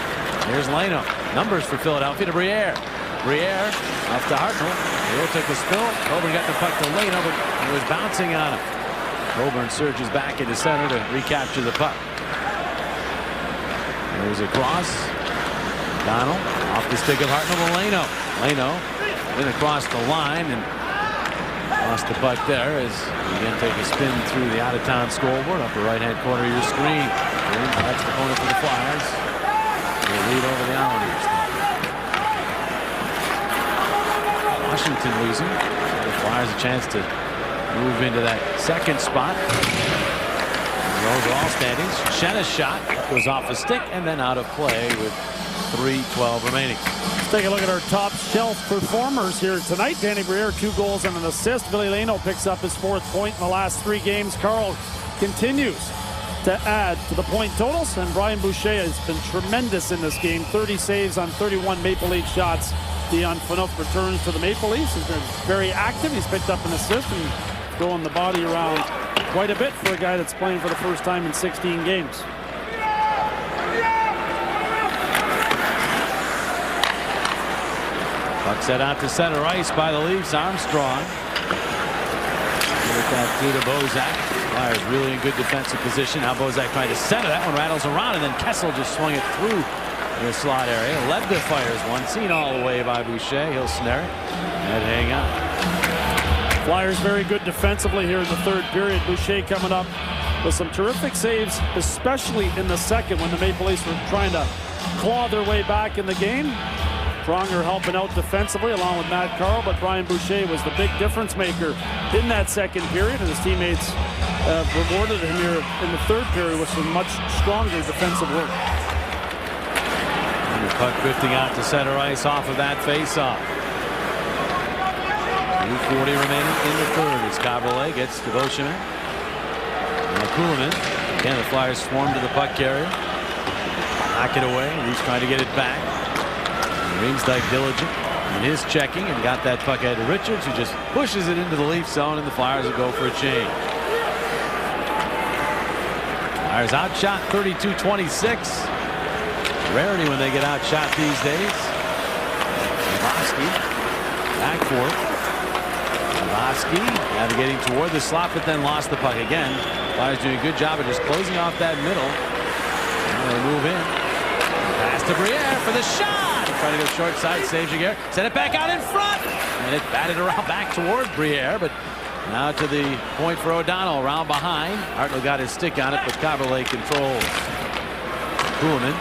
Here's Leno. Numbers for Philadelphia to Briere. Briere off to Hartnell. He'll take the spill. Coburn got the puck to Leno, but it was bouncing on him. Coburn surges back into center to recapture the puck. There's a cross. Donald off the stick of Hartnell to Leno. Leno in across the line and lost the puck there as you again take a spin through the out-of-town scoreboard, upper right-hand corner of your screen. That's the corner for the Flyers. They lead over the Islanders. Washington losing. So the Flyers a chance to move into that second spot. The overall standings. Schenna's shot goes off a stick and then out of play with 3:12 remaining. Let's take a look at our top shelf performers here tonight. Danny Briere, 2 goals and an assist. Ville Leno picks up his 4th point in the last 3 games. Carl continues to add to the point totals, and Brian Boucher has been tremendous in this game. 30 saves on 31 Maple Leaf shots. Dion Phaneuf returns to the Maple Leafs. He's been very active. He's picked up an assist and throwing the body around quite a bit for a guy that's playing for the first time in 16 games. Puck set out to center ice by the Leafs. Armstrong. With that through to Bozak. Flyers really in good defensive position. Now Bozak trying to center. That one rattles around, and then Kessel just swung it through the slot area. Led the Flyers one. Seen all the way by Boucher. He'll snare it and hang on. Flyers very good defensively here in the 3rd period. Boucher coming up with some terrific saves, especially in the second when the Maple Leafs were trying to claw their way back in the game. Pronger helping out defensively along with Matt Carl, but Brian Boucher was the big difference maker in that second period, and his teammates rewarded him here in the 3rd period with some much stronger defensive work. And the puck drifting out to center ice off of that face-off. 2:40 remaining in the 3rd as Caberlet gets to Beauchemin. Now Kuhlman. Again, the Flyers swarm to the puck carrier. Knock it away. He's trying to get it back. Riemsdyk diligent in his checking and got that puck ahead to Richards, who just pushes it into the Leaf zone, and the Flyers will go for a change. Flyers outshot 32-26. Rarity when they get outshot these days. Bosky back for it. Bosky navigating toward the slot, but then lost the puck again. Flyers doing a good job of just closing off that middle. And they move in. Pass to Briere for the shot. Trying to go short side, saves Jaguar. Set it back out in front. And it batted around back toward Briere, but now to the point for O'Donnell. Around behind. Hartnell got his stick on it, but Caberlet controls. Kuhlman.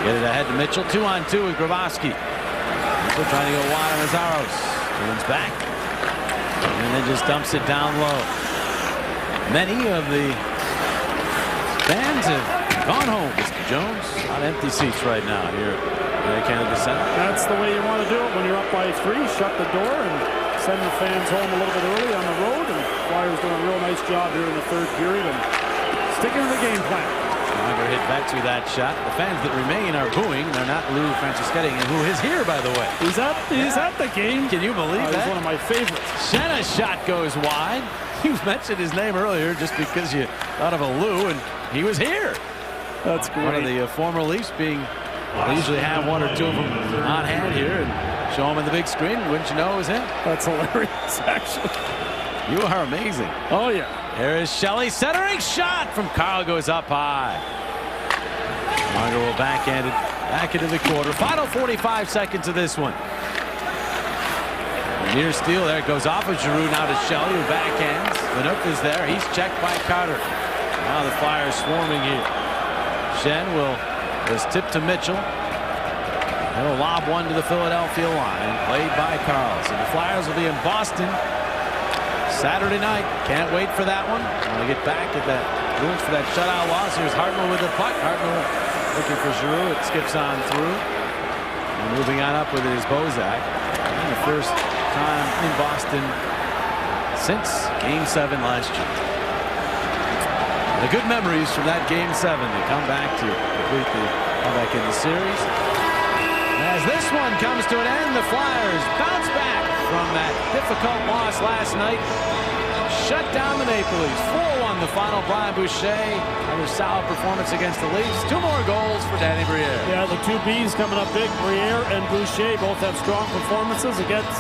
Get it ahead to Mitchell. 2-on-2 with Grabowski. Mitchell trying to go wide on Mazaros. Turns back. And then just dumps it down low. Many of the fans have gone home, Mr. Jones. A lot of empty seats right now here at Canada Center. That's the way you want to do it when you're up by 3. Shut the door and send the fans home a little bit early on the road. And Flyers doing a real nice job here in the 3rd period and sticking to the game plan. Stronger hit back to that shot. The fans that remain are booing. They're not Lou Franciscetti, who is here, by the way. He's at the game. Can you believe that? He's one of my favorites. Schenna's shot goes wide. You mentioned his name earlier just because you thought of a Lou, and he was here. That's great. One of the former Leafs being, they usually have 1 or 2 of them on hand here and show them on the big screen. Wouldn't you know it was him? That's hilarious, actually. You are amazing. Oh, yeah. There is Shelley. Centering shot from Carl goes up high. Marner will backhand it back into the quarter. Final 45 seconds of this one. Near steal there. It goes off of Giroux now to Shelley, who backhands. Phaneuf is there. He's checked by Carter. Now the Flyers swarming here. Schenn was tipped to Mitchell. He'll lob one to the Philadelphia line. Played by Karlsson. The Flyers will be in Boston Saturday night. Can't wait for that one. Want to get back at that rules for that shutout loss. Here's Hartnell with the puck. Hartnell looking for Giroux. It skips on through. And moving on up with it is Bozak. And the first time in Boston since Game 7 last year. The good memories from that Game 7 to come back to complete the comeback in the series. As this one comes to an end, the Flyers bounce back from that difficult loss last night. Shut down the Maple Leafs. 4-1 the final. Brian Boucher, another solid performance against the Leafs. 2 more goals for Danny Briere. Yeah, the two Bs coming up big. Briere and Boucher both have strong performances against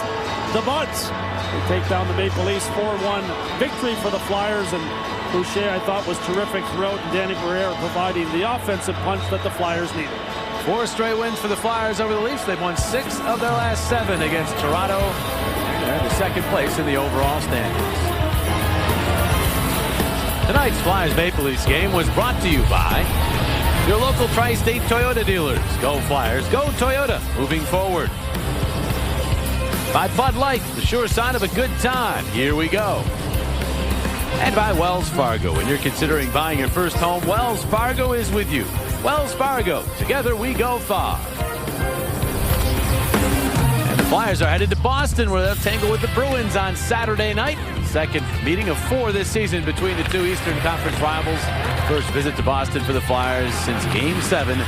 the Buds. They take down the Maple Leafs. 4-1 victory for the Flyers, and Boucher, I thought, was terrific throughout, and Danny Briere providing the offensive punch that the Flyers needed. 4 straight wins for the Flyers over the Leafs. They've won 6 of their last 7 against Toronto. They're in the second place in the overall standings. Tonight's Flyers Maple Leafs game was brought to you by your local Tri-State Toyota dealers. Go Flyers, go Toyota, moving forward. By Bud Light, the sure sign of a good time. Here we go. And by Wells Fargo. When you're considering buying your first home, Wells Fargo is with you. Wells Fargo, together we go far. And the Flyers are headed to Boston, where they'll tangle with the Bruins on Saturday night. Second meeting of 4 this season between the 2 Eastern Conference rivals. First visit to Boston for the Flyers since Game 7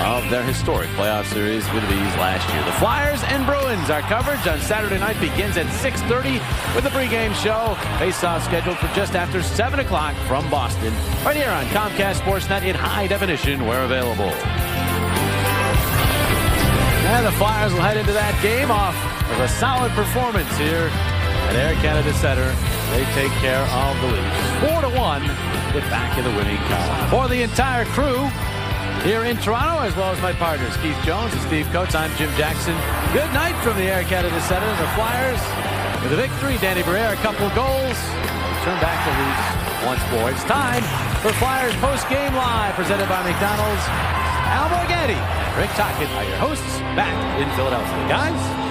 of their historic playoff series with the Bees last year. The Flyers and Bruins. Our coverage on Saturday night begins at 6:30 with a pregame show. Face-off scheduled for just after 7 o'clock from Boston, right here on Comcast Sportsnet in high definition where available. And the Flyers will head into that game off of a solid performance here at Air Canada Center. They take care of the Leafs. 4-1, get back in the winning column. For the entire crew here in Toronto, as well as my partners, Keith Jones and Steve Coates, I'm Jim Jackson. Good night from the Air Canada Center. The Flyers with a victory. Danny Briere, a couple of goals. Turn back the Leafs once more. It's time for Flyers post-game live, presented by McDonald's. Al Morganti and Rick Tocchet are your hosts back in Philadelphia. Guys?